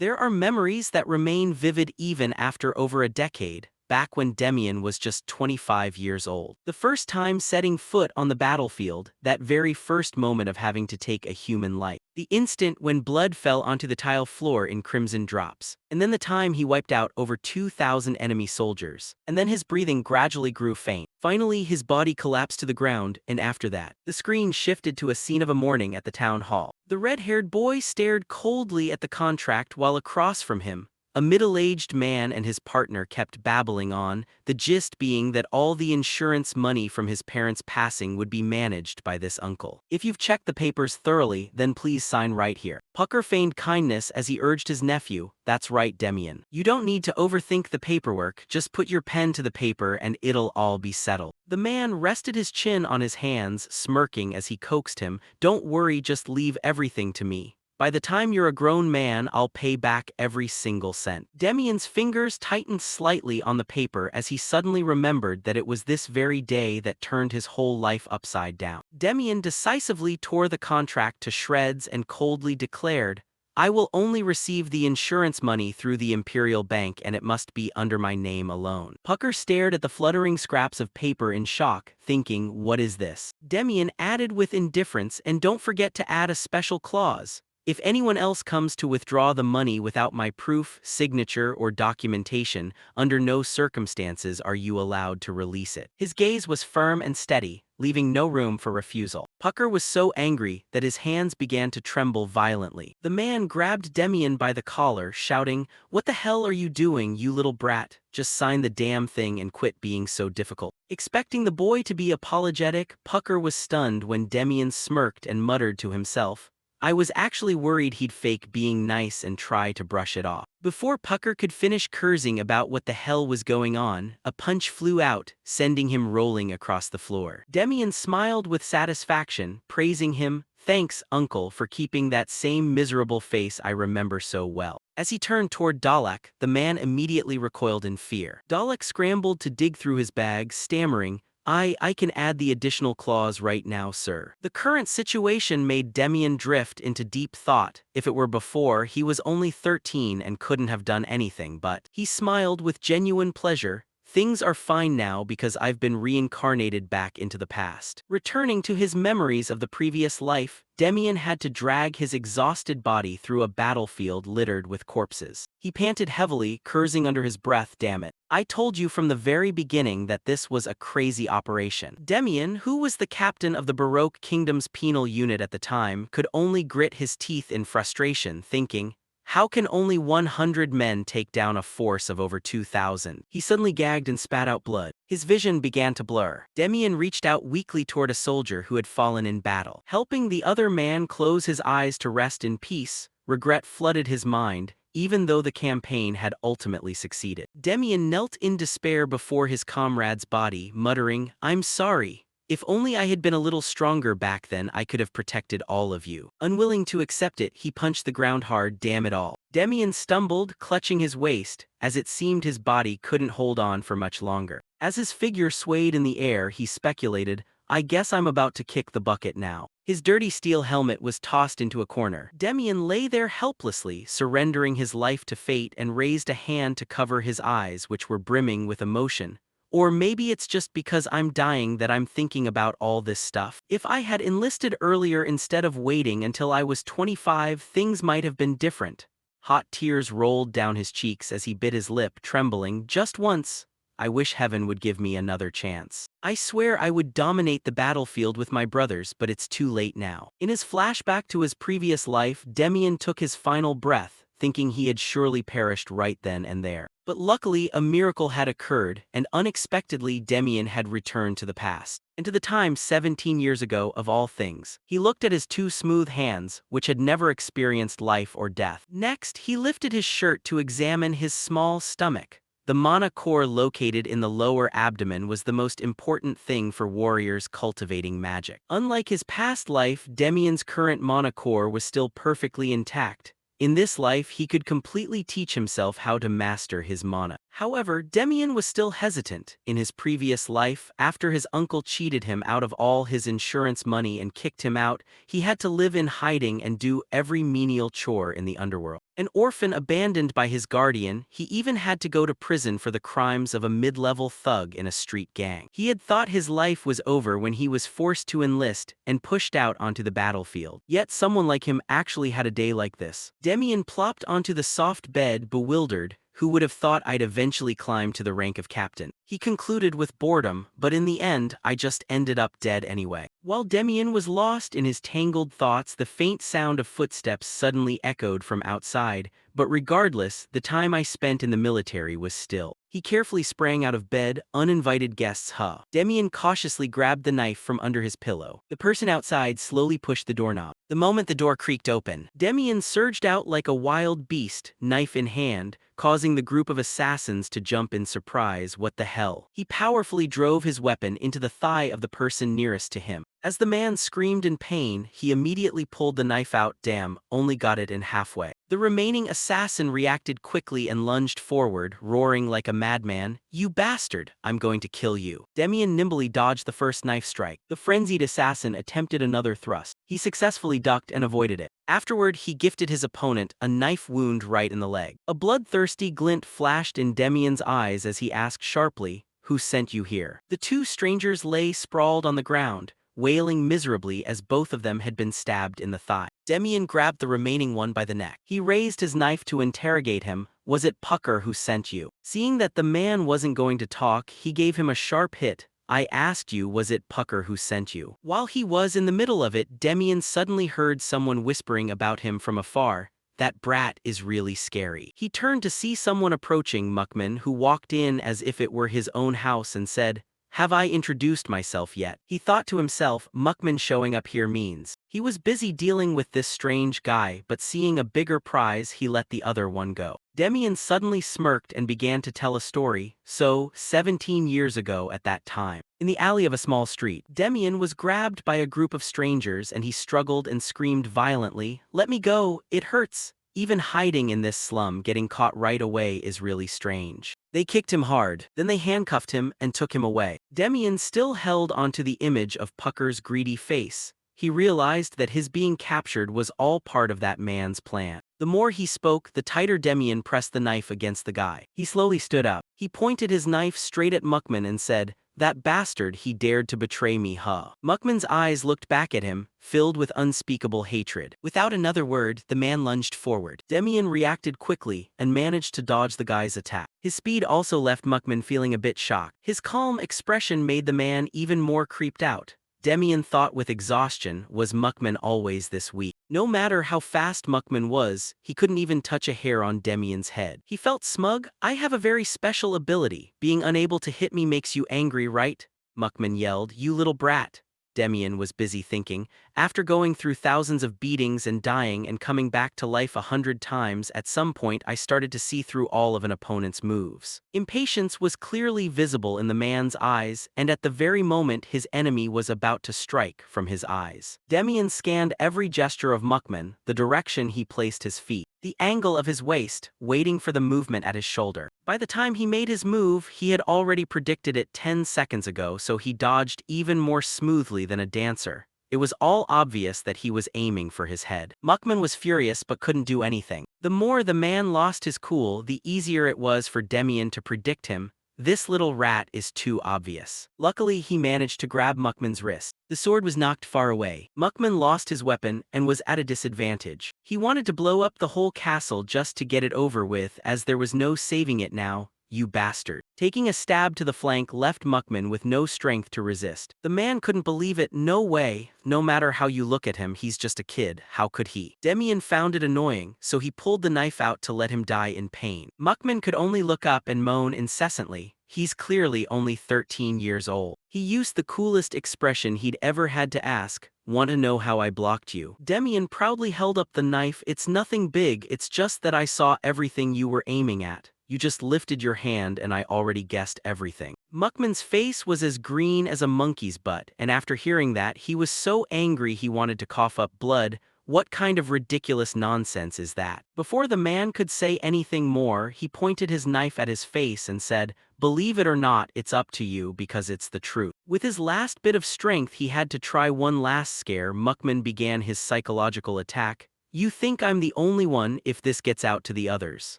There are memories that remain vivid even after over a decade, back when Demian was just 25 years old. The first time setting foot on the battlefield, that very first moment of having to take a human life. The instant when blood fell onto the tile floor in crimson drops. And then the time he wiped out over 2,000 enemy soldiers. And then his breathing gradually grew faint. Finally, his body collapsed to the ground, and after that, the screen shifted to a scene of a morning at the town hall. The red-haired boy stared coldly at the contract while across from him, a middle-aged man and his partner kept babbling on, the gist being that all the insurance money from his parents' passing would be managed by this uncle. If you've checked the papers thoroughly, then please sign right here. Pucker feigned kindness as he urged his nephew, "That's right, Demian. You don't need to overthink the paperwork, just put your pen to the paper and it'll all be settled." The man rested his chin on his hands, smirking as he coaxed him, "Don't worry, just leave everything to me. By the time you're a grown man, I'll pay back every single cent." Demian's fingers tightened slightly on the paper as he suddenly remembered that it was this very day that turned his whole life upside down. Demian decisively tore the contract to shreds and coldly declared, "I will only receive the insurance money through the Imperial Bank and it must be under my name alone." Pucker stared at the fluttering scraps of paper in shock, thinking, "What is this?" Demian added with indifference, "And don't forget to add a special clause. If anyone else comes to withdraw the money without my proof, signature, or documentation, under no circumstances are you allowed to release it." His gaze was firm and steady, leaving no room for refusal. Pucker was so angry that his hands began to tremble violently. The man grabbed Demian by the collar, shouting, "What the hell are you doing, you little brat? Just sign the damn thing and quit being so difficult." Expecting the boy to be apologetic, Pucker was stunned when Demian smirked and muttered to himself, "I was actually worried he'd fake being nice and try to brush it off." Before Pucker could finish cursing about what the hell was going on, a punch flew out, sending him rolling across the floor. Demian smiled with satisfaction, praising him, "Thanks, uncle, for keeping that same miserable face I remember so well." As he turned toward Dalek, the man immediately recoiled in fear. Dalek scrambled to dig through his bag, stammering, I can add the additional clause right now, sir." The current situation made Demian drift into deep thought. If it were before, he was only 13 and couldn't have done anything, but he smiled with genuine pleasure. "Things are fine now because I've been reincarnated back into the past." Returning to his memories of the previous life, Demian had to drag his exhausted body through a battlefield littered with corpses. He panted heavily, cursing under his breath, "Damn it. I told you from the very beginning that this was a crazy operation." Demian, who was the captain of the Baroque Kingdom's penal unit at the time, could only grit his teeth in frustration, thinking, how can only 100 men take down a force of over 2,000? He suddenly gagged and spat out blood. His vision began to blur. Demian reached out weakly toward a soldier who had fallen in battle. Helping the other man close his eyes to rest in peace, regret flooded his mind, even though the campaign had ultimately succeeded. Demian knelt in despair before his comrade's body, muttering, "I'm sorry. If only I had been a little stronger back then, I could have protected all of you." Unwilling to accept it, he punched the ground hard, "Damn it all." Demian stumbled, clutching his waist, as it seemed his body couldn't hold on for much longer. As his figure swayed in the air, he speculated, "I guess I'm about to kick the bucket now." His dirty steel helmet was tossed into a corner. Demian lay there helplessly, surrendering his life to fate, and raised a hand to cover his eyes, which were brimming with emotion. Or maybe it's just because I'm dying that I'm thinking about all this stuff. If I had enlisted earlier instead of waiting until I was 25, things might have been different. Hot tears rolled down his cheeks as he bit his lip, trembling, "Just once. I wish heaven would give me another chance. I swear I would dominate the battlefield with my brothers, but it's too late now." In his flashback to his previous life, Demian took his final breath, thinking he had surely perished right then and there. But luckily, a miracle had occurred, and unexpectedly Demian had returned to the past. And to the time 17 years ago of all things. He looked at his two smooth hands, which had never experienced life or death. Next, he lifted his shirt to examine his small stomach. The mana core located in the lower abdomen was the most important thing for warriors cultivating magic. Unlike his past life, Demian's current mana core was still perfectly intact. In this life, he could completely teach himself how to master his mana. However, Demian was still hesitant. In his previous life, after his uncle cheated him out of all his insurance money and kicked him out, he had to live in hiding and do every menial chore in the underworld. An orphan abandoned by his guardian, he even had to go to prison for the crimes of a mid-level thug in a street gang. He had thought his life was over when he was forced to enlist and pushed out onto the battlefield. Yet someone like him actually had a day like this. Demian plopped onto the soft bed, bewildered. Who would have thought I'd eventually climb to the rank of captain? He concluded with boredom, but in the end, I just ended up dead anyway. While Demian was lost in his tangled thoughts, the faint sound of footsteps suddenly echoed from outside, but regardless, the time I spent in the military was still. He carefully sprang out of bed, uninvited guests, huh? Demian cautiously grabbed the knife from under his pillow. The person outside slowly pushed the doorknob. The moment the door creaked open, Demian surged out like a wild beast, knife in hand, causing the group of assassins to jump in surprise. What the hell? He powerfully drove his weapon into the thigh of the person nearest to him. As the man screamed in pain, he immediately pulled the knife out. Damn, only got it in halfway. The remaining assassin reacted quickly and lunged forward, roaring like a madman, "You bastard, I'm going to kill you." Demian nimbly dodged the first knife strike. The frenzied assassin attempted another thrust. He successfully ducked and avoided it. Afterward, he gifted his opponent a knife wound right in the leg. A bloodthirsty glint flashed in Demian's eyes as he asked sharply, "Who sent you here?" The two strangers lay sprawled on the ground, wailing miserably as both of them had been stabbed in the thigh. Demian grabbed the remaining one by the neck. He raised his knife to interrogate him. "Was it Pucker who sent you?" Seeing that the man wasn't going to talk, he gave him a sharp hit. "I asked you, was it Pucker who sent you?" While he was in the middle of it, Demian suddenly heard someone whispering about him from afar. "That brat is really scary." He turned to see someone approaching, Muckman, who walked in as if it were his own house and said, "Have I introduced myself yet?" He thought to himself, Muckman showing up here means he was busy dealing with this strange guy, but seeing a bigger prize, he let the other one go. Demian suddenly smirked and began to tell a story. So, 17 years ago at that time, in the alley of a small street, Demian was grabbed by a group of strangers and he struggled and screamed violently, "Let me go, it hurts." Even hiding in this slum, getting caught right away is really strange. They kicked him hard, then they handcuffed him and took him away. Demian still held onto the image of Pucker's greedy face. He realized that his being captured was all part of that man's plan. The more he spoke, the tighter Demian pressed the knife against the guy. He slowly stood up. He pointed his knife straight at Muckman and said, "That bastard, he dared to betray me, huh?" Muckman's eyes looked back at him, filled with unspeakable hatred. Without another word, the man lunged forward. Demian reacted quickly and managed to dodge the guy's attack. His speed also left Muckman feeling a bit shocked. His calm expression made the man even more creeped out. Demian thought with exhaustion, was Muckman always this weak? No matter how fast Muckman was, he couldn't even touch a hair on Demian's head. He felt smug. "I have a very special ability. Being unable to hit me makes you angry, right?" Muckman yelled, "You little brat." Demian was busy thinking. After going through thousands of beatings and dying and coming back to life 100 times, at some point I started to see through all of an opponent's moves. Impatience was clearly visible in the man's eyes, and at the very moment his enemy was about to strike from his eyes. Demian scanned every gesture of Muckman, the direction he placed his feet, the angle of his waist, waiting for the movement at his shoulder. By the time he made his move, he had already predicted it 10 seconds ago, so he dodged even more smoothly than a dancer. It was all obvious that he was aiming for his head. Muckman was furious but couldn't do anything. The more the man lost his cool, the easier it was for Demian to predict him. This little rat is too obvious. Luckily, he managed to grab Muckman's wrist. The sword was knocked far away. Muckman lost his weapon and was at a disadvantage. He wanted to blow up the whole castle just to get it over with, as there was no saving it now. "You bastard." Taking a stab to the flank left Muckman with no strength to resist. The man couldn't believe it. "No way. No matter how you look at him, he's just a kid. How could he?" Demian found it annoying, so he pulled the knife out to let him die in pain. Muckman could only look up and moan incessantly. He's clearly only 13 years old. He used the coolest expression he'd ever had to ask, "Want to know how I blocked you?" Demian proudly held up the knife. "It's nothing big, it's just that I saw everything you were aiming at. You just lifted your hand and I already guessed everything." Muckman's face was as green as a monkey's butt, and after hearing that, he was so angry he wanted to cough up blood. What kind of ridiculous nonsense is that? Before the man could say anything more, he pointed his knife at his face and said, "Believe it or not, it's up to you because it's the truth." With his last bit of strength, he had to try one last scare. Muckman began his psychological attack. "You think I'm the only one if this gets out to the others."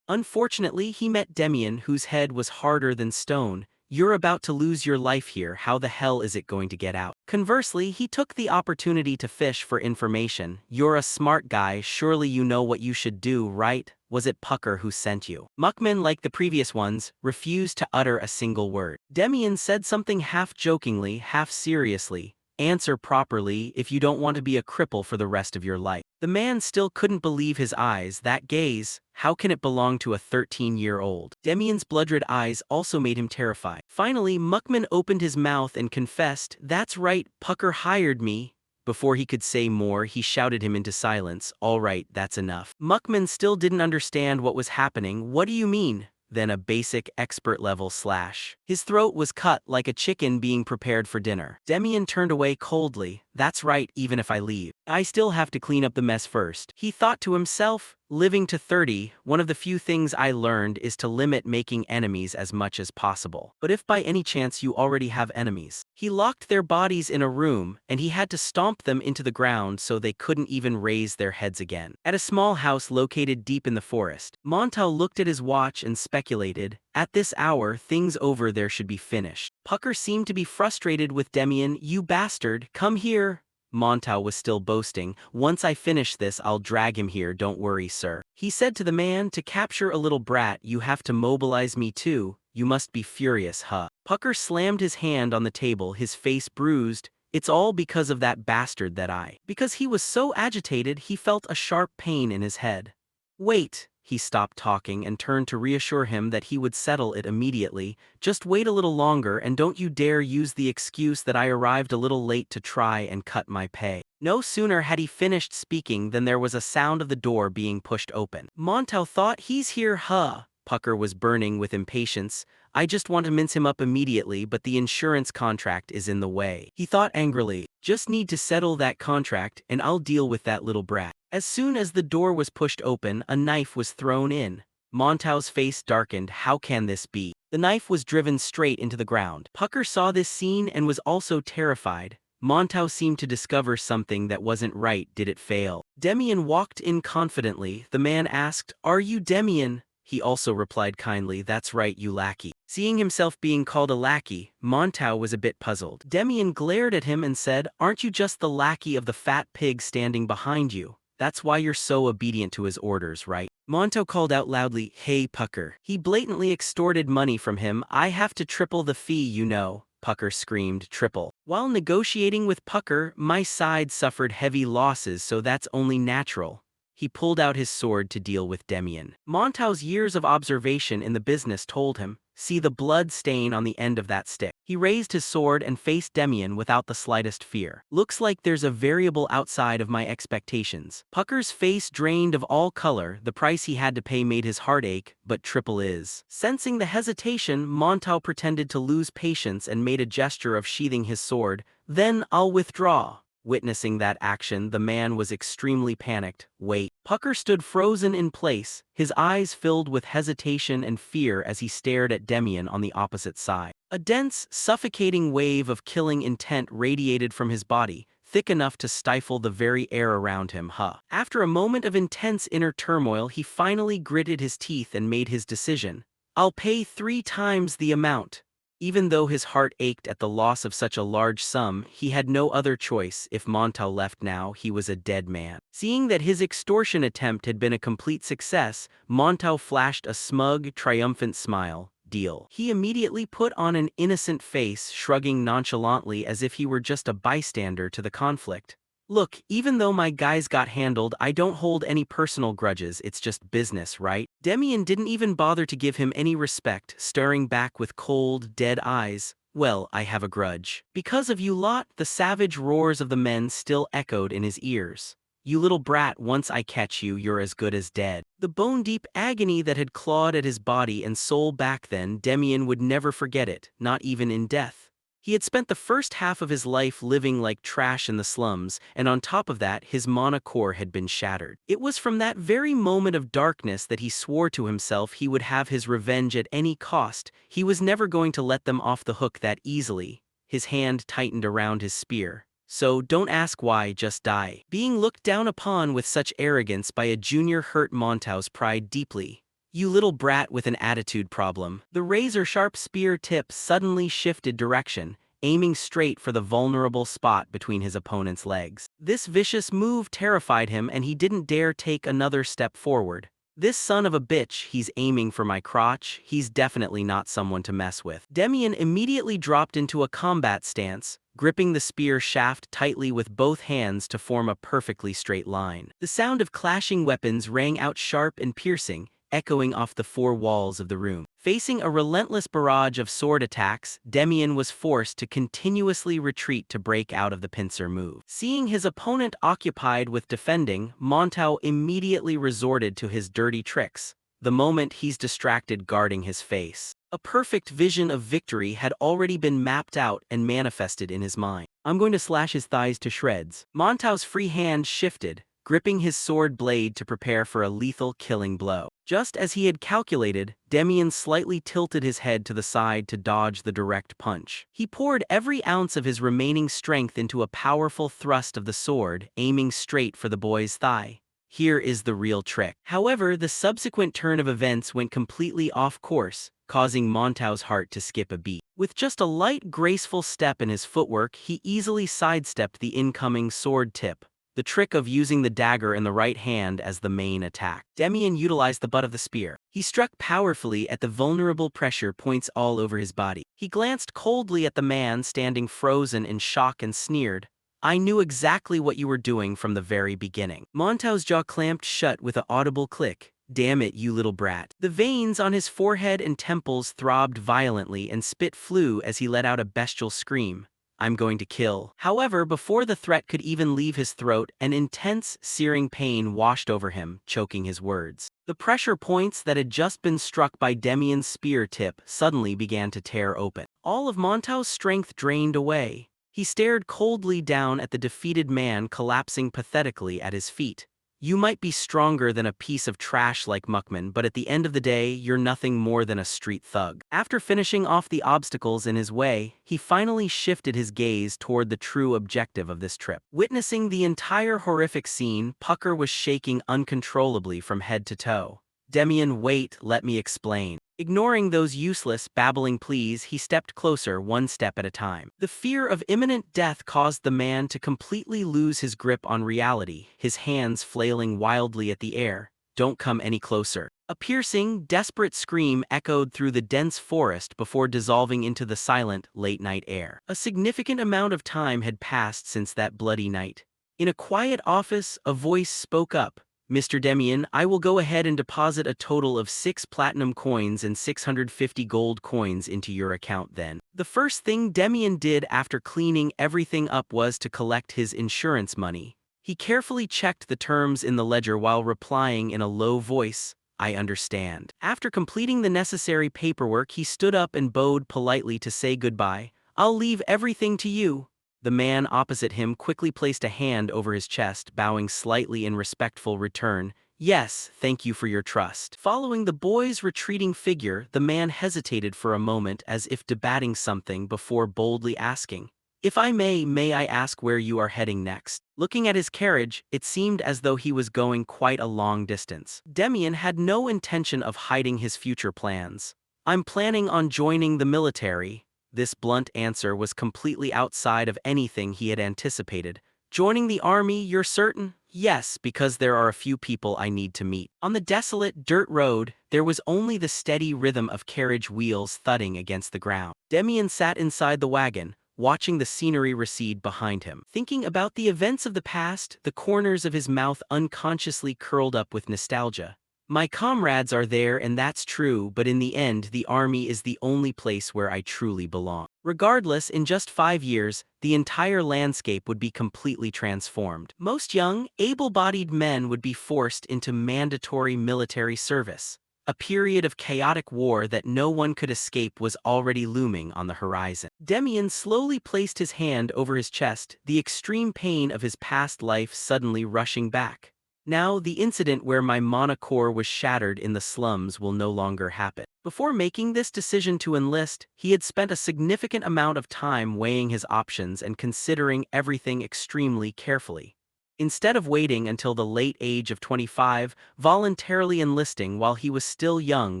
Unfortunately, he met Demian, whose head was harder than stone. "You're about to lose your life here, how the hell is it going to get out?" Conversely, he took the opportunity to fish for information. "You're a smart guy, surely you know what you should do, right? Was it Pucker who sent you?" Muckman, like the previous ones, refused to utter a single word. Demian said something half jokingly, half seriously. "Answer properly if you don't want to be a cripple for the rest of your life." The man still couldn't believe his eyes. That gaze, how can it belong to a 13-year-old? Demian's blood-red eyes also made him terrified. Finally, Muckman opened his mouth and confessed, "That's right, Pucker hired me." Before he could say more, he shouted him into silence. "All right, that's enough." Muckman still didn't understand what was happening. "What do you mean?" Then a basic expert-level slash. His throat was cut like a chicken being prepared for dinner. Demian turned away coldly. "That's right, even if I leave, I still have to clean up the mess first." He thought to himself, "Living to 30, one of the few things I learned is to limit making enemies as much as possible. But if by any chance you already have enemies." He locked their bodies in a room, and he had to stomp them into the ground so they couldn't even raise their heads again. At a small house located deep in the forest, Montauk looked at his watch and speculated, "At this hour, things over there should be finished." Pucker seemed to be frustrated with Demian. "You bastard, come here." Montauk was still boasting. "Once I finish this, I'll drag him here, don't worry, sir." He said to the man, "To capture a little brat, you have to mobilize me too. You must be furious, huh?" Pucker slammed his hand on the table, his face bruised. "It's all because of that bastard that I..." Because he was so agitated, he felt a sharp pain in his head. "Wait." He stopped talking and turned to reassure him that he would settle it immediately. "Just wait a little longer and don't you dare use the excuse that I arrived a little late to try and cut my pay." No sooner had he finished speaking than there was a sound of the door being pushed open. Montauk thought, "He's here, huh?" Pucker was burning with impatience. "I just want to mince him up immediately, but the insurance contract is in the way." He thought angrily, "Just need to settle that contract and I'll deal with that little brat." As soon as the door was pushed open, a knife was thrown in. Montauk's face darkened. "How can this be?" The knife was driven straight into the ground. Pucker saw this scene and was also terrified. Montauk seemed to discover something that wasn't right. Did it fail? Demian walked in confidently. The man asked, "Are you Demian?" He also replied kindly, "That's right, you lackey." Seeing himself being called a lackey, Montauk was a bit puzzled. Demian glared at him and said, "Aren't you just the lackey of the fat pig standing behind you? That's why you're so obedient to his orders, right?" Montauk called out loudly, "Hey, Pucker." He blatantly extorted money from him. "I have to triple the fee, you know." Pucker screamed, "Triple?" "While negotiating with Pucker, my side suffered heavy losses, so that's only natural." He pulled out his sword to deal with Demian. Montauk's years of observation in the business told him, "See the blood stain on the end of that stick." He raised his sword and faced Demian without the slightest fear. "Looks like there's a variable outside of my expectations." Pucker's face drained of all color. The price he had to pay made his heart ache, but triple is. Sensing the hesitation, Montauk pretended to lose patience and made a gesture of sheathing his sword. "Then I'll withdraw." Witnessing that action, the man was extremely panicked. "Wait." Pucker stood frozen in place, his eyes filled with hesitation and fear as he stared at Demian on the opposite side. A dense, suffocating wave of killing intent radiated from his body, thick enough to stifle the very air around him. After a moment of intense inner turmoil, he finally gritted his teeth and made his decision. "I'll pay 3 times the amount." Even though his heart ached at the loss of such a large sum, he had no other choice. If Montauk left now, he was a dead man. Seeing that his extortion attempt had been a complete success, Montauk flashed a smug, triumphant smile. "Deal." He immediately put on an innocent face, shrugging nonchalantly as if he were just a bystander to the conflict. "Look, even though my guys got handled, I don't hold any personal grudges, it's just business, right?" Demian didn't even bother to give him any respect, staring back with cold, dead eyes. "Well, I have a grudge. Because of you lot." The savage roars of the men still echoed in his ears. "You little brat, once I catch you, you're as good as dead." The bone-deep agony that had clawed at his body and soul back then, Demian would never forget it, not even in death. He had spent the first half of his life living like trash in the slums, and on top of that, his mana core had been shattered. It was from that very moment of darkness that he swore to himself he would have his revenge at any cost. He was never going to let them off the hook that easily. His hand tightened around his spear. So don't ask why, just die. Being looked down upon with such arrogance by a junior hurt Montau's pride deeply. You little brat with an attitude problem. The razor-sharp spear tip suddenly shifted direction, aiming straight for the vulnerable spot between his opponent's legs. This vicious move terrified him and he didn't dare take another step forward. This son of a bitch, he's aiming for my crotch, he's definitely not someone to mess with. Demian immediately dropped into a combat stance, gripping the spear shaft tightly with both hands to form a perfectly straight line. The sound of clashing weapons rang out sharp and piercing, echoing off the four walls of the room. Facing a relentless barrage of sword attacks, Demian was forced to continuously retreat to break out of the pincer move. Seeing his opponent occupied with defending, Montau immediately resorted to his dirty tricks, the moment he's distracted guarding his face. A perfect vision of victory had already been mapped out and manifested in his mind. I'm going to slash his thighs to shreds. Montau's free hand shifted, gripping his sword blade to prepare for a lethal killing blow. Just as he had calculated, Demian slightly tilted his head to the side to dodge the direct punch. He poured every ounce of his remaining strength into a powerful thrust of the sword, aiming straight for the boy's thigh. Here is the real trick. However, the subsequent turn of events went completely off course, causing Montau's heart to skip a beat. With just a light, graceful step in his footwork, he easily sidestepped the incoming sword tip, the trick of using the dagger in the right hand as the main attack. Demian utilized the butt of the spear. He struck powerfully at the vulnerable pressure points all over his body. He glanced coldly at the man standing frozen in shock and sneered, I knew exactly what you were doing from the very beginning. Montau's jaw clamped shut with an audible click. Damn it, you little brat. The veins on his forehead and temples throbbed violently and spit flew as he let out a bestial scream. I'm going to kill. However, before the threat could even leave his throat, an intense, searing pain washed over him, choking his words. The pressure points that had just been struck by Demian's spear tip suddenly began to tear open. All of Montau's strength drained away. He stared coldly down at the defeated man collapsing pathetically at his feet. You might be stronger than a piece of trash like Muckman, but at the end of the day, you're nothing more than a street thug. After finishing off the obstacles in his way, he finally shifted his gaze toward the true objective of this trip. Witnessing the entire horrific scene, Pucker was shaking uncontrollably from head to toe. Demian, wait, let me explain. Ignoring those useless, babbling pleas, he stepped closer, one step at a time. The fear of imminent death caused the man to completely lose his grip on reality, his hands flailing wildly at the air. Don't come any closer. A piercing, desperate scream echoed through the dense forest before dissolving into the silent, late-night air. A significant amount of time had passed since that bloody night. In a quiet office, a voice spoke up. Mr. Demian, I will go ahead and deposit a total of 6 platinum coins and 650 gold coins into your account then. The first thing Demian did after cleaning everything up was to collect his insurance money. He carefully checked the terms in the ledger while replying in a low voice, I understand. After completing the necessary paperwork, he stood up and bowed politely to say goodbye. I'll leave everything to you. The man opposite him quickly placed a hand over his chest, bowing slightly in respectful return. Yes, thank you for your trust. Following the boy's retreating figure, the man hesitated for a moment as if debating something before boldly asking, If I may I ask where you are heading next? Looking at his carriage, it seemed as though he was going quite a long distance. Demian had no intention of hiding his future plans. I'm planning on joining the military. This blunt answer was completely outside of anything he had anticipated. Joining the army, you're certain? Yes, because there are a few people I need to meet. On the desolate dirt road, there was only the steady rhythm of carriage wheels thudding against the ground. Demian sat inside the wagon, watching the scenery recede behind him. Thinking about the events of the past, the corners of his mouth unconsciously curled up with nostalgia. My comrades are there and that's true, but in the end, the army is the only place where I truly belong. Regardless, in just 5 years, the entire landscape would be completely transformed. Most young, able-bodied men would be forced into mandatory military service. A period of chaotic war that no one could escape was already looming on the horizon. Demian slowly placed his hand over his chest, the extreme pain of his past life suddenly rushing back. Now, the incident where my mana core was shattered in the slums will no longer happen. Before making this decision to enlist, he had spent a significant amount of time weighing his options and considering everything extremely carefully. Instead of waiting until the late age of 25, voluntarily enlisting while he was still young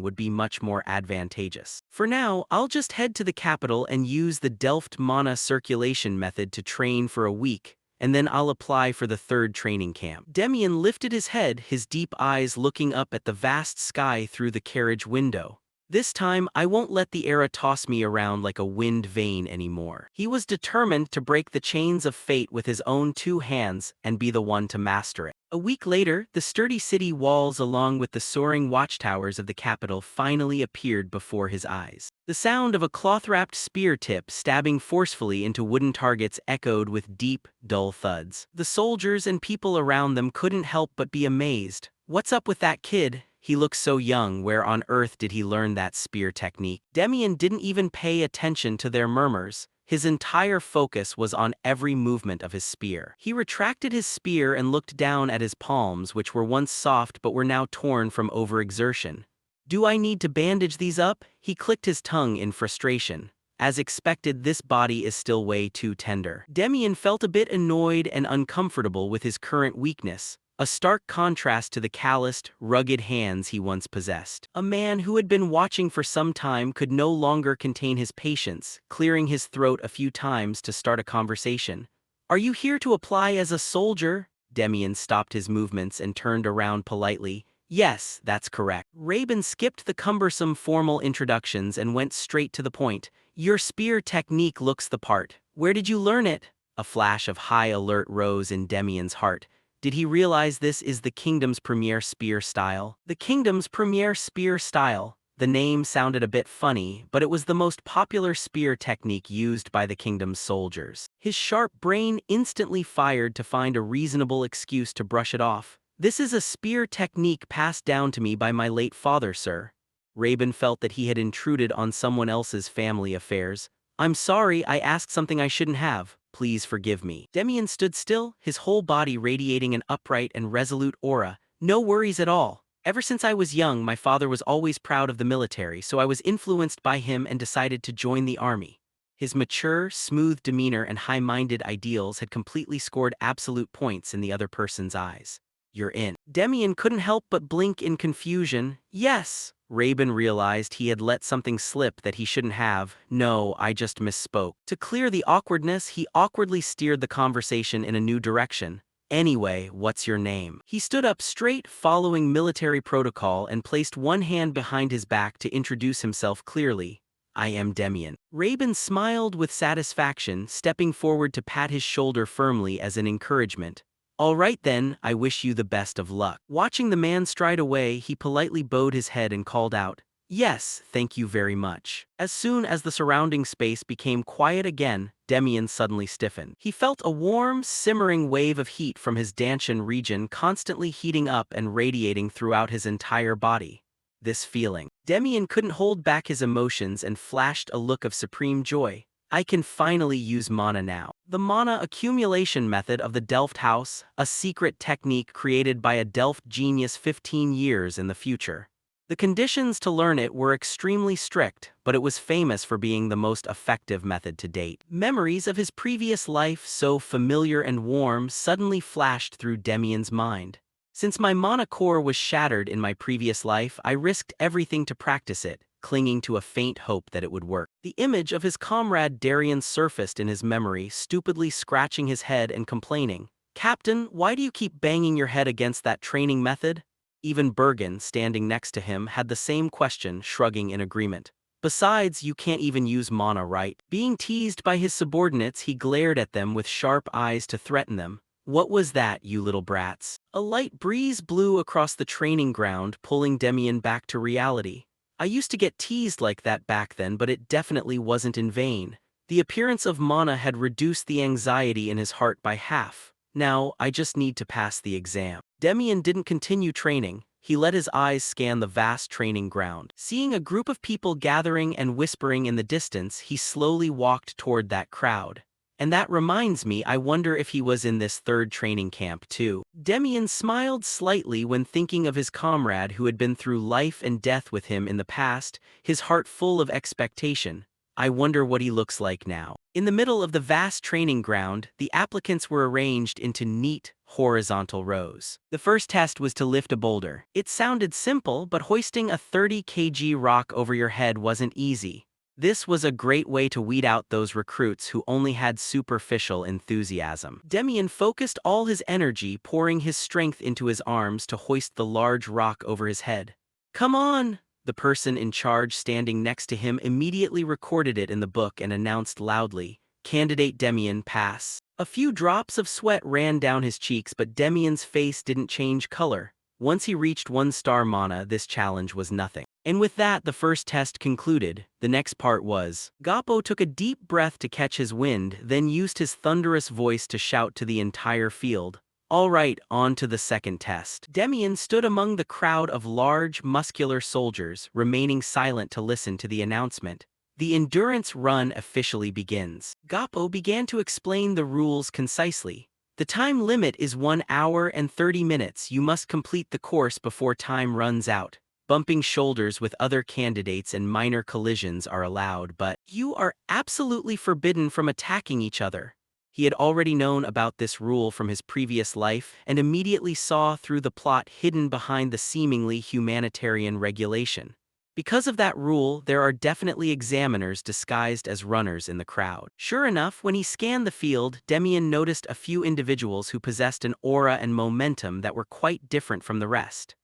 would be much more advantageous. For now, I'll just head to the capital and use the Delft mana circulation method to train for a week, and then I'll apply for the third training camp. Demian lifted his head, his deep eyes looking up at the vast sky through the carriage window. This time, I won't let the era toss me around like a wind vane anymore. He was determined to break the chains of fate with his own two hands and be the one to master it. A week later, the sturdy city walls along with the soaring watchtowers of the capital finally appeared before his eyes. The sound of a cloth-wrapped spear tip stabbing forcefully into wooden targets echoed with deep, dull thuds. The soldiers and people around them couldn't help but be amazed. "What's up with that kid? He looks so young, where on earth did he learn that spear technique?" Demian didn't even pay attention to their murmurs. His entire focus was on every movement of his spear. He retracted his spear and looked down at his palms, which were once soft but were now torn from overexertion. "Do I need to bandage these up?" He clicked his tongue in frustration. As expected, this body is still way too tender. Demian felt a bit annoyed and uncomfortable with his current weakness, a stark contrast to the calloused, rugged hands he once possessed. A man who had been watching for some time could no longer contain his patience, clearing his throat a few times to start a conversation. "Are you here to apply as a soldier?" Demian stopped his movements and turned around politely. "Yes, that's correct." Rabin skipped the cumbersome formal introductions and went straight to the point. "Your spear technique looks the part. Where did you learn it?" A flash of high alert rose in Demian's heart. Did he realize this is the kingdom's premier spear style? The kingdom's premier spear style. The name sounded a bit funny, but it was the most popular spear technique used by the kingdom's soldiers. His sharp brain instantly fired to find a reasonable excuse to brush it off. "This is a spear technique passed down to me by my late father, sir." Rabin felt that he had intruded on someone else's family affairs. "I'm sorry, I asked something I shouldn't have. Please forgive me." Demian stood still, his whole body radiating an upright and resolute aura. "No worries at all. Ever since I was young, my father was always proud of the military, so I was influenced by him and decided to join the army." His mature, smooth demeanor and high-minded ideals had completely scored absolute points in the other person's eyes. "You're in." Demian couldn't help but blink in confusion. "Yes." Rabin realized he had let something slip that he shouldn't have. "No, I just misspoke." To clear the awkwardness, he awkwardly steered the conversation in a new direction. "Anyway, what's your name?" He stood up straight, following military protocol, and placed one hand behind his back to introduce himself clearly. "I am Demian." Rabin smiled with satisfaction, stepping forward to pat his shoulder firmly as an encouragement. "All right then, I wish you the best of luck." Watching the man stride away, he politely bowed his head and called out, "Yes, thank you very much." As soon as the surrounding space became quiet again, Demian suddenly stiffened. He felt a warm, simmering wave of heat from his Danshan region constantly heating up and radiating throughout his entire body. This feeling. Demian couldn't hold back his emotions and flashed a look of supreme joy. "I can finally use mana now." The mana accumulation method of the Delft House, a secret technique created by a Delft genius 15 years in the future. The conditions to learn it were extremely strict, but it was famous for being the most effective method to date. Memories of his previous life, so familiar and warm, suddenly flashed through Demian's mind. Since my mana core was shattered in my previous life, I risked everything to practice it, clinging to a faint hope that it would work. The image of his comrade Darian surfaced in his memory, stupidly scratching his head and complaining, "Captain, why do you keep banging your head against that training method?" Even Bergen, standing next to him, had the same question, shrugging in agreement. "Besides, you can't even use mana, right?" Being teased by his subordinates, he glared at them with sharp eyes to threaten them. "What was that, you little brats?" A light breeze blew across the training ground, pulling Demian back to reality. "I used to get teased like that back then, but it definitely wasn't in vain." The appearance of mana had reduced the anxiety in his heart by half. "Now, I just need to pass the exam." Demian didn't continue training. he let his eyes scan the vast training ground. Seeing a group of people gathering and whispering in the distance, he slowly walked toward that crowd. And that reminds me, I wonder if he was in this third training camp too. Demian smiled slightly when thinking of his comrade who had been through life and death with him in the past, his heart full of expectation. I wonder what he looks like now. In the middle of the vast training ground, the applicants were arranged into neat, horizontal rows. The first test was to lift a boulder. It sounded simple, but hoisting a 30 kg rock over your head wasn't easy. This was a great way to weed out those recruits who only had superficial enthusiasm. Demian focused all his energy, pouring his strength into his arms to hoist the large rock over his head. "Come on!" The person in charge standing next to him immediately recorded it in the book and announced loudly, "Candidate Demian, pass." A few drops of sweat ran down his cheeks, but Demian's face didn't change color. Once he reached 1-star mana, this challenge was nothing. And with that, the first test concluded. The next part was. Gappo took a deep breath to catch his wind, then used his thunderous voice to shout to the entire field, "All right, on to the second test." Demian stood among the crowd of large, muscular soldiers, remaining silent to listen to the announcement. The endurance run officially begins. Gappo began to explain the rules concisely. The time limit is 1 hour and 30 minutes. You must complete the course before time runs out. Bumping shoulders with other candidates and minor collisions are allowed, but you are absolutely forbidden from attacking each other. He had already known about this rule from his previous life and immediately saw through the plot hidden behind the seemingly humanitarian regulation. Because of that rule, there are definitely examiners disguised as runners in the crowd. Sure enough, when he scanned the field, Demian noticed a few individuals who possessed an aura and momentum that were quite different from the rest.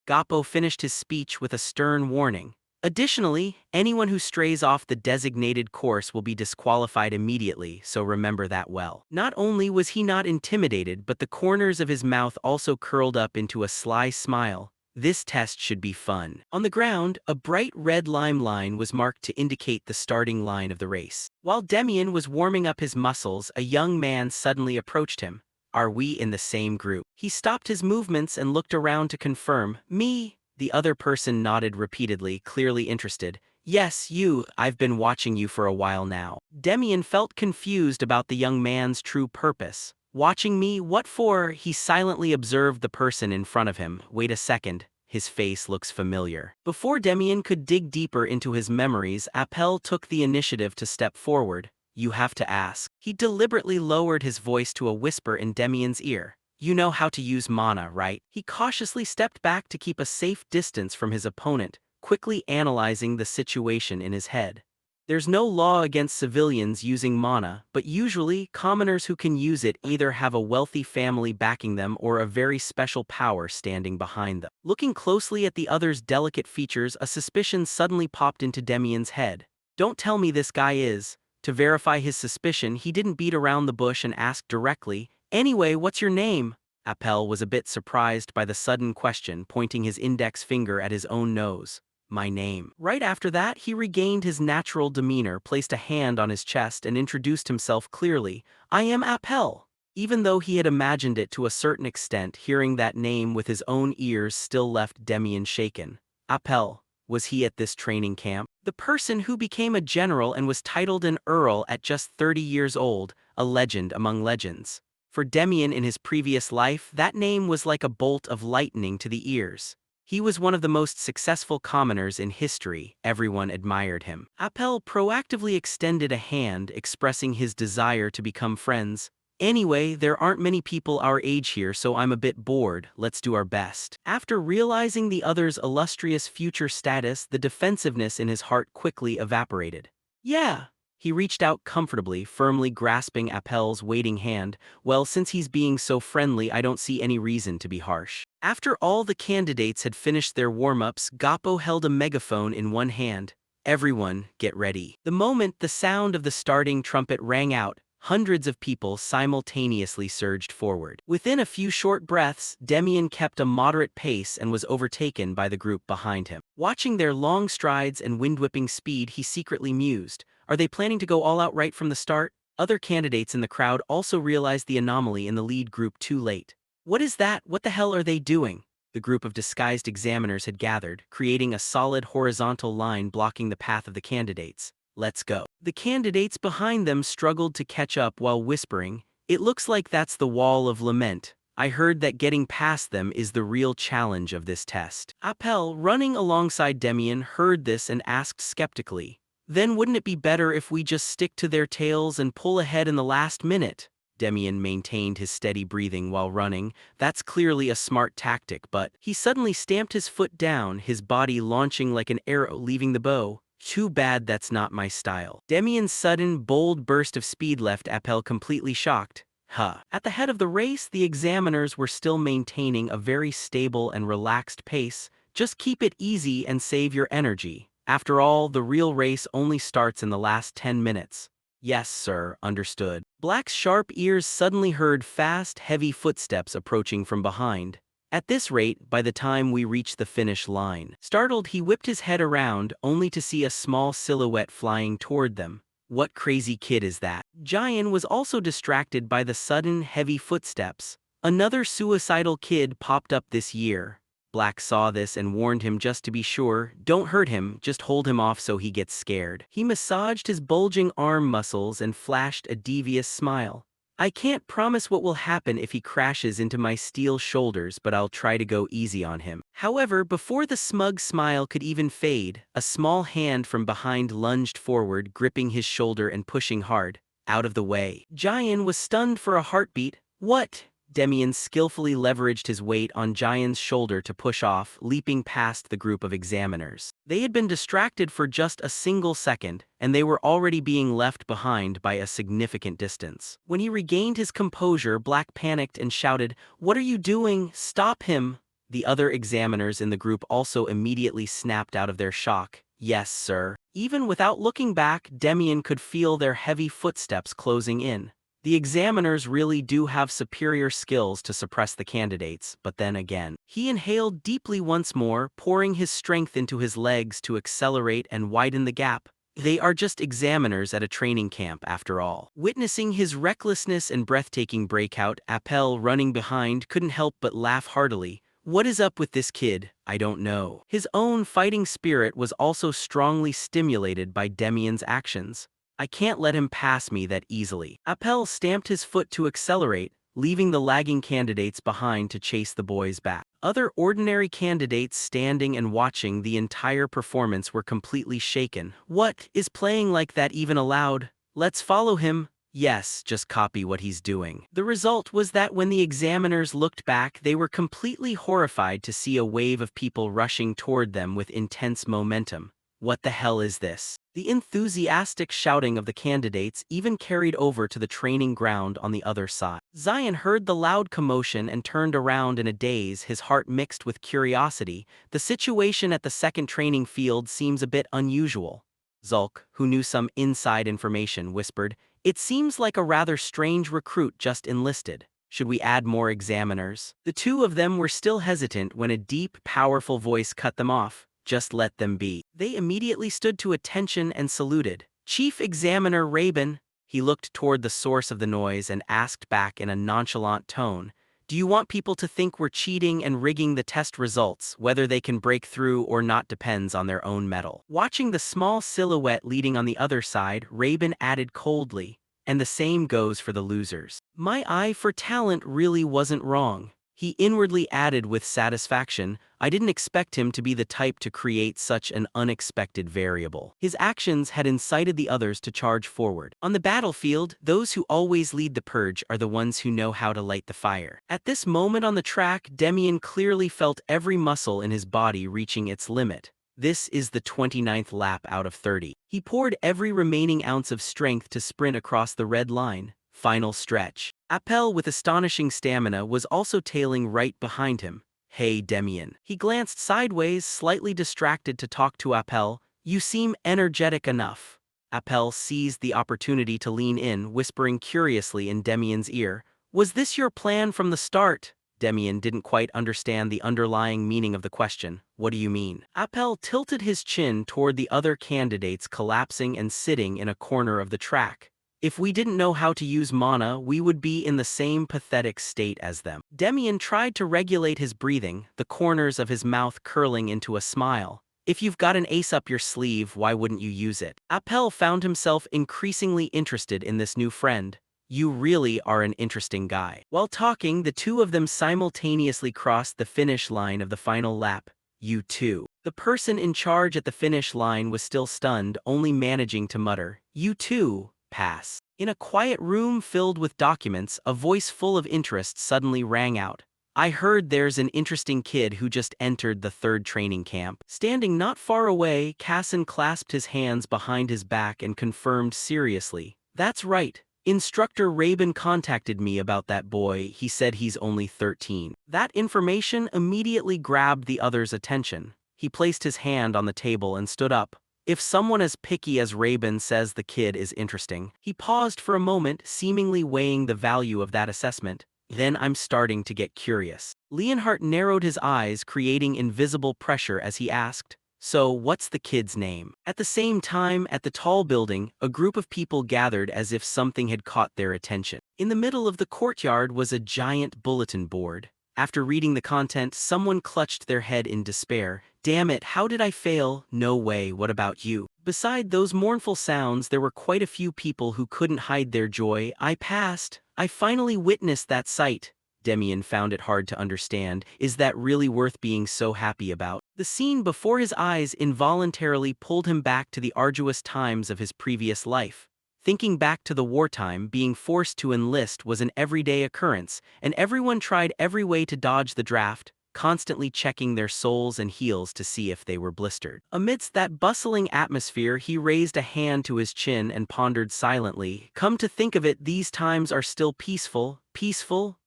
Gappo finished his speech with a stern warning. Additionally, anyone who strays off the designated course will be disqualified immediately, so remember that well. Not only was he not intimidated, but the corners of his mouth also curled up into a sly smile. This test should be fun. On the ground, a bright red lime line was marked to indicate the starting line of the race. While Demian was warming up his muscles, a young man suddenly approached him. "Are we in the same group?" He stopped his movements and looked around to confirm. "Me?" The other person nodded repeatedly, clearly interested. "Yes, you. I've been watching you for a while now." Demian felt confused about the young man's true purpose. "Watching me? What for?" He silently observed the person in front of him. "Wait a second. His face looks familiar." Before Demian could dig deeper into his memories, Appel took the initiative to step forward. "You have to ask." He deliberately lowered his voice to a whisper in Demian's ear. "You know how to use mana, right?" He cautiously stepped back to keep a safe distance from his opponent, quickly analyzing the situation in his head. There's no law against civilians using mana, but usually, commoners who can use it either have a wealthy family backing them or a very special power standing behind them. Looking closely at the other's delicate features, a suspicion suddenly popped into Demian's head. "Don't tell me this guy is." To verify his suspicion, he didn't beat around the bush and asked directly, "Anyway, what's your name?" Appel was a bit surprised by the sudden question, pointing his index finger at his own nose. "My name." Right after that, he regained his natural demeanor, placed a hand on his chest, and introduced himself clearly. "I am Appel." Even though he had imagined it to a certain extent, hearing that name with his own ears still left Demian shaken. Appel. Was he at this training camp? The person who became a general and was titled an earl at just 30 years old, a legend among legends. For Demian in his previous life, that name was like a bolt of lightning to the ears. He was one of the most successful commoners in history. Everyone admired him. Appel proactively extended a hand, expressing his desire to become friends. "Anyway, there aren't many people our age here, so I'm a bit bored. Let's do our best." After realizing the other's illustrious future status, the defensiveness in his heart quickly evaporated. "Yeah." He reached out comfortably, firmly grasping Appel's waiting hand. "Well, since he's being so friendly, I don't see any reason to be harsh." After all the candidates had finished their warm-ups, Gappo held a megaphone in one hand. "Everyone, get ready." The moment the sound of the starting trumpet rang out, hundreds of people simultaneously surged forward. Within a few short breaths, Demian kept a moderate pace and was overtaken by the group behind him. Watching their long strides and wind-whipping speed, he secretly mused, "Are they planning to go all out right from the start?" Other candidates in the crowd also realized the anomaly in the lead group too late. "What is that? What the hell are they doing?" The group of disguised examiners had gathered, creating a solid horizontal line blocking the path of the candidates. Let's go. The candidates behind them struggled to catch up while whispering, "It looks like that's the wall of lament. I heard that getting past them is the real challenge of this test." Appel, running alongside Demian, heard this and asked skeptically, "Then wouldn't it be better if we just stick to their tails and pull ahead in the last minute?" Demian maintained his steady breathing while running. That's clearly a smart tactic, but he suddenly stamped his foot down, his body launching like an arrow leaving the bow. "Too bad that's not my style." Demian's sudden, bold burst of speed left Appel completely shocked. At the head of the race, the examiners were still maintaining a very stable and relaxed pace. Just keep it easy and save your energy. After all, the real race only starts in the last 10 minutes. "Yes, sir, understood." Black's sharp ears suddenly heard fast, heavy footsteps approaching from behind. "At this rate, by the time we reach the finish line." Startled, he whipped his head around, only to see a small silhouette flying toward them. What crazy kid is that? Jian was also distracted by the sudden, heavy footsteps. Another suicidal kid popped up this year. Black saw this and warned him just to be sure, "Don't hurt him, just hold him off so he gets scared." He massaged his bulging arm muscles and flashed a devious smile. "I can't promise what will happen if he crashes into my steel shoulders, but I'll try to go easy on him." However, before the smug smile could even fade, a small hand from behind lunged forward, gripping his shoulder and pushing hard. "Out of the way." Jian was stunned for a heartbeat. "What?" Demian skillfully leveraged his weight on Jian's shoulder to push off, leaping past the group of examiners. They had been distracted for just a single second, and they were already being left behind by a significant distance. When he regained his composure, Black panicked and shouted, "What are you doing? Stop him!" The other examiners in the group also immediately snapped out of their shock. "Yes, sir." Even without looking back, Demian could feel their heavy footsteps closing in. The examiners really do have superior skills to suppress the candidates, but then again. He inhaled deeply once more, pouring his strength into his legs to accelerate and widen the gap. They are just examiners at a training camp after all. Witnessing his recklessness and breathtaking breakout, Appel, running behind, couldn't help but laugh heartily. What is up with this kid? I don't know. His own fighting spirit was also strongly stimulated by Demian's actions. I can't let him pass me that easily. Appel stamped his foot to accelerate, leaving the lagging candidates behind to chase the boys back. Other ordinary candidates standing and watching the entire performance were completely shaken. What is playing like that even allowed? Let's follow him. Yes, just copy what he's doing. The result was that when the examiners looked back, they were completely horrified to see a wave of people rushing toward them with intense momentum. What the hell is this? The enthusiastic shouting of the candidates even carried over to the training ground on the other side. Zion heard the loud commotion and turned around in a daze, his heart mixed with curiosity. The situation at the second training field seems a bit unusual. Zulk, who knew some inside information, whispered, "It seems like a rather strange recruit just enlisted. Should we add more examiners?" The two of them were still hesitant when a deep, powerful voice cut them off. "Just let them be." They immediately stood to attention and saluted. "Chief Examiner Rabin." He looked toward the source of the noise and asked back in a nonchalant tone, "Do you want people to think we're cheating and rigging the test results? Whether they can break through or not depends on their own mettle." Watching the small silhouette leading on the other side, Rabin added coldly, "And the same goes for the losers." My eye for talent really wasn't wrong. He inwardly added with satisfaction, "I didn't expect him to be the type to create such an unexpected variable." His actions had incited the others to charge forward. On the battlefield, those who always lead the purge are the ones who know how to light the fire. At this moment on the track, Demian clearly felt every muscle in his body reaching its limit. This is the 29th lap out of 30. He poured every remaining ounce of strength to sprint across the red line. Final stretch. Appel, with astonishing stamina, was also tailing right behind him. "Hey, Demian." He glanced sideways, slightly distracted, to talk to Appel. "You seem energetic enough." Appel seized the opportunity to lean in, whispering curiously in Demian's ear, "Was this your plan from the start?" Demian didn't quite understand the underlying meaning of the question. "What do you mean?" Appel tilted his chin toward the other candidates collapsing and sitting in a corner of the track. If we didn't know how to use mana, we would be in the same pathetic state as them. Demian tried to regulate his breathing, the corners of his mouth curling into a smile. If you've got an ace up your sleeve, why wouldn't you use it? Appel found himself increasingly interested in this new friend. You really are an interesting guy. While talking, the two of them simultaneously crossed the finish line of the final lap. You too. The person in charge at the finish line was still stunned, only managing to mutter, "You too, pass." In a quiet room filled with documents, a voice full of interest suddenly rang out. "I heard there's an interesting kid who just entered the 3rd training camp." Standing not far away, Casson clasped his hands behind his back and confirmed seriously, "That's right. Instructor Rabin contacted me about that boy. He said he's only 13. That information immediately grabbed the other's attention. He placed his hand on the table and stood up. If someone as picky as Rabin says the kid is interesting, he paused for a moment, seemingly weighing the value of that assessment. Then I'm starting to get curious. Leonhardt narrowed his eyes, creating invisible pressure as he asked, "So, what's the kid's name?" At the same time, at the tall building, a group of people gathered as if something had caught their attention. In the middle of the courtyard was a giant bulletin board. After reading the content, someone clutched their head in despair. "Damn it, how did I fail? No way, what about you?" Beside those mournful sounds, there were quite a few people who couldn't hide their joy. "I passed. I finally witnessed that sight." Demian found it hard to understand. Is that really worth being so happy about? The scene before his eyes involuntarily pulled him back to the arduous times of his previous life. Thinking back to the wartime, being forced to enlist was an everyday occurrence, and everyone tried every way to dodge the draft, constantly checking their soles and heels to see if they were blistered. Amidst that bustling atmosphere, he raised a hand to his chin and pondered silently. Come to think of it, these times are still peaceful,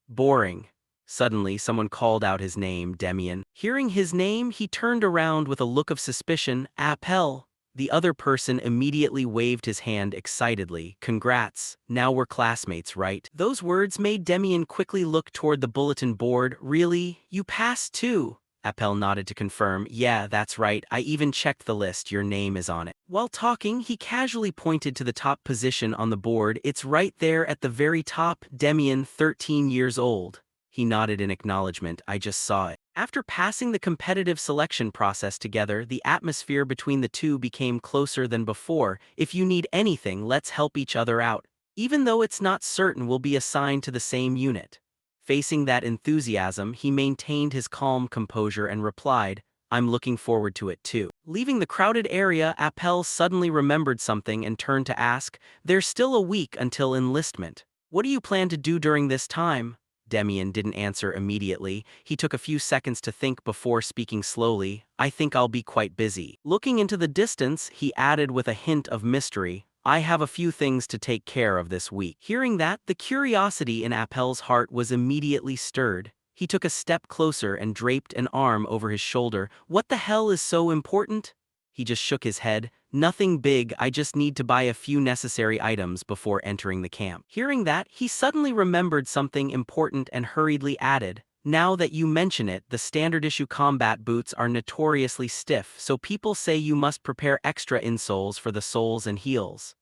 boring. Suddenly, someone called out his name, Demian. Hearing his name, he turned around with a look of suspicion. "Appel." The other person immediately waved his hand excitedly. "Congrats, now we're classmates, right?" Those words made Demian quickly look toward the bulletin board. "Really? You passed too?" Appel nodded to confirm. "Yeah, that's right, I even checked the list, your name is on it." While talking, he casually pointed to the top position on the board. "It's right there at the very top, Demian, 13 years old." He nodded in acknowledgement. "I just saw it." After passing the competitive selection process together, the atmosphere between the two became closer than before. "If you need anything, let's help each other out. Even though it's not certain we'll be assigned to the same unit." Facing that enthusiasm, he maintained his calm composure and replied, "I'm looking forward to it too." Leaving the crowded area, Appel suddenly remembered something and turned to ask, "There's still a week until enlistment. What do you plan to do during this time?" Demian didn't answer immediately. He took a few seconds to think before speaking slowly. "I think I'll be quite busy." Looking into the distance, he added with a hint of mystery, "I have a few things to take care of this week." Hearing that, the curiosity in Appel's heart was immediately stirred. He took a step closer and draped an arm over his shoulder. "What the hell is so important?" He just shook his head. "Nothing big, I just need to buy a few necessary items before entering the camp." Hearing that, he suddenly remembered something important and hurriedly added, "Now that you mention it, the standard issue combat boots are notoriously stiff, so people say you must prepare extra insoles for the soles and heels."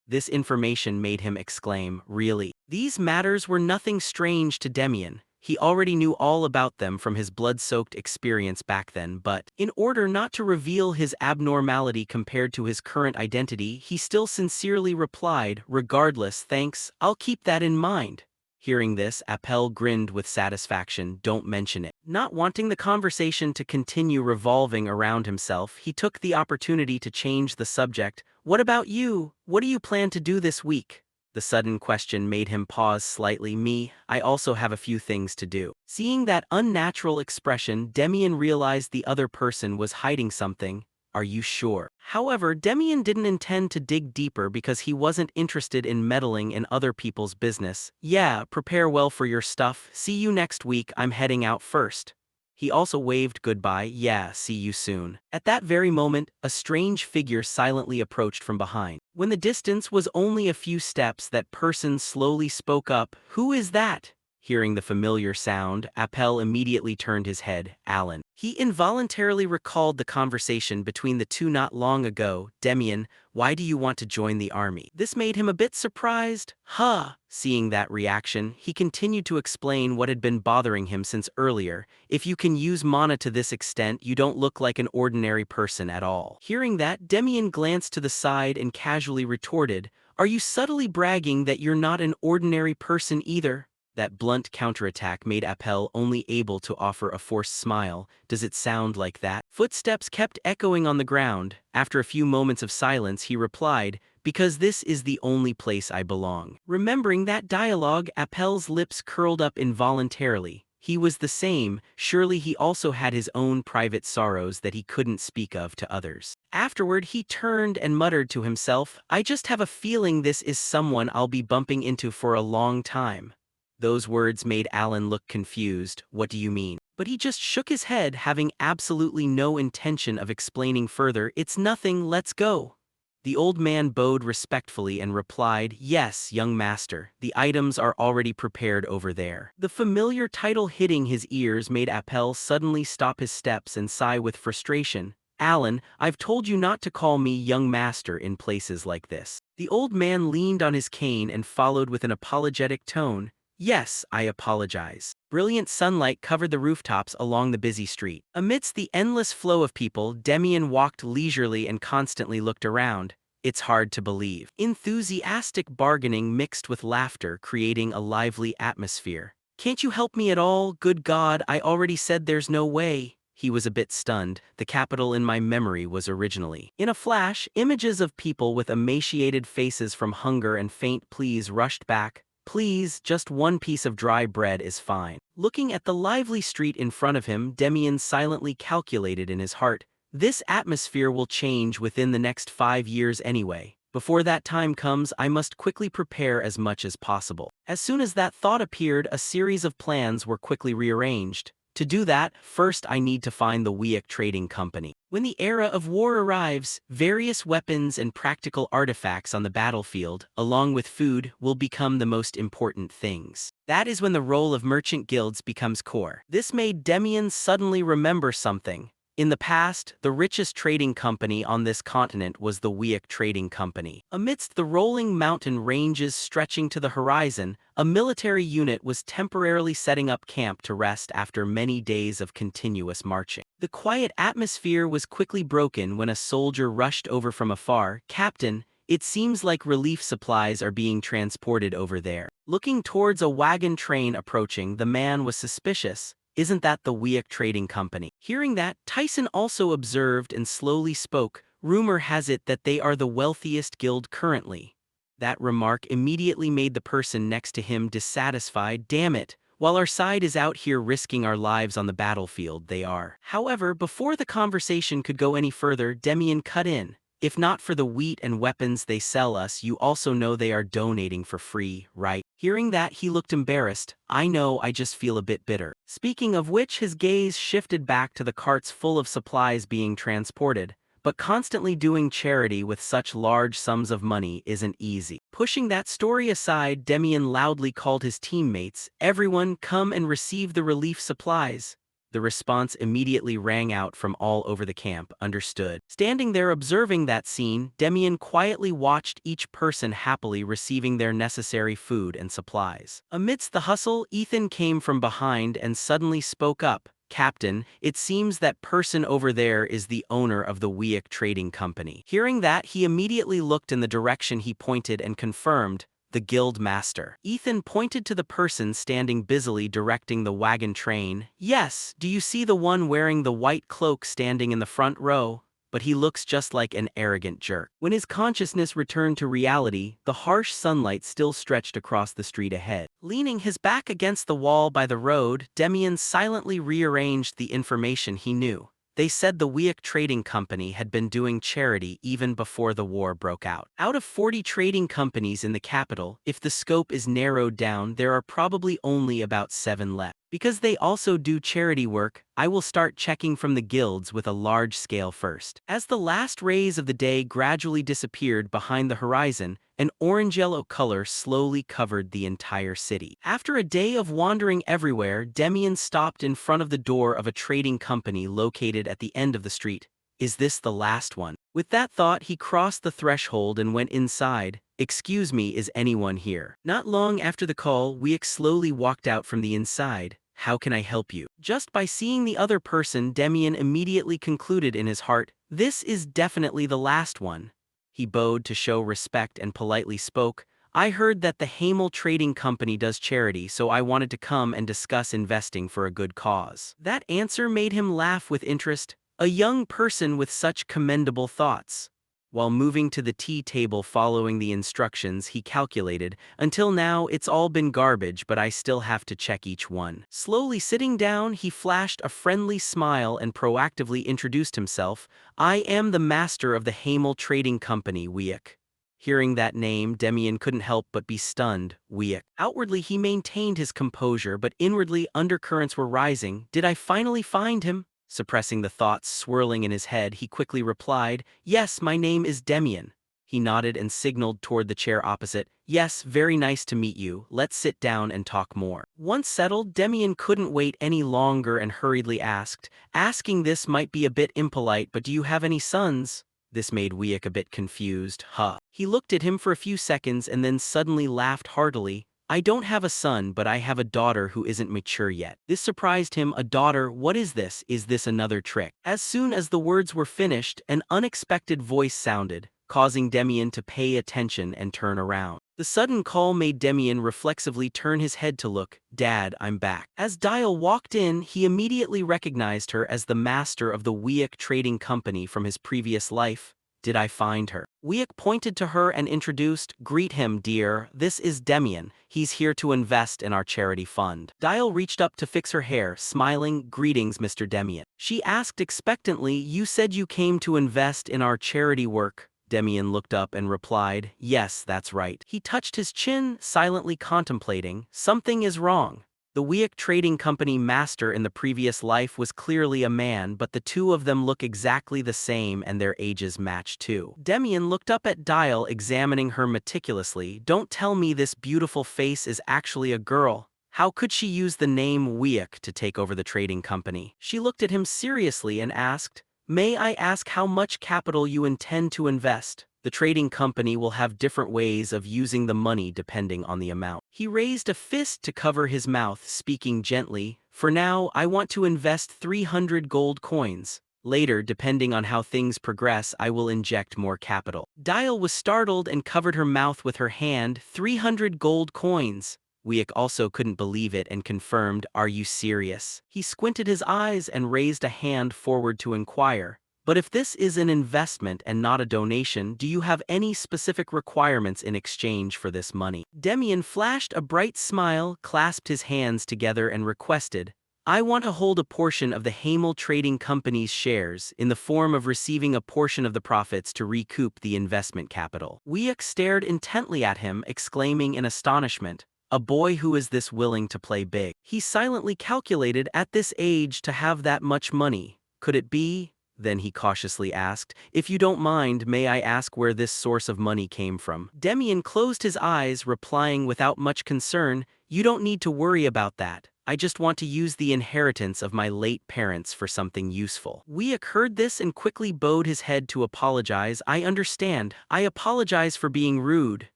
This information made him exclaim, "Really?" These matters were nothing strange to Demian. He already knew all about them from his blood-soaked experience back then, but in order not to reveal his abnormality compared to his current identity, he still sincerely replied, "Regardless, thanks, I'll keep that in mind." Hearing this, Appel grinned with satisfaction. "Don't mention it." Not wanting the conversation to continue revolving around himself, he took the opportunity to change the subject. "What about you? What do you plan to do this week?" The sudden question made him pause slightly. "Me, I also have a few things to do." Seeing that unnatural expression, Demian realized the other person was hiding something. "Are you sure?" However, Demian didn't intend to dig deeper because he wasn't interested in meddling in other people's business. "Yeah, prepare well for your stuff. See you next week, I'm heading out first." He also waved goodbye. "Yeah, see you soon." At that very moment, a strange figure silently approached from behind. When the distance was only a few steps, that person slowly spoke up. "Who is that?" Hearing the familiar sound, Appel immediately turned his head. Alan. He involuntarily recalled the conversation between the two not long ago. Demian, why do you want to join the army? This made him a bit surprised. Huh. Seeing that reaction, he continued to explain what had been bothering him since earlier. If you can use mana to this extent, you don't look like an ordinary person at all. Hearing that, Demian glanced to the side and casually retorted, are you subtly bragging that you're not an ordinary person either? That blunt counterattack made Appel only able to offer a forced smile. Does it sound like that? Footsteps kept echoing on the ground. After a few moments of silence, he replied, because this is the only place I belong. Remembering that dialogue, Appel's lips curled up involuntarily. He was the same, surely he also had his own private sorrows that he couldn't speak of to others. Afterward, he turned and muttered to himself, I just have a feeling this is someone I'll be bumping into for a long time. Those words made Alan look confused. What do you mean? But he just shook his head, having absolutely no intention of explaining further. It's nothing, let's go. The old man bowed respectfully and replied, yes, young master, the items are already prepared over there. The familiar title hitting his ears made Appel suddenly stop his steps and sigh with frustration. Alan, I've told you not to call me young master in places like this. The old man leaned on his cane and followed with an apologetic tone. Yes, I apologize. Brilliant sunlight covered the rooftops along the busy street. Amidst the endless flow of people, Demian walked leisurely and constantly looked around. It's hard to believe. Enthusiastic bargaining mixed with laughter, creating a lively atmosphere. Can't you help me at all? Good God, I already said there's no way. He was a bit stunned. The capital in my memory was originally. In a flash, images of people with emaciated faces from hunger and faint pleas rushed back. Please, just one piece of dry bread is fine. Looking at the lively street in front of him, Demian silently calculated in his heart, this atmosphere will change within the next 5 years anyway. Before that time comes, I must quickly prepare as much as possible. As soon as that thought appeared, a series of plans were quickly rearranged. To do that, first I need to find the Weak Trading Company. When the era of war arrives, various weapons and practical artifacts on the battlefield, along with food, will become the most important things. That is when the role of merchant guilds becomes core. This made Demian suddenly remember something. In the past, the richest trading company on this continent was the Weak Trading Company. Amidst the rolling mountain ranges stretching to the horizon, a military unit was temporarily setting up camp to rest after many days of continuous marching. The quiet atmosphere was quickly broken when a soldier rushed over from afar. Captain, it seems like relief supplies are being transported over there. Looking towards a wagon train approaching, the man was suspicious. Isn't that the Weak Trading Company? Hearing that, Tyson also observed and slowly spoke. Rumor has it that they are the wealthiest guild currently. That remark immediately made the person next to him dissatisfied. Damn it, while our side is out here risking our lives on the battlefield, they are. However, before the conversation could go any further, Demian cut in. If not for the wheat and weapons they sell us, you also know they are donating for free, right? Hearing that, he looked embarrassed. I know, I just feel a bit bitter. Speaking of which, his gaze shifted back to the carts full of supplies being transported. But constantly doing charity with such large sums of money isn't easy. Pushing that story aside, Demian loudly called his teammates. Everyone, come and receive the relief supplies. The response immediately rang out from all over the camp. Understood. Standing there observing that scene, Demian quietly watched each person happily receiving their necessary food and supplies. Amidst the hustle, Ethan came from behind and suddenly spoke up. Captain, it seems that person over there is the owner of the Weak Trading Company. Hearing that, he immediately looked in the direction he pointed and confirmed, the guild master. Ethan pointed to the person standing busily directing the wagon train. Yes, do you see the one wearing the white cloak standing in the front row? But he looks just like an arrogant jerk. When his consciousness returned to reality, the harsh sunlight still stretched across the street ahead. Leaning his back against the wall by the road, Demian silently rearranged the information he knew. They said the Weak Trading Company had been doing charity even before the war broke out. Out of 40 trading companies in the capital, if the scope is narrowed down, there are probably only about 7 left. Because they also do charity work, I will start checking from the guilds with a large scale first. As the last rays of the day gradually disappeared behind the horizon, an orange-yellow color slowly covered the entire city. After a day of wandering everywhere, Demian stopped in front of the door of a trading company located at the end of the street. Is this the last one? With that thought, he crossed the threshold and went inside. Excuse me, is anyone here? Not long after the call, Weik slowly walked out from the inside. How can I help you? Just by seeing the other person, Demian immediately concluded in his heart, this is definitely the last one. He bowed to show respect and politely spoke, I heard that the Hamel Trading Company does charity, so I wanted to come and discuss investing for a good cause. That answer made him laugh with interest, a young person with such commendable thoughts. While moving to the tea table following the instructions, he calculated, until now it's all been garbage, but I still have to check each one. Slowly sitting down, he flashed a friendly smile and proactively introduced himself. I am the master of the Hamel Trading Company, Weik. Hearing that name, Demian couldn't help but be stunned. Weik. Outwardly he maintained his composure, but inwardly undercurrents were rising. Did I finally find him? Suppressing the thoughts swirling in his head, he quickly replied, yes, my name is Demian. He nodded and signaled toward the chair opposite. Yes, very nice to meet you. Let's sit down and talk more. Once settled, Demian couldn't wait any longer and hurriedly asked, asking this might be a bit impolite, but do you have any sons? This made Weik a bit confused. Huh. He looked at him for a few seconds and then suddenly laughed heartily. I don't have a son, but I have a daughter who isn't mature yet. This surprised him. A daughter? What is this? Is this another trick? As soon as the words were finished, an unexpected voice sounded, causing Demian to pay attention and turn around. The sudden call made Demian reflexively turn his head to look. Dad, I'm back. As Dial walked in, he immediately recognized her as the master of the Weik Trading Company from his previous life. Did I find her? Weik pointed to her and introduced, greet him, dear. This is Demian. He's here to invest in our charity fund. Dial reached up to fix her hair, smiling, greetings, Mr. Demian. She asked expectantly, you said you came to invest in our charity work. Demian looked up and replied, yes, that's right. He touched his chin, silently contemplating, something is wrong. The Weik Trading Company master in the previous life was clearly a man, but the two of them look exactly the same and their ages match too. Demian looked up at Dial, examining her meticulously. Don't tell me this beautiful face is actually a girl. How could she use the name Weik to take over the trading company? She looked at him seriously and asked, may I ask how much capital you intend to invest? The trading company will have different ways of using the money depending on the amount. He raised a fist to cover his mouth, speaking gently. For now, I want to invest 300 gold coins. Later, depending on how things progress, I will inject more capital. Dial was startled and covered her mouth with her hand. 300 gold coins. Weik also couldn't believe it and confirmed, are you serious? He squinted his eyes and raised a hand forward to inquire. But if this is an investment and not a donation, do you have any specific requirements in exchange for this money? Demian flashed a bright smile, clasped his hands together and requested, I want to hold a portion of the Hamel Trading Company's shares in the form of receiving a portion of the profits to recoup the investment capital. Weik stared intently at him, exclaiming in astonishment, a boy who is this willing to play big. He silently calculated at this age to have that much money. Could it be? Then he cautiously asked, if you don't mind, may I ask where this source of money came from? Demian closed his eyes, replying without much concern, you don't need to worry about that. I just want to use the inheritance of my late parents for something useful. Weik heard this and quickly bowed his head to apologize. I understand. I apologize for being rude.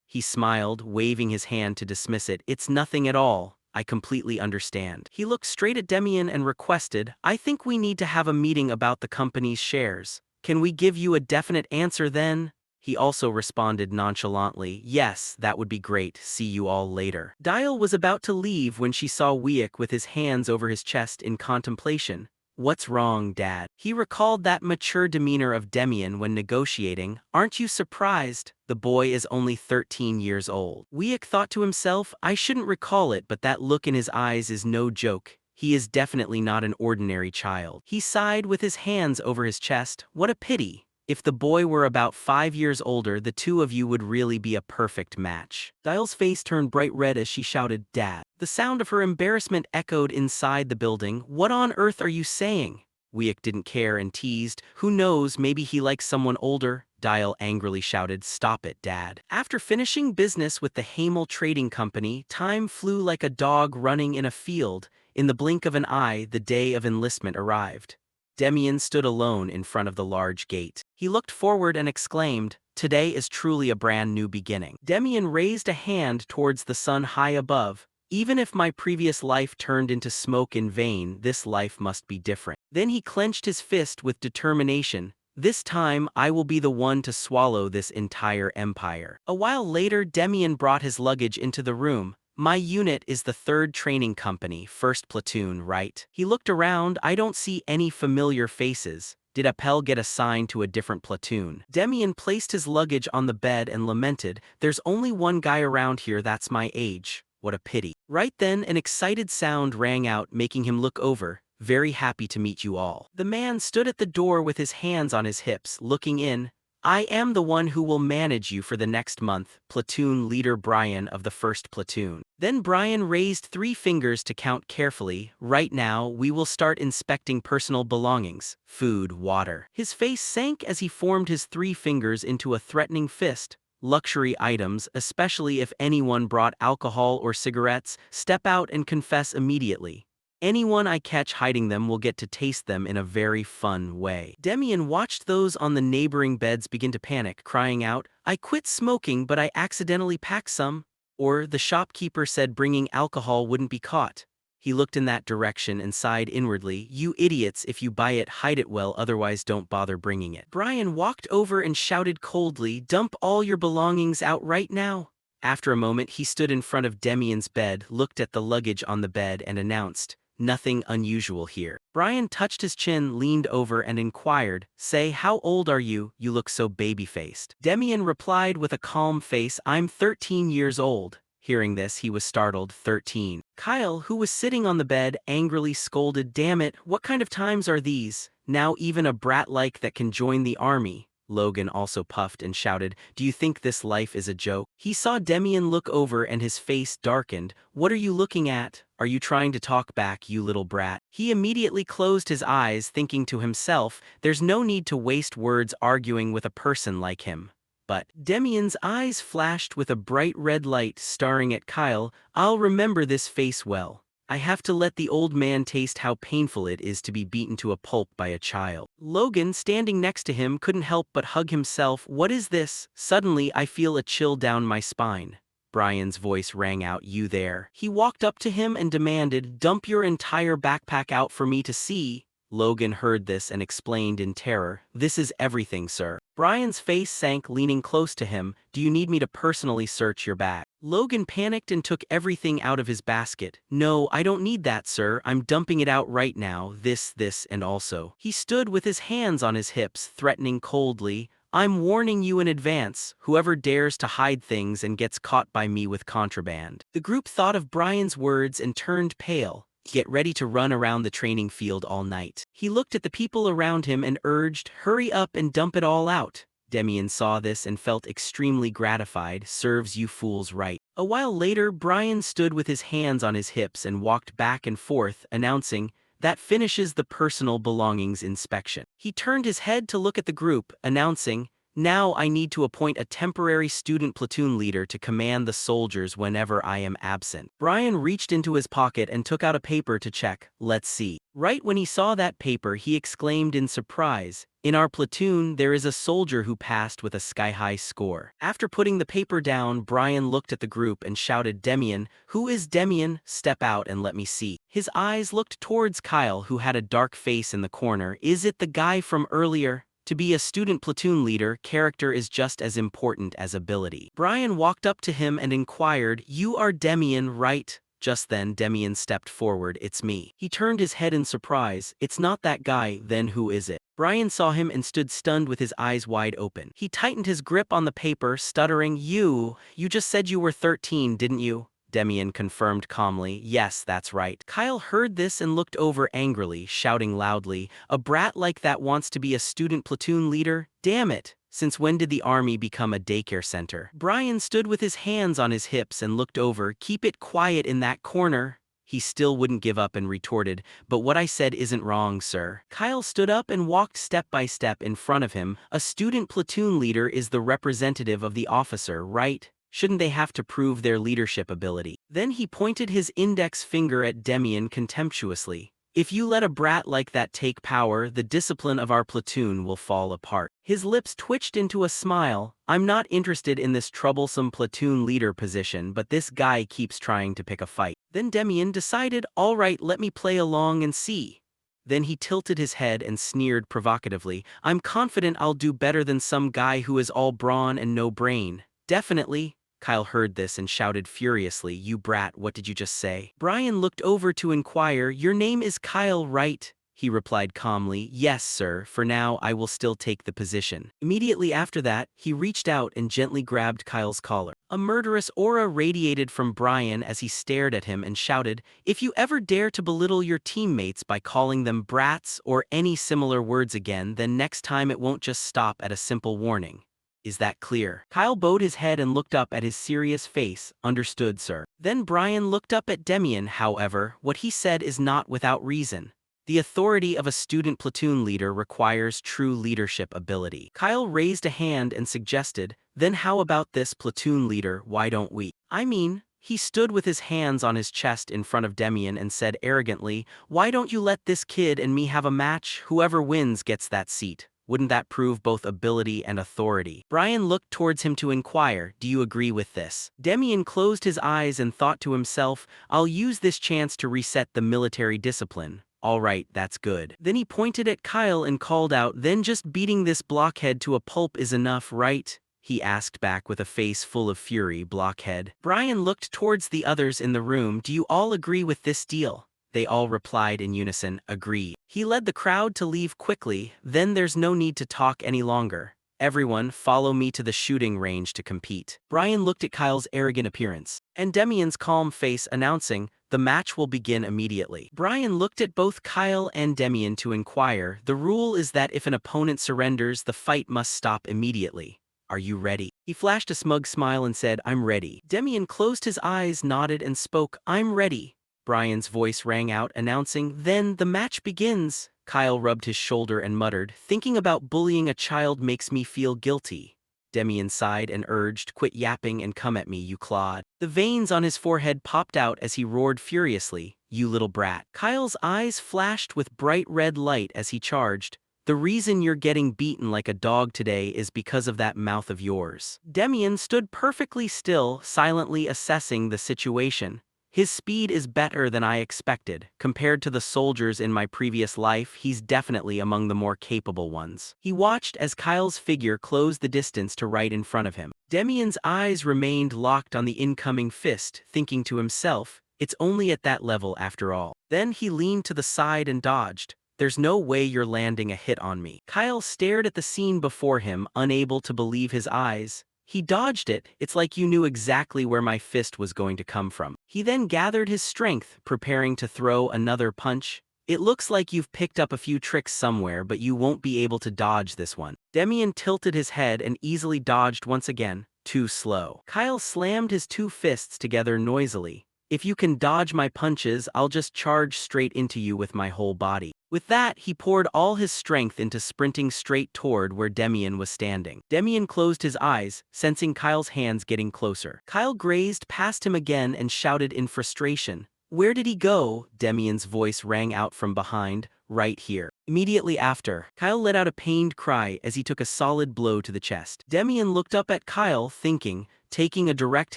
He smiled, waving his hand to dismiss it. It's nothing at all. I completely understand. He looked straight at Demian and requested, I think we need to have a meeting about the company's shares. Can we give you a definite answer then? He also responded nonchalantly, yes, that would be great. See you all later. Dial was about to leave when she saw Weik with his hands over his chest in contemplation. What's wrong, Dad? He recalled that mature demeanor of Demian when negotiating. Aren't you surprised? The boy is only 13 years old. Weik thought to himself, I shouldn't recall it, but that look in his eyes is no joke. He is definitely not an ordinary child. He sighed with his hands over his chest. What a pity. If the boy were about 5 years older, the two of you would really be a perfect match. Dial's face turned bright red as she shouted, Dad. The sound of her embarrassment echoed inside the building. What on earth are you saying? Wieck didn't care and teased. Who knows, maybe he likes someone older. Dial angrily shouted, Stop it, Dad. After finishing business with the Hamel Trading Company, time flew like a dog running in a field. In the blink of an eye, the day of enlistment arrived. Demian stood alone in front of the large gate. He looked forward and exclaimed, Today is truly a brand new beginning. Demian raised a hand towards the sun high above. Even if my previous life turned into smoke in vain, this life must be different. Then he clenched his fist with determination. This time, I will be the one to swallow this entire empire. A while later, Demian brought his luggage into the room. My unit is the 3rd training company, 1st platoon, right? He looked around. I don't see any familiar faces. Did Appel get assigned to a different platoon? Demian placed his luggage on the bed and lamented, There's only one guy around here that's my age. What a pity. Right then, an excited sound rang out, making him look over. Very happy to meet you all. The man stood at the door with his hands on his hips, looking in. I am the one who will manage you for the next month, platoon leader Brian of the 1st platoon. Then Brian raised 3 fingers to count carefully. Right now, we will start inspecting personal belongings, food, water. His face sank as he formed his 3 fingers into a threatening fist. Luxury items, especially if anyone brought alcohol or cigarettes, step out and confess immediately. Anyone I catch hiding them will get to taste them in a very fun way. Demian watched those on the neighboring beds begin to panic, crying out, I quit smoking but I accidentally packed some. Or the shopkeeper said bringing alcohol wouldn't be caught. He looked in that direction and sighed inwardly, You idiots, if you buy it, hide it well, otherwise don't bother bringing it. Brian walked over and shouted coldly, Dump all your belongings out right now. After a moment, he stood in front of Demian's bed, looked at the luggage on the bed and announced, Nothing unusual here. Brian touched his chin, leaned over and inquired, Say, how old are you? You look so baby-faced. Demian replied with a calm face, I'm 13 years old. Hearing this, he was startled. 13. Kyle, who was sitting on the bed, angrily scolded, Damn it, what kind of times are these? Now even a brat like that can join the army. Logan also puffed and shouted, Do you think this life is a joke? He saw Demian look over and his face darkened. What are you looking at? Are you trying to talk back, you little brat? He immediately closed his eyes, thinking to himself, There's no need to waste words arguing with a person like him. But Demian's eyes flashed with a bright red light, staring at Kyle. I'll remember this face well. I have to let the old man taste how painful it is to be beaten to a pulp by a child. Logan, standing next to him, couldn't help but hug himself. What is this? Suddenly, I feel a chill down my spine. Brian's voice rang out, You there? He walked up to him and demanded, Dump your entire backpack out for me to see. Logan heard this and explained in terror, This is everything, sir. Brian's face sank, leaning close to him. Do you need me to personally search your bag? Logan panicked and took everything out of his basket. No, I don't need that, sir. I'm dumping it out right now. This, and also. He stood with his hands on his hips, threatening coldly, I'm warning you in advance, whoever dares to hide things and gets caught by me with contraband. The group thought of Brian's words and turned pale. Get ready to run around the training field all night. He looked at the people around him and urged, Hurry up and dump it all out. Demian saw this and felt extremely gratified. Serves you fools right. A while later, Brian stood with his hands on his hips and walked back and forth, announcing, That finishes the personal belongings inspection. He turned his head to look at the group, announcing, Now I need to appoint a temporary student platoon leader to command the soldiers whenever I am absent. Brian reached into his pocket and took out a paper to check. Let's see. Right when he saw that paper, he exclaimed in surprise, In our platoon, there is a soldier who passed with a sky-high score. After putting the paper down, Brian looked at the group and shouted, Demian, who is Demian? Step out and let me see. His eyes looked towards Kyle, who had a dark face in the corner. Is it the guy from earlier? To be a student platoon leader, character is just as important as ability. Brian walked up to him and inquired, You are Demian, right? Just then, Demian stepped forward. It's me. He turned his head in surprise. It's not that guy, then who is it? Brian saw him and stood stunned with his eyes wide open. He tightened his grip on the paper, stuttering, You just said you were 13, didn't you? Demian confirmed calmly. Yes, that's right. Kyle heard this and looked over angrily, shouting loudly, a brat like that wants to be a student platoon leader? Damn it! Since when did the army become a daycare center? Brian stood with his hands on his hips and looked over. Keep it quiet in that corner. He still wouldn't give up and retorted, but what I said isn't wrong, sir. Kyle stood up and walked step by step in front of him. A student platoon leader is the representative of the officer, right? Shouldn't they have to prove their leadership ability? Then he pointed his index finger at Demian contemptuously. If you let a brat like that take power, the discipline of our platoon will fall apart. His lips twitched into a smile. I'm not interested in this troublesome platoon leader position, but this guy keeps trying to pick a fight. Then Demian decided, all right, let me play along and see. Then he tilted his head and sneered provocatively. I'm confident I'll do better than some guy who is all brawn and no brain. Definitely. Kyle heard this and shouted furiously, you brat, what did you just say? Brian looked over to inquire, your name is Kyle, right? He replied calmly, yes, sir, for now I will still take the position. Immediately after that, he reached out and gently grabbed Kyle's collar. A murderous aura radiated from Brian as he stared at him and shouted, if you ever dare to belittle your teammates by calling them brats or any similar words again, then next time it won't just stop at a simple warning. Is that clear? Kyle bowed his head and looked up at his serious face. Understood, sir. Then Brian looked up at Demian. However, what he said is not without reason. The authority of a student platoon leader requires true leadership ability. Kyle raised a hand and suggested, then how about this platoon leader, why don't we? I mean, he stood with his hands on his chest in front of Demian and said arrogantly, why don't you let this kid and me have a match? Whoever wins gets that seat. Wouldn't that prove both ability and authority? Brian looked towards him to inquire, do you agree with this? Demian closed his eyes and thought to himself, I'll use this chance to reset the military discipline. All right, that's good. Then he pointed at Kyle and called out, then just beating this blockhead to a pulp is enough, right? He asked back with a face full of fury. Blockhead. Brian looked towards the others in the room. Do you all agree with this deal? They all replied in unison, agree. He led the crowd to leave quickly, then there's no need to talk any longer. Everyone, follow me to the shooting range to compete. Brian looked at Kyle's arrogant appearance, and Demian's calm face announcing, the match will begin immediately. Brian looked at both Kyle and Demian to inquire, the rule is that if an opponent surrenders, the fight must stop immediately. Are you ready? He flashed a smug smile and said, I'm ready. Demian closed his eyes, nodded and spoke, I'm ready. Brian's voice rang out, announcing, then the match begins. Kyle rubbed his shoulder and muttered, thinking about bullying a child makes me feel guilty. Demian sighed and urged, quit yapping and come at me, you clod. The veins on his forehead popped out as he roared furiously, you little brat. Kyle's eyes flashed with bright red light as he charged, the reason you're getting beaten like a dog today is because of that mouth of yours. Demian stood perfectly still, silently assessing the situation. His speed is better than I expected. Compared to the soldiers in my previous life, he's definitely among the more capable ones. He watched as Kyle's figure closed the distance to right in front of him. Demian's eyes remained locked on the incoming fist, thinking to himself, it's only at that level after all. Then he leaned to the side and dodged. There's no way you're landing a hit on me. Kyle stared at the scene before him, unable to believe his eyes. He dodged it, it's like you knew exactly where my fist was going to come from. He then gathered his strength, preparing to throw another punch. It looks like you've picked up a few tricks somewhere, but you won't be able to dodge this one. Demian tilted his head and easily dodged once again, too slow. Kyle slammed his two fists together noisily. If you can dodge my punches, I'll just charge straight into you with my whole body. With that, he poured all his strength into sprinting straight toward where Demian was standing. Demian closed his eyes, sensing Kyle's hands getting closer. Kyle grazed past him again and shouted in frustration. Where did he go? Demian's voice rang out from behind, right here. Immediately after, Kyle let out a pained cry as he took a solid blow to the chest. Demian looked up at Kyle, thinking, taking a direct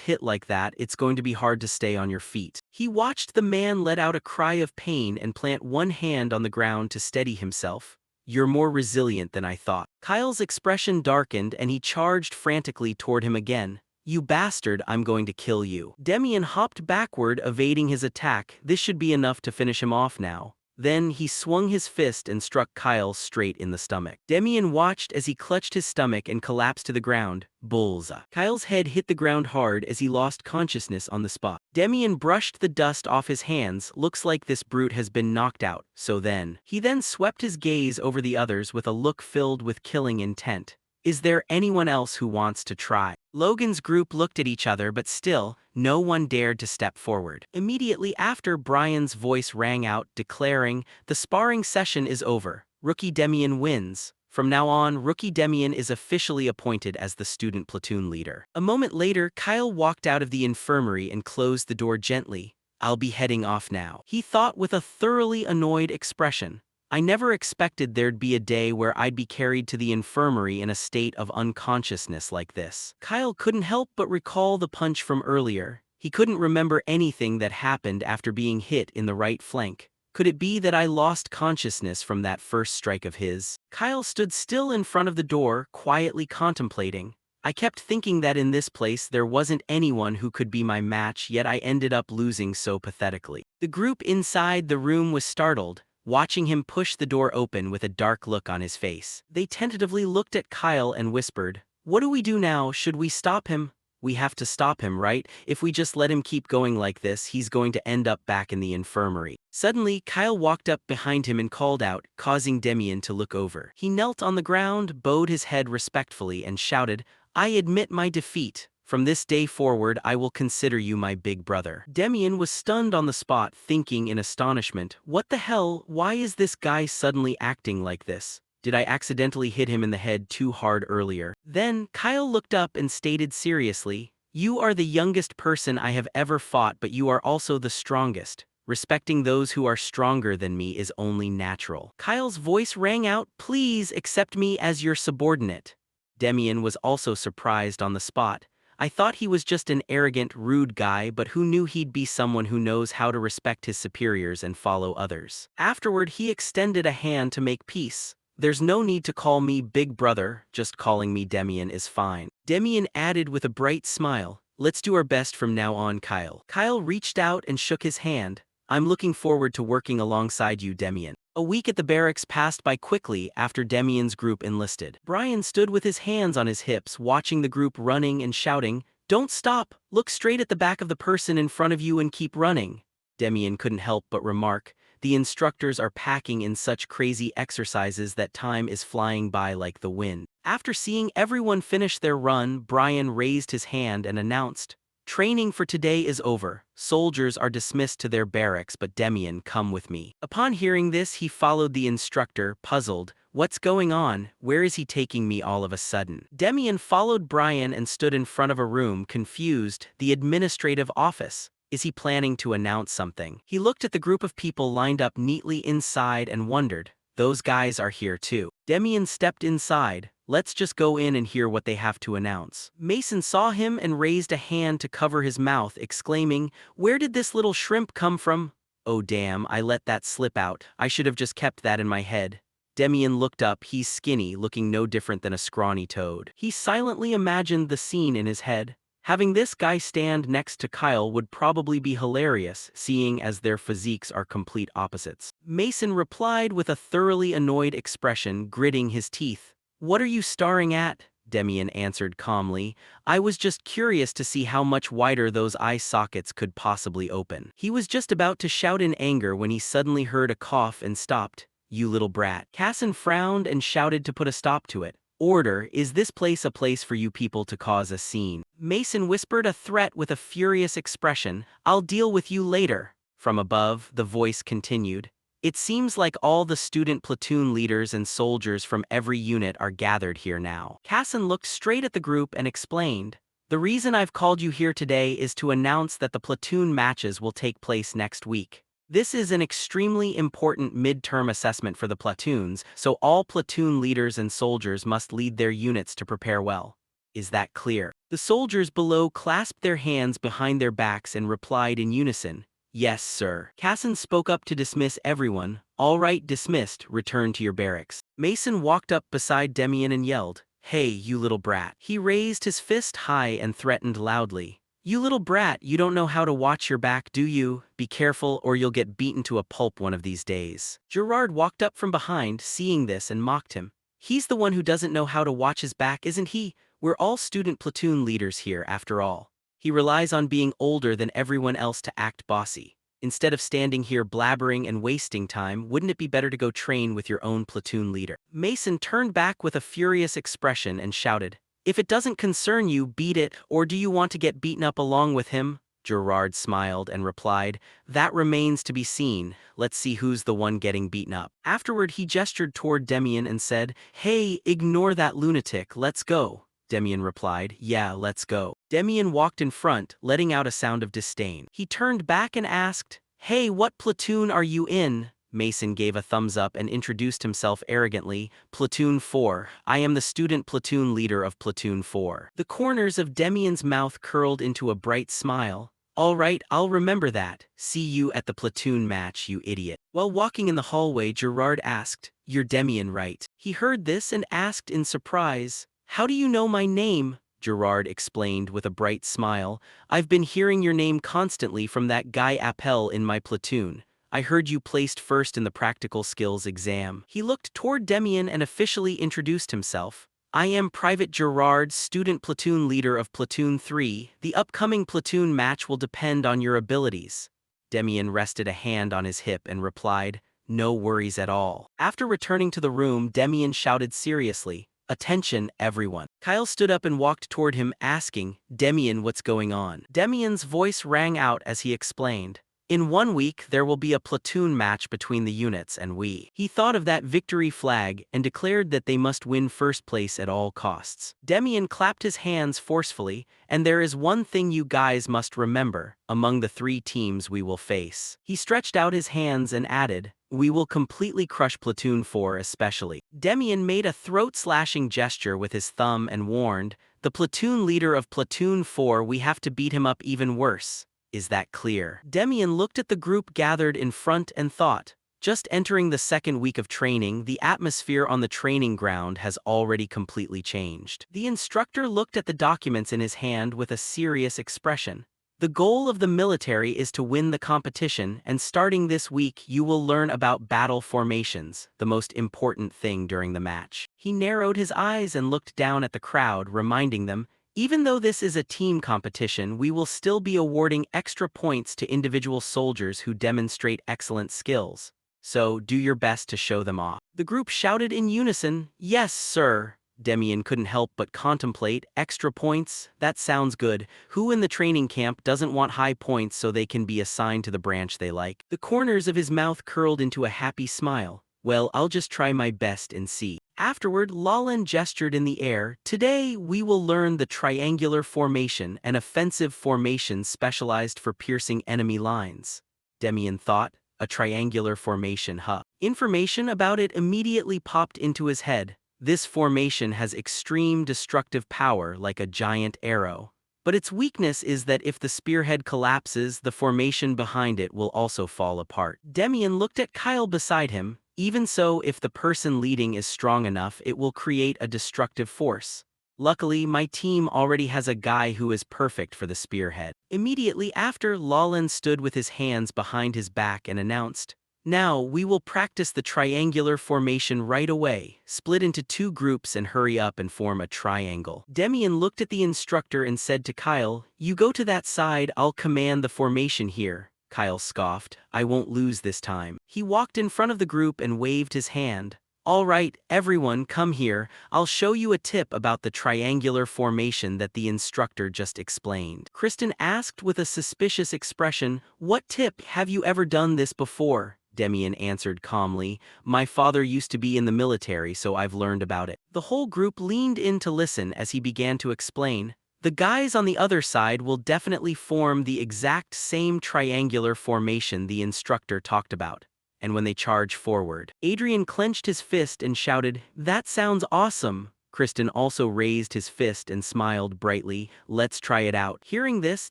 hit like that, it's going to be hard to stay on your feet. He watched the man let out a cry of pain and plant one hand on the ground to steady himself. You're more resilient than I thought. Kyle's expression darkened and he charged frantically toward him again. You bastard, I'm going to kill you. Demian hopped backward, evading his attack. This should be enough to finish him off now. Then he swung his fist and struck Kyle straight in the stomach. Demian watched as he clutched his stomach and collapsed to the ground. Bullseye. Kyle's head hit the ground hard as he lost consciousness on the spot. Demian brushed the dust off his hands. Looks like this brute has been knocked out, so then. He then swept his gaze over the others with a look filled with killing intent. Is there anyone else who wants to try? Logan's group looked at each other, but still, no one dared to step forward. Immediately after, Brian's voice rang out, declaring, "The sparring session is over. Rookie Demian wins." From now on, Rookie Demian is officially appointed as the student platoon leader. A moment later, Kyle walked out of the infirmary and closed the door gently. "I'll be heading off now," he thought with a thoroughly annoyed expression. "I never expected there'd be a day where I'd be carried to the infirmary in a state of unconsciousness like this." Kyle couldn't help but recall the punch from earlier. He couldn't remember anything that happened after being hit in the right flank. Could it be that I lost consciousness from that first strike of his? Kyle stood still in front of the door, quietly contemplating. I kept thinking that in this place there wasn't anyone who could be my match, yet I ended up losing so pathetically. The group inside the room was startled, watching him push the door open with a dark look on his face. They tentatively looked at Kyle and whispered, "What do we do now? Should we stop him?" "We have to stop him, right? If we just let him keep going like this, he's going to end up back in the infirmary." Suddenly, Kyle walked up behind him and called out, causing Demian to look over. He knelt on the ground, bowed his head respectfully, and shouted, "I admit my defeat. From this day forward, I will consider you my big brother." Demian was stunned on the spot, thinking in astonishment, "What the hell? Why is this guy suddenly acting like this? Did I accidentally hit him in the head too hard earlier?" Then, Kyle looked up and stated seriously, "You are the youngest person I have ever fought, but you are also the strongest. Respecting those who are stronger than me is only natural." Kyle's voice rang out, "Please accept me as your subordinate." Demian was also surprised on the spot. "I thought he was just an arrogant, rude guy, but who knew he'd be someone who knows how to respect his superiors and follow others." Afterward, he extended a hand to make peace. "There's no need to call me big brother, just calling me Demian is fine." Demian added with a bright smile, "Let's do our best from now on, Kyle." Kyle reached out and shook his hand. "I'm looking forward to working alongside you, Demian." A week at the barracks passed by quickly after Demian's group enlisted. Brian stood with his hands on his hips, watching the group running and shouting, "Don't stop! Look straight at the back of the person in front of you and keep running." Demian couldn't help but remark, "The instructors are packing in such crazy exercises that time is flying by like the wind." After seeing everyone finish their run, Brian raised his hand and announced, "Training for today is over. Soldiers are dismissed to their barracks, but Demian, come with me." Upon hearing this, he followed the instructor, puzzled. "What's going on? Where is he taking me all of a sudden?" Demian followed Brian and stood in front of a room, confused. "The administrative office. Is he planning to announce something?" He looked at the group of people lined up neatly inside and wondered, "Those guys are here too." Demian stepped inside. "Let's just go in and hear what they have to announce." Mason saw him and raised a hand to cover his mouth, exclaiming, "Where did this little shrimp come from? Oh damn, I let that slip out. I should have just kept that in my head." Demian looked up. He's skinny, looking no different than a scrawny toad. He silently imagined the scene in his head. Having this guy stand next to Kyle would probably be hilarious, seeing as their physiques are complete opposites. Mason replied with a thoroughly annoyed expression, gritting his teeth. "What are you staring at?" Demian answered calmly. "I was just curious to see how much wider those eye sockets could possibly open." He was just about to shout in anger when he suddenly heard a cough and stopped. "You little brat." Casson frowned and shouted to put a stop to it. "Order, is this place a place for you people to cause a scene?" Mason whispered a threat with a furious expression. "I'll deal with you later." From above, the voice continued. "It seems like all the student platoon leaders and soldiers from every unit are gathered here now." Casson looked straight at the group and explained, "The reason I've called you here today is to announce that the platoon matches will take place next week. This is an extremely important midterm assessment for the platoons, so all platoon leaders and soldiers must lead their units to prepare well. Is that clear?" The soldiers below clasped their hands behind their backs and replied in unison, "Yes, sir." Casson spoke up to dismiss everyone. "All right, dismissed. Return to your barracks." Mason walked up beside Demian and yelled, "Hey, you little brat." He raised his fist high and threatened loudly. "You little brat, you don't know how to watch your back, do you? Be careful or you'll get beaten to a pulp one of these days." Gerard walked up from behind, seeing this, and mocked him. "He's the one who doesn't know how to watch his back, isn't he? We're all student platoon leaders here, after all." He relies on being older than everyone else to act bossy. Instead of standing here blabbering and wasting time, wouldn't it be better to go train with your own platoon leader? Mason turned back with a furious expression and shouted, "If it doesn't concern you, beat it, or do you want to get beaten up along with him?" Gerard smiled and replied, "That remains to be seen. Let's see who's the one getting beaten up." Afterward, he gestured toward Demian and said, "Hey, ignore that lunatic, let's go." Demian replied, "Yeah, let's go." Demian walked in front, letting out a sound of disdain. He turned back and asked, "Hey, what platoon are you in?" Mason gave a thumbs up and introduced himself arrogantly, "Platoon 4, I am the student platoon leader of Platoon 4. The corners of Demian's mouth curled into a bright smile. "All right, I'll remember that. See you at the platoon match, you idiot." While walking in the hallway, Gerard asked, "You're Demian, right?" He heard this and asked in surprise, "How do you know my name?" Gerard explained with a bright smile, "I've been hearing your name constantly from that guy Appel in my platoon. I heard you placed first in the practical skills exam." He looked toward Demian and officially introduced himself. "I am Private Gerard, student platoon leader of Platoon 3. The upcoming platoon match will depend on your abilities." Demian rested a hand on his hip and replied, "No worries at all." After returning to the room, Demian shouted seriously, "Attention, everyone." Kyle stood up and walked toward him, asking, "Demian, what's going on?" Demian's voice rang out as he explained, "In 1 week, there will be a platoon match between the units and we." He thought of that victory flag and declared that they must win first place at all costs. Demian clapped his hands forcefully, "And there is one thing you guys must remember, among the 3 teams we will face." He stretched out his hands and added, "We will completely crush Platoon 4 especially." Demian made a throat-slashing gesture with his thumb and warned, "The platoon leader of Platoon 4, we have to beat him up even worse. Is that clear?" Demian looked at the group gathered in front and thought, just entering the 2nd week of training, the atmosphere on the training ground has already completely changed. The instructor looked at the documents in his hand with a serious expression. "The goal of the military is to win the competition, and starting this week you will learn about battle formations, the most important thing during the match." He narrowed his eyes and looked down at the crowd, reminding them, "Even though this is a team competition, we will still be awarding extra points to individual soldiers who demonstrate excellent skills. So, do your best to show them off." The group shouted in unison, "Yes, sir." Demian couldn't help but contemplate, extra points? That sounds good. Who in the training camp doesn't want high points so they can be assigned to the branch they like? The corners of his mouth curled into a happy smile. "Well, I'll just try my best and see." Afterward, Lalan gestured in the air, "Today, we will learn the triangular formation, an offensive formation specialized for piercing enemy lines." Demian thought, a triangular formation, huh? Information about it immediately popped into his head. This formation has extreme destructive power like a giant arrow. But its weakness is that if the spearhead collapses, the formation behind it will also fall apart. Demian looked at Kyle beside him. "Even so, if the person leading is strong enough, it will create a destructive force. Luckily, my team already has a guy who is perfect for the spearhead." Immediately after, Lalan stood with his hands behind his back and announced, "Now, we will practice the triangular formation right away. Split into 2 groups and hurry up and form a triangle." Demian looked at the instructor and said to Kyle, "You go to that side, I'll command the formation here." Kyle scoffed, "I won't lose this time." He walked in front of the group and waved his hand. "All right, everyone, come here. I'll show you a tip about the triangular formation that the instructor just explained." Kristen asked with a suspicious expression, "What tip? Have you ever done this before?" Demian answered calmly, "My father used to be in the military, so I've learned about it." The whole group leaned in to listen as he began to explain. "The guys on the other side will definitely form the exact same triangular formation the instructor talked about. And when they charge forward." Adrian clenched his fist and shouted, "That sounds awesome." Kristen also raised his fist and smiled brightly, "Let's try it out." Hearing this,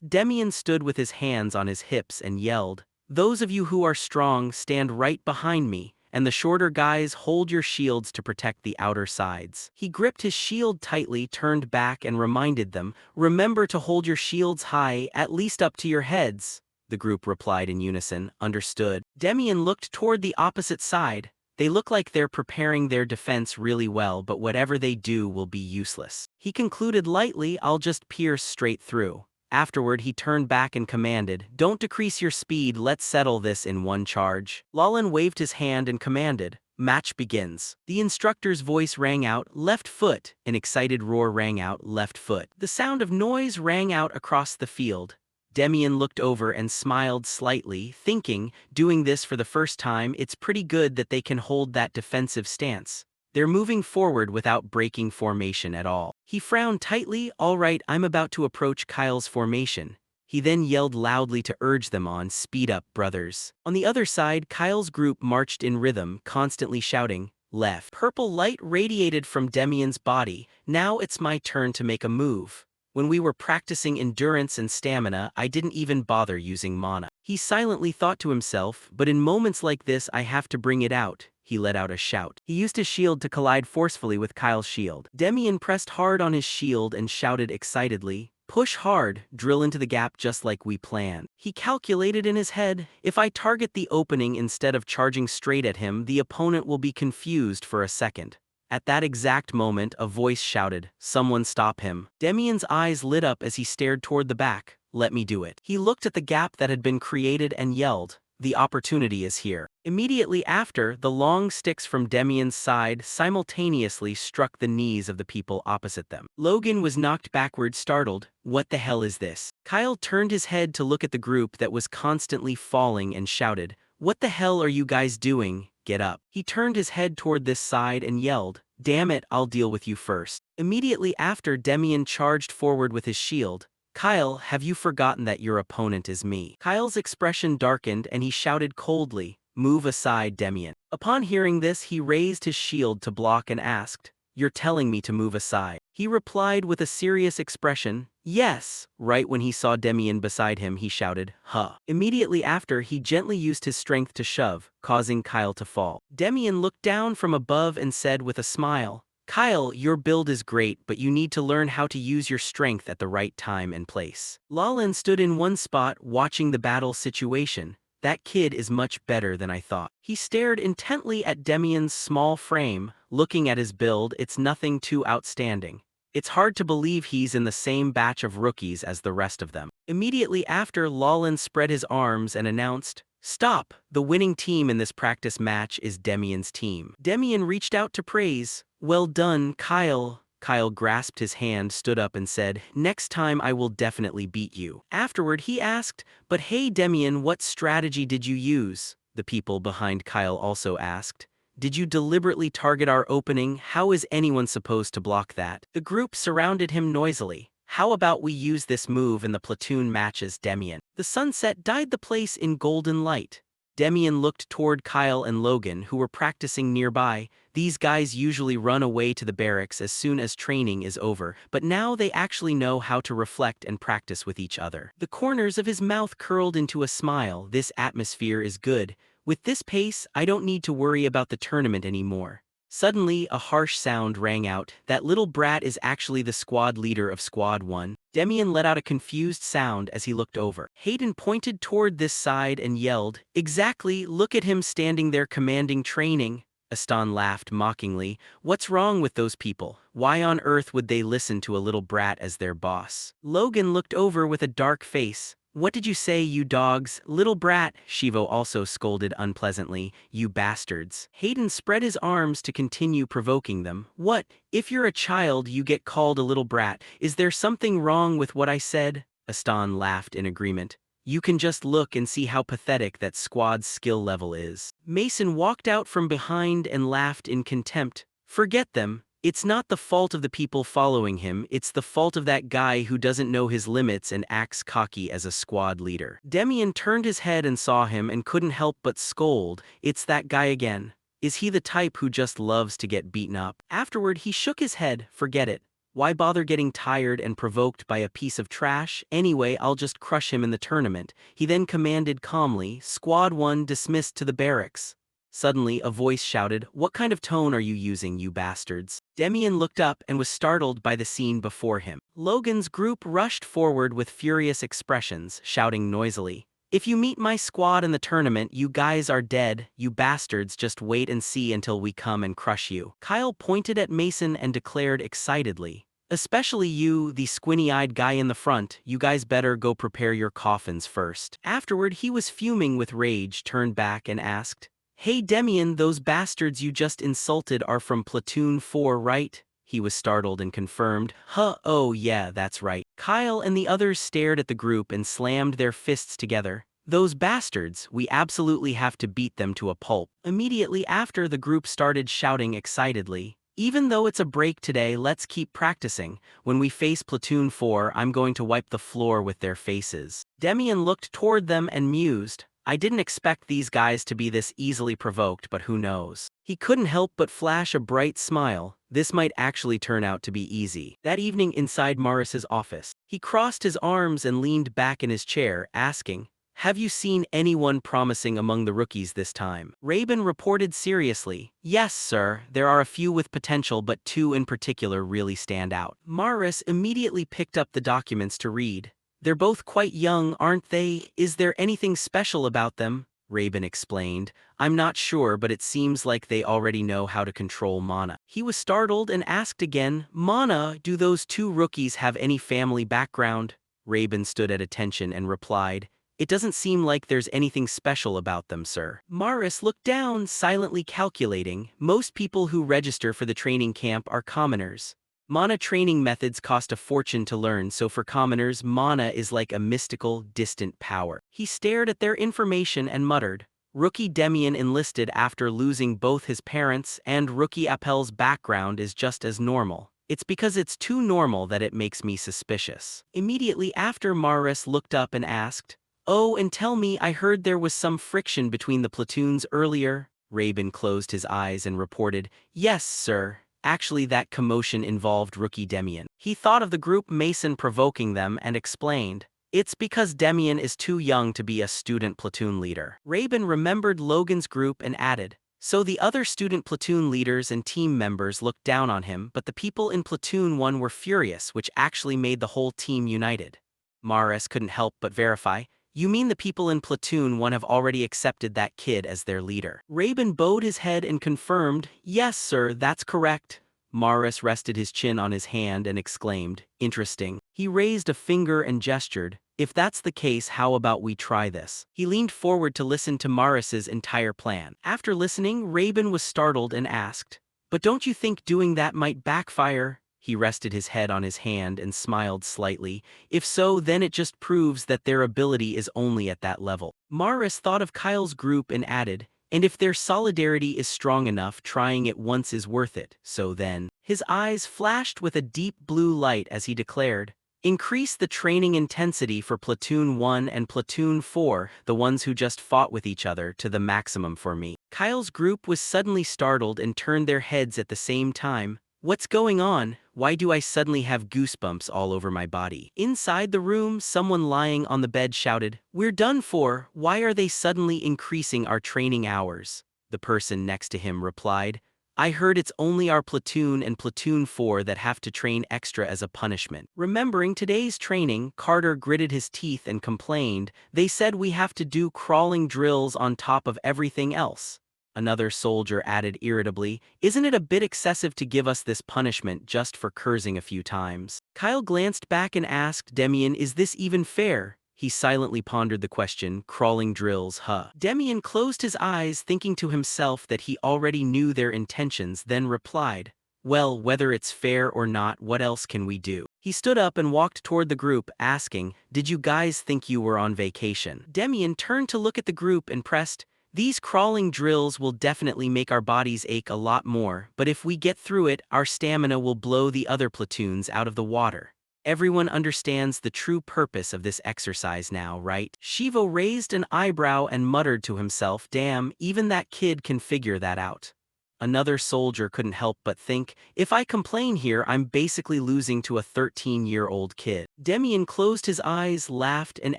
Demian stood with his hands on his hips and yelled, "Those of you who are strong, stand right behind me, and the shorter guys, hold your shields to protect the outer sides." He gripped his shield tightly, turned back and reminded them, "Remember to hold your shields high, at least up to your heads." The group replied in unison, "Understood." Demian looked toward the opposite side. "They look like they're preparing their defense really well, but whatever they do will be useless." He concluded lightly, "I'll just pierce straight through." Afterward, he turned back and commanded, "Don't decrease your speed, let's settle this in one charge." Lalin waved his hand and commanded, "Match begins." The instructor's voice rang out, "Left foot." An excited roar rang out, "Left foot." The sound of noise rang out across the field. Demian looked over and smiled slightly, thinking, doing this for the first time, it's pretty good that they can hold that defensive stance. They're moving forward without breaking formation at all. He frowned tightly. "All right, I'm about to approach Kyle's formation." He then yelled loudly to urge them on, "Speed up, brothers." On the other side, Kyle's group marched in rhythm, constantly shouting, "Left." Purple light radiated from Demian's body. "Now it's my turn to make a move. When we were practicing endurance and stamina, I didn't even bother using mana." He silently thought to himself, "But in moments like this I have to bring it out." He let out a shout. He used his shield to collide forcefully with Kyle's shield. Demian pressed hard on his shield and shouted excitedly, "Push hard, drill into the gap just like we planned." He calculated in his head, "If I target the opening instead of charging straight at him, the opponent will be confused for a second." At that exact moment, a voice shouted, "Someone stop him." Demian's eyes lit up as he stared toward the back. "Let me do it." He looked at the gap that had been created and yelled, "The opportunity is here." Immediately after, the long sticks from Demian's side simultaneously struck the knees of the people opposite them. Logan was knocked backward, startled. "What the hell is this?" Kyle turned his head to look at the group that was constantly falling and shouted, "What the hell are you guys doing? Get up." He turned his head toward this side and yelled, "Damn it, I'll deal with you first." Immediately after, Demian charged forward with his shield. "Kyle, have you forgotten that your opponent is me?" Kyle's expression darkened and he shouted coldly, "Move aside, Demian." Upon hearing this, he raised his shield to block and asked, "You're telling me to move aside?" He replied with a serious expression, "Yes." Right when he saw Demian beside him, he shouted, "Huh." Immediately after, he gently used his strength to shove, causing Kyle to fall. Demian looked down from above and said with a smile, "Kyle, your build is great, but you need to learn how to use your strength at the right time and place." Lalin stood in one spot, watching the battle situation. "That kid is much better than I thought." He stared intently at Demian's small frame, looking at his build. "It's nothing too outstanding. It's hard to believe he's in the same batch of rookies as the rest of them." Immediately after, Lalin spread his arms and announced, "Stop! The winning team in this practice match is Demian's team." Demian reached out to praise. "Well done, Kyle." Kyle grasped his hand, stood up and said, "Next time I will definitely beat you." Afterward, he asked, "But hey Demian, what strategy did you use?" The people behind Kyle also asked, "Did you deliberately target our opening? How is anyone supposed to block that?" The group surrounded him noisily. "How about we use this move in the platoon matches, Demian?" The sunset dyed the place in golden light. Demian looked toward Kyle and Logan, who were practicing nearby. These guys usually run away to the barracks as soon as training is over, but now they actually know how to reflect and practice with each other. The corners of his mouth curled into a smile. "This atmosphere is good. With this pace, I don't need to worry about the tournament anymore." Suddenly, a harsh sound rang out. "That little brat is actually the squad leader of Squad 1. Demian let out a confused sound as he looked over. Hayden pointed toward this side and yelled, "Exactly, look at him standing there commanding training." Aston laughed mockingly. "What's wrong with those people? Why on earth would they listen to a little brat as their boss?" Logan looked over with a dark face. "What did you say, you dogs? Little brat?" Shivo also scolded unpleasantly. "You bastards." Hayden spread his arms to continue provoking them. "What? If you're a child, you get called a little brat. Is there something wrong with what I said?" Aston laughed in agreement. "You can just look and see how pathetic that squad's skill level is." Mason walked out from behind and laughed in contempt. "Forget them. It's not the fault of the people following him, it's the fault of that guy who doesn't know his limits and acts cocky as a squad leader." Demian turned his head and saw him and couldn't help but scold. "It's that guy again. Is he the type who just loves to get beaten up?" Afterward, he shook his head. "Forget it. Why bother getting tired and provoked by a piece of trash? Anyway, I'll just crush him in the tournament." He then commanded calmly, "Squad 1 dismissed to the barracks." Suddenly, a voice shouted, "What kind of tone are you using, you bastards?" Demian looked up and was startled by the scene before him. Logan's group rushed forward with furious expressions, shouting noisily, "If you meet my squad in the tournament, you guys are dead. You bastards, just wait and see until we come and crush you." Kyle pointed at Mason and declared excitedly, Especially you, the squinty-eyed guy in the front, you guys better go prepare your coffins first. Afterward, he was fuming with rage, turned back and asked, "Hey Demian, those bastards you just insulted are from Platoon 4, right?" He was startled and confirmed, "Huh, oh yeah, that's right." Kyle and the others stared at the group and slammed their fists together. "Those bastards, we absolutely have to beat them to a pulp." Immediately after, the group started shouting excitedly, "Even though it's a break today, let's keep practicing. When we face Platoon 4, I'm going to wipe the floor with their faces." Demian looked toward them and mused, "I didn't expect these guys to be this easily provoked, but who knows." He couldn't help but flash a bright smile. This might actually turn out to be easy. That evening inside Morris's office, he crossed his arms and leaned back in his chair, asking, "Have you seen anyone promising among the rookies this time?" Rabin reported seriously, "Yes, sir, there are a few with potential, but two in particular really stand out." Morris immediately picked up the documents to read. "They're both quite young, aren't they? Is there anything special about them?" Rabin explained, "I'm not sure, but it seems like they already know how to control mana." He was startled and asked again, "Mana, do those two rookies have any family background?" Rabin stood at attention and replied, "It doesn't seem like there's anything special about them, sir." Morris looked down, silently calculating. Most people who register for the training camp are commoners. Mana training methods cost a fortune to learn, so for commoners, mana is like a mystical, distant power. He stared at their information and muttered, "Rookie Demian enlisted after losing both his parents, and Rookie Appel's background is just as normal. It's because it's too normal that it makes me suspicious." Immediately after, Morris looked up and asked, "Oh, and tell me, I heard there was some friction between the platoons earlier." Rabin closed his eyes and reported, "Yes, sir. Actually, that commotion involved Rookie Demian." He thought of the group Mason provoking them and explained, "It's because Demian is too young to be a student platoon leader." Rabin remembered Logan's group and added, "So the other student platoon leaders and team members looked down on him, but the people in Platoon 1 were furious, which actually made the whole team united." Morris couldn't help but verify, "You mean the people in Platoon 1 have already accepted that kid as their leader?" Rabin bowed his head and confirmed, "Yes, sir, that's correct." Morris rested his chin on his hand and exclaimed, "Interesting." He raised a finger and gestured, "If that's the case, how about we try this?" He leaned forward to listen to Morris's entire plan. After listening, Rabin was startled and asked, "But don't you think doing that might backfire?" He rested his head on his hand and smiled slightly. "If so, then it just proves that their ability is only at that level." Morris thought of Kyle's group and added, "And if their solidarity is strong enough, trying it once is worth it. So then." His eyes flashed with a deep blue light as he declared, "Increase the training intensity for Platoon 1 and Platoon 4, the ones who just fought with each other, to the maximum for me." Kyle's group was suddenly startled and turned their heads at the same time. "What's going on? Why do I suddenly have goosebumps all over my body?" Inside the room, someone lying on the bed shouted, "We're done for. Why are they suddenly increasing our training hours?" The person next to him replied, "I heard it's only our platoon and Platoon 4 that have to train extra as a punishment." Remembering today's training, Carter gritted his teeth and complained, "They said we have to do crawling drills on top of everything else." Another soldier added irritably, "Isn't it a bit excessive to give us this punishment just for cursing a few times?" Kyle glanced back and asked, "Demian, is this even fair?" He silently pondered the question, "Crawling drills, huh?" Demian closed his eyes, thinking to himself that he already knew their intentions, then replied, "Well, whether it's fair or not, what else can we do?" He stood up and walked toward the group, asking, "Did you guys think you were on vacation?" Demian turned to look at the group and pressed, "These crawling drills will definitely make our bodies ache a lot more, but if we get through it, our stamina will blow the other platoons out of the water. Everyone understands the true purpose of this exercise now, right?" Shivo raised an eyebrow and muttered to himself, "Damn, even that kid can figure that out." Another soldier couldn't help but think, "If I complain here, I'm basically losing to a 13-year-old kid." Demian closed his eyes, laughed, and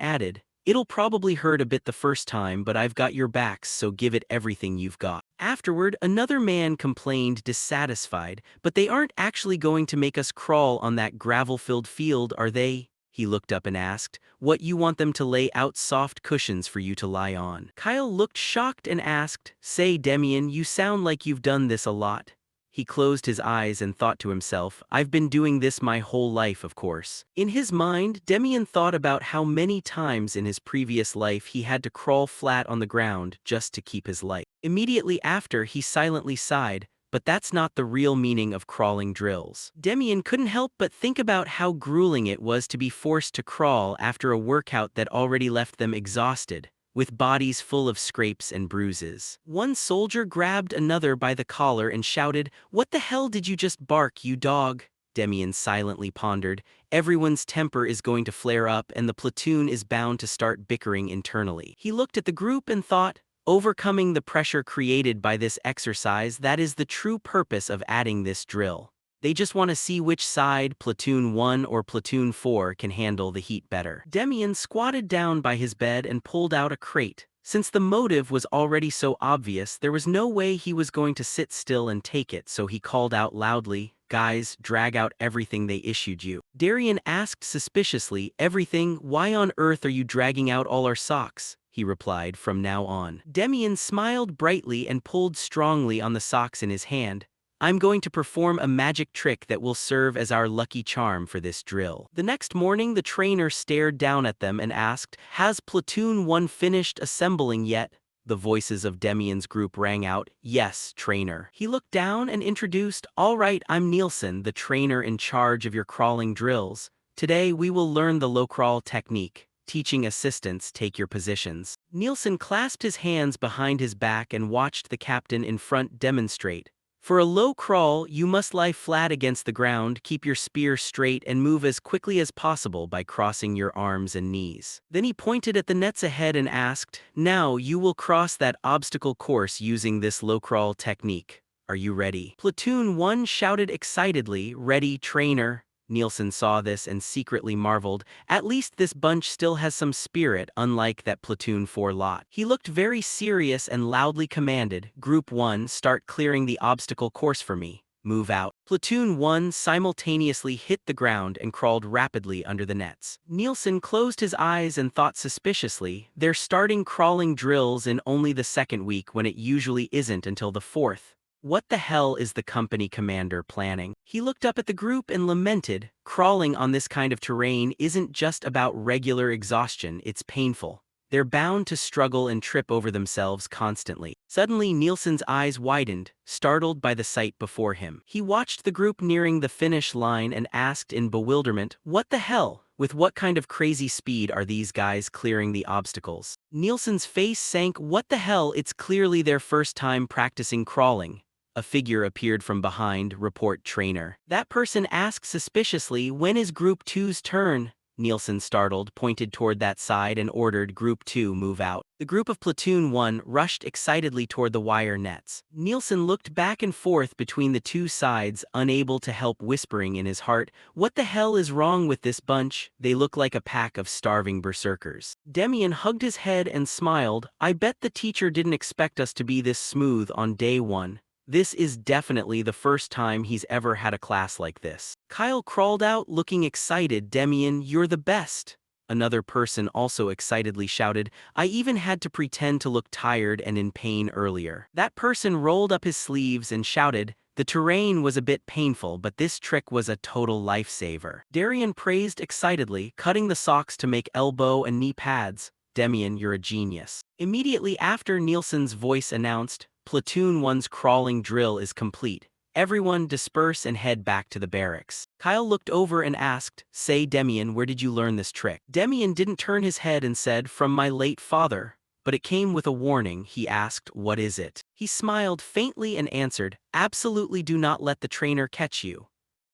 added, "It'll probably hurt a bit the first time, but I've got your backs, so give it everything you've got." Afterward, another man complained, dissatisfied, "But they aren't actually going to make us crawl on that gravel-filled field, are they?" He looked up and asked, "What, you want them to lay out soft cushions for you to lie on?" Kyle looked shocked and asked, "Say, Demian, you sound like you've done this a lot." He closed his eyes and thought to himself, I've been doing this my whole life, of course. In his mind, Demian thought about how many times in his previous life he had to crawl flat on the ground just to keep his life. Immediately after, he silently sighed, but that's not the real meaning of crawling drills. Demian couldn't help but think about how grueling it was to be forced to crawl after a workout that already left them exhausted, with bodies full of scrapes and bruises. One soldier grabbed another by the collar and shouted, "What the hell did you just bark, you dog?" Demian silently pondered. Everyone's temper is going to flare up and the platoon is bound to start bickering internally. He looked at the group and thought, overcoming the pressure created by this exercise, that is the true purpose of adding this drill. They just want to see which side, Platoon 1 or Platoon 4, can handle the heat better. Demian squatted down by his bed and pulled out a crate. Since the motive was already so obvious, there was no way he was going to sit still and take it, so he called out loudly, "Guys, drag out everything they issued you." Darian asked suspiciously, "Everything? Why on earth are you dragging out all our socks?" He replied, "From now on." Demian smiled brightly and pulled strongly on the socks in his hand. "I'm going to perform a magic trick that will serve as our lucky charm for this drill." The next morning, the trainer stared down at them and asked, "Has Platoon 1 finished assembling yet?" The voices of Demian's group rang out, "Yes, trainer." He looked down and introduced, "All right, I'm Nielsen, the trainer in charge of your crawling drills. Today we will learn the low crawl technique. Teaching assistants, take your positions." Nielsen clasped his hands behind his back and watched the captain in front demonstrate. "For a low crawl, you must lie flat against the ground, keep your spear straight, and move as quickly as possible by crossing your arms and knees." Then he pointed at the nets ahead and asked, "Now you will cross that obstacle course using this low crawl technique. Are you ready?" Platoon 1 shouted excitedly, "Ready, trainer." Nielsen saw this and secretly marveled, "At least this bunch still has some spirit, unlike that Platoon 4 lot." He looked very serious and loudly commanded, "Group 1, start clearing the obstacle course for me. Move out." Platoon 1 simultaneously hit the ground and crawled rapidly under the nets. Nielsen closed his eyes and thought suspiciously, "They're starting crawling drills in only the second week when it usually isn't until the fourth. What the hell is the company commander planning?" He looked up at the group and lamented, "Crawling on this kind of terrain isn't just about regular exhaustion, it's painful. They're bound to struggle and trip over themselves constantly." Suddenly Nielsen's eyes widened, startled by the sight before him. He watched the group nearing the finish line and asked in bewilderment, "What the hell? With what kind of crazy speed are these guys clearing the obstacles?" Nielsen's face sank. "What the hell, it's clearly their first time practicing crawling." A figure appeared from behind, report trainer. That person asked suspiciously, "When is Group 2's turn?" Nielsen, startled, pointed toward that side and ordered Group 2 move out. The group of Platoon 1 rushed excitedly toward the wire nets. Nielsen looked back and forth between the two sides, unable to help whispering in his heart, "What the hell is wrong with this bunch? They look like a pack of starving berserkers." Demian hugged his head and smiled, "I bet the teacher didn't expect us to be this smooth on day 1. This is definitely the first time he's ever had a class like this." Kyle crawled out looking excited. "Demian, you're the best." Another person also excitedly shouted, "I even had to pretend to look tired and in pain earlier." That person rolled up his sleeves and shouted, "The terrain was a bit painful, but this trick was a total lifesaver." Darian praised excitedly, cutting the socks to make elbow and knee pads. "Demian, you're a genius." Immediately after, Nielsen's voice announced, "Platoon 1's crawling drill is complete. Everyone disperse and head back to the barracks." Kyle looked over and asked, "Say, Demian, where did you learn this trick?" Demian didn't turn his head and said, "From my late father." But it came with a warning. He asked, "What is it?" He smiled faintly and answered, "Absolutely do not let the trainer catch you."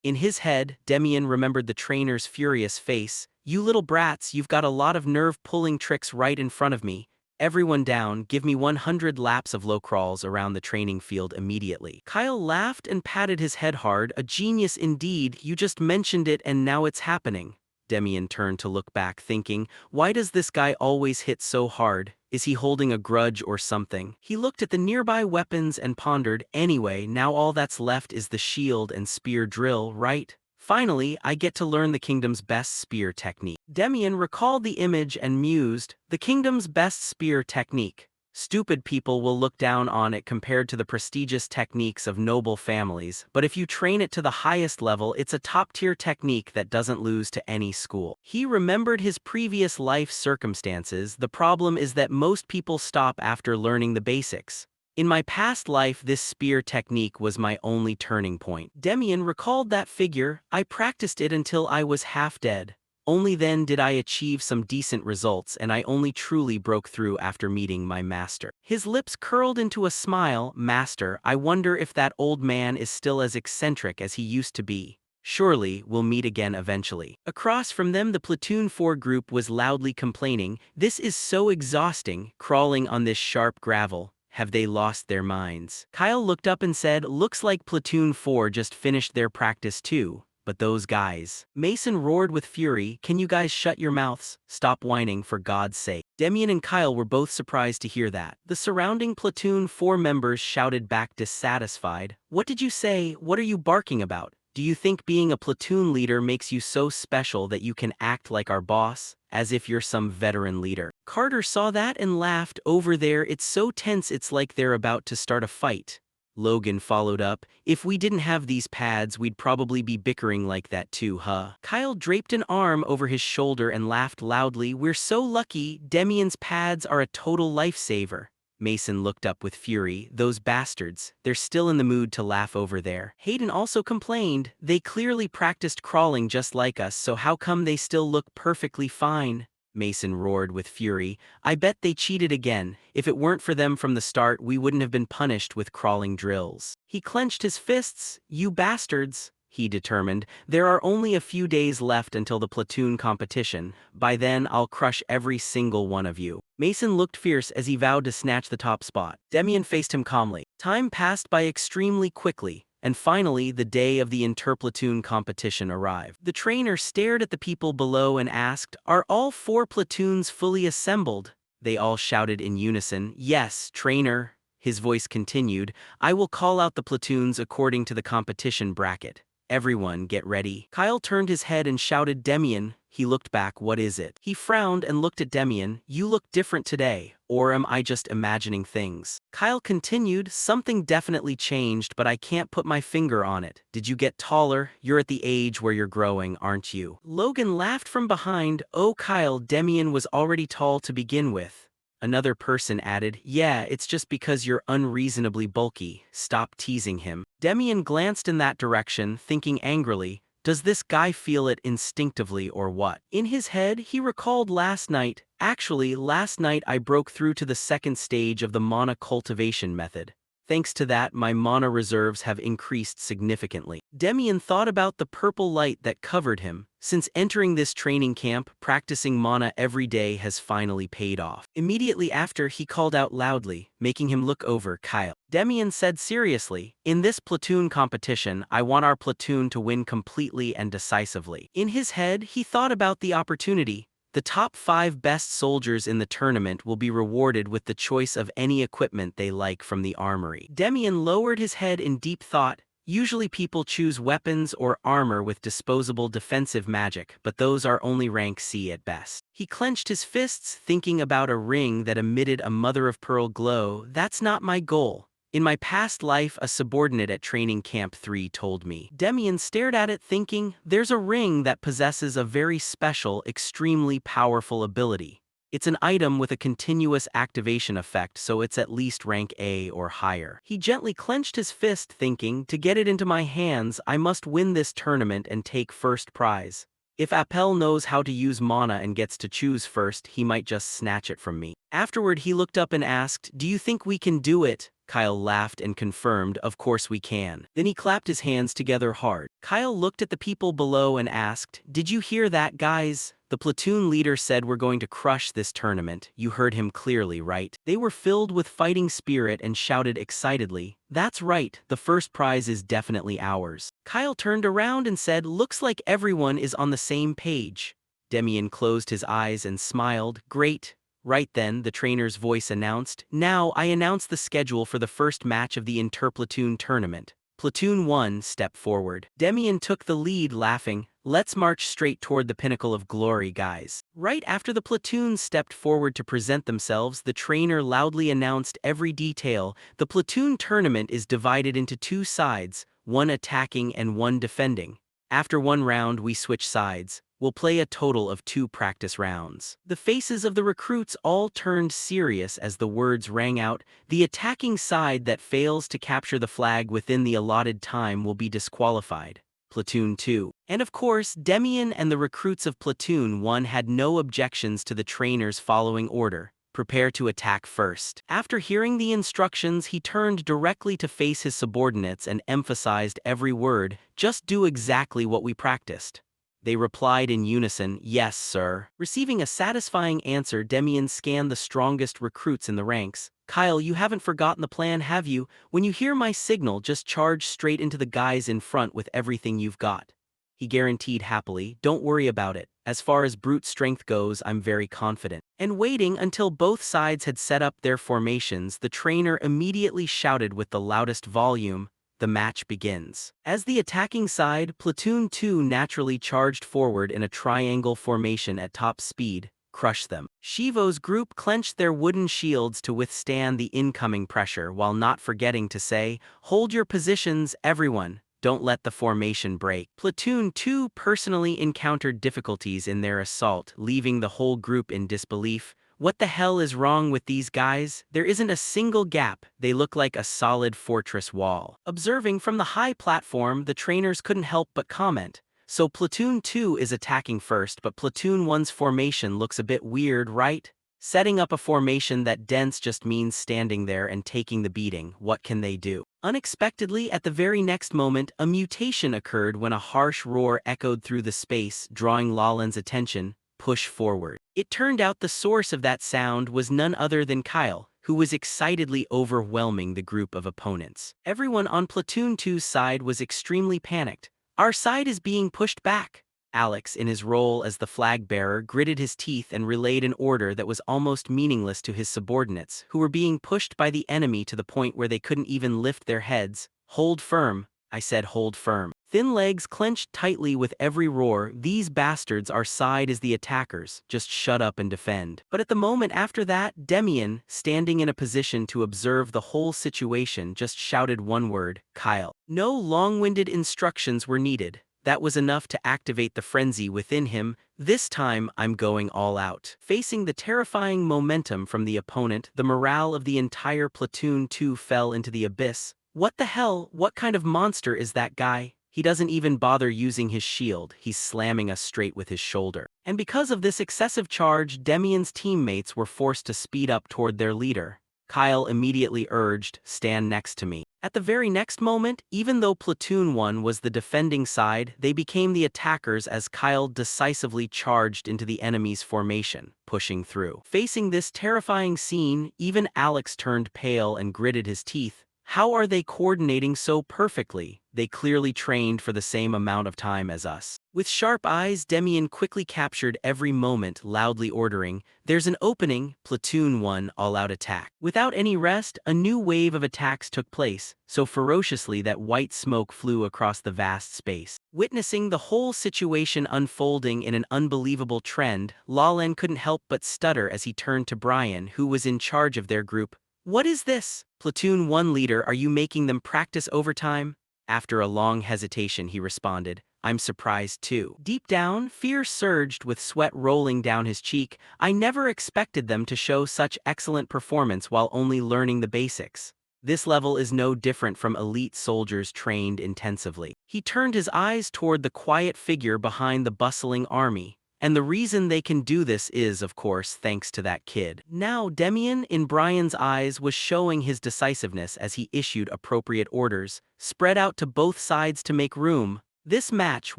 In his head, Demian remembered the trainer's furious face. "You little brats, you've got a lot of nerve-pulling tricks right in front of me. Everyone down, give me 100 laps of low crawls around the training field immediately." Kyle laughed and patted his head hard. "A genius indeed, you just mentioned it and now it's happening." Demian turned to look back, thinking, "Why does this guy always hit so hard? Is he holding a grudge or something?" He looked at the nearby weapons and pondered, "Anyway, now all that's left is the shield and spear drill, right? Finally, I get to learn the kingdom's best spear technique." Demian recalled the image and mused, "The kingdom's best spear technique. Stupid people will look down on it compared to the prestigious techniques of noble families, but if you train it to the highest level, it's a top-tier technique that doesn't lose to any school. He remembered his previous life circumstances. The problem is that most people stop after learning the basics. In my past life, this spear technique was my only turning point. Demian recalled that figure. I practiced it until I was half dead. Only then did I achieve some decent results, and I only truly broke through after meeting my master. His lips curled into a smile. Master, I wonder if that old man is still as eccentric as he used to be. Surely, we'll meet again eventually. Across from them, the Platoon 4 group was loudly complaining. This is so exhausting, crawling on this sharp gravel. Have they lost their minds? Kyle looked up and said, looks like Platoon 4 just finished their practice too. But those guys. Mason roared with fury, can you guys shut your mouths? Stop whining for God's sake. Demian and Kyle were both surprised to hear that. The surrounding Platoon 4 members shouted back dissatisfied. What did you say? What are you barking about? Do you think being a platoon leader makes you so special that you can act like our boss, as if you're some veteran leader? Carter saw that and laughed. Over there, it's so tense it's like they're about to start a fight. Logan followed up, if we didn't have these pads, we'd probably be bickering like that too, huh? Kyle draped an arm over his shoulder and laughed loudly. We're so lucky. Demian's pads are a total lifesaver. Mason looked up with fury. Those bastards, they're still in the mood to laugh over there. Hayden also complained. They clearly practiced crawling just like us, so how come they still look perfectly fine? Mason roared with fury. I bet they cheated again. If it weren't for them from the start, we wouldn't have been punished with crawling drills. He clenched his fists. You bastards, he determined. There are only a few days left until the platoon competition. By then, I'll crush every single one of you. Mason looked fierce as he vowed to snatch the top spot. Demian faced him calmly. Time passed by extremely quickly. And finally, the day of the interplatoon competition arrived. The trainer stared at the people below and asked, are all 4 platoons fully assembled? They all shouted in unison, yes, trainer. His voice continued, I will call out the platoons according to the competition bracket. Everyone get ready. Kyle turned his head and shouted, Demian. He looked back, what is it? He frowned and looked at Demian. You look different today, or am I just imagining things? Kyle continued, something definitely changed, but I can't put my finger on it. Did you get taller? You're at the age where you're growing, aren't you? Logan laughed from behind. Oh Kyle, Demian was already tall to begin with. Another person added, yeah, it's just because you're unreasonably bulky. Stop teasing him. Demian glanced in that direction, thinking angrily, does this guy feel it instinctively or what? In his head, he recalled last night. Actually, last night I broke through to the second stage of the mana cultivation method. Thanks to that, my mana reserves have increased significantly. Demian thought about the purple light that covered him. Since entering this training camp, practicing mana every day has finally paid off. Immediately after, he called out loudly, making him look over Kyle. Demian said seriously, in this platoon competition, I want our platoon to win completely and decisively. In his head, he thought about the opportunity. The top 5 best soldiers in the tournament will be rewarded with the choice of any equipment they like from the armory. Demian lowered his head in deep thought. Usually people choose weapons or armor with disposable defensive magic, but those are only rank C at best. He clenched his fists, thinking about a ring that emitted a mother-of-pearl glow. That's not my goal. In my past life, a subordinate at Training Camp 3 told me. Demian stared at it thinking, there's a ring that possesses a very special, extremely powerful ability. It's an item with a continuous activation effect, so it's at least rank A or higher. He gently clenched his fist thinking, to get it into my hands, I must win this tournament and take first prize. If Appel knows how to use mana and gets to choose first, he might just snatch it from me. Afterward, he looked up and asked, do you think we can do it? Kyle laughed and confirmed, of course we can. Then he clapped his hands together hard. Kyle looked at the people below and asked, did you hear that, guys? The platoon leader said we're going to crush this tournament. You heard him clearly, right? They were filled with fighting spirit and shouted excitedly, that's right, the first prize is definitely ours. Kyle turned around and said, looks like everyone is on the same page. Demian closed his eyes and smiled, great. Right then, the trainer's voice announced, now I announce the schedule for the first match of the interplatoon tournament. Platoon 1 stepped forward. Demian took the lead, laughing, "Let's march straight toward the pinnacle of glory, guys." Right after the platoon stepped forward to present themselves, the trainer loudly announced every detail. "The platoon tournament is divided into two sides, one attacking and one defending. After one round, we switch sides. We'll play a total of 2 practice rounds." The faces of the recruits all turned serious as the words rang out. "The attacking side that fails to capture the flag within the allotted time will be disqualified. Platoon 2. And of course, Demian and the recruits of Platoon 1 had no objections to the trainer's following order: "Prepare to attack first." After hearing the instructions, he turned directly to face his subordinates and emphasized every word: "Just do exactly what we practiced." They replied in unison, "Yes, sir." Receiving a satisfying answer, Demian scanned the strongest recruits in the ranks. "Kyle, you haven't forgotten the plan, have you? When you hear my signal, just charge straight into the guys in front with everything you've got," he guaranteed happily. "Don't worry about it. As far as brute strength goes, I'm very confident." And waiting until both sides had set up their formations, the trainer immediately shouted with the loudest volume, "The match begins." As the attacking side, Platoon 2 naturally charged forward in a triangle formation at top speed. "Crush them." Shivo's group clenched their wooden shields to withstand the incoming pressure, while not forgetting to say, "Hold your positions, everyone. Don't let the formation break." Platoon 2 personally encountered difficulties in their assault, leaving the whole group in disbelief. "What the hell is wrong with these guys? There isn't a single gap. They look like a solid fortress wall." Observing from the high platform, the trainers couldn't help but comment, "So Platoon 2 is attacking first, but Platoon 1's formation looks a bit weird, right? Setting up a formation that dense just means standing there and taking the beating. What can they do?" Unexpectedly, at the very next moment, a mutation occurred when a harsh roar echoed through the space, drawing Lalan's attention. "Push forward." It turned out the source of that sound was none other than Kyle, who was excitedly overwhelming the group of opponents. Everyone on Platoon 2's side was extremely panicked. "Our side is being pushed back." Alex, in his role as the flag bearer, gritted his teeth and relayed an order that was almost meaningless to his subordinates, who were being pushed by the enemy to the point where they couldn't even lift their heads. "Hold firm," I said, "hold firm." Thin legs clenched tightly with every roar. "These bastards, our side is the attackers. Just shut up and defend." But at the moment after that, Demian, standing in a position to observe the whole situation, just shouted one word: "Kyle." No long-winded instructions were needed. That was enough to activate the frenzy within him. "This time, I'm going all out." Facing the terrifying momentum from the opponent, the morale of the entire Platoon 2 fell into the abyss. "What the hell? What kind of monster is that guy? He doesn't even bother using his shield, he's slamming us straight with his shoulder." And because of this excessive charge, Demian's teammates were forced to speed up toward their leader. Kyle immediately urged, "Stand next to me." At the very next moment, even though Platoon 1 was the defending side, they became the attackers as Kyle decisively charged into the enemy's formation, pushing through. Facing this terrifying scene, even Alex turned pale and gritted his teeth. How are they coordinating so perfectly? They clearly trained for the same amount of time as us. With sharp eyes, Demian quickly captured every moment, loudly ordering, "There's an opening, Platoon 1, all-out attack." Without any rest, a new wave of attacks took place, so ferociously that white smoke flew across the vast space. Witnessing the whole situation unfolding in an unbelievable trend, Lalan couldn't help but stutter as he turned to Brian, who was in charge of their group. "What is this? Platoon 1 leader, are you making them practice overtime?" After a long hesitation, he responded, "I'm surprised too." Deep down, fear surged with sweat rolling down his cheek. "I never expected them to show such excellent performance while only learning the basics. This level is no different from elite soldiers trained intensively." He turned his eyes toward the quiet figure behind the bustling army. "And the reason they can do this is, of course, thanks to that kid." Now Demian, in Brian's eyes, was showing his decisiveness as he issued appropriate orders. "Spread out to both sides to make room. This match,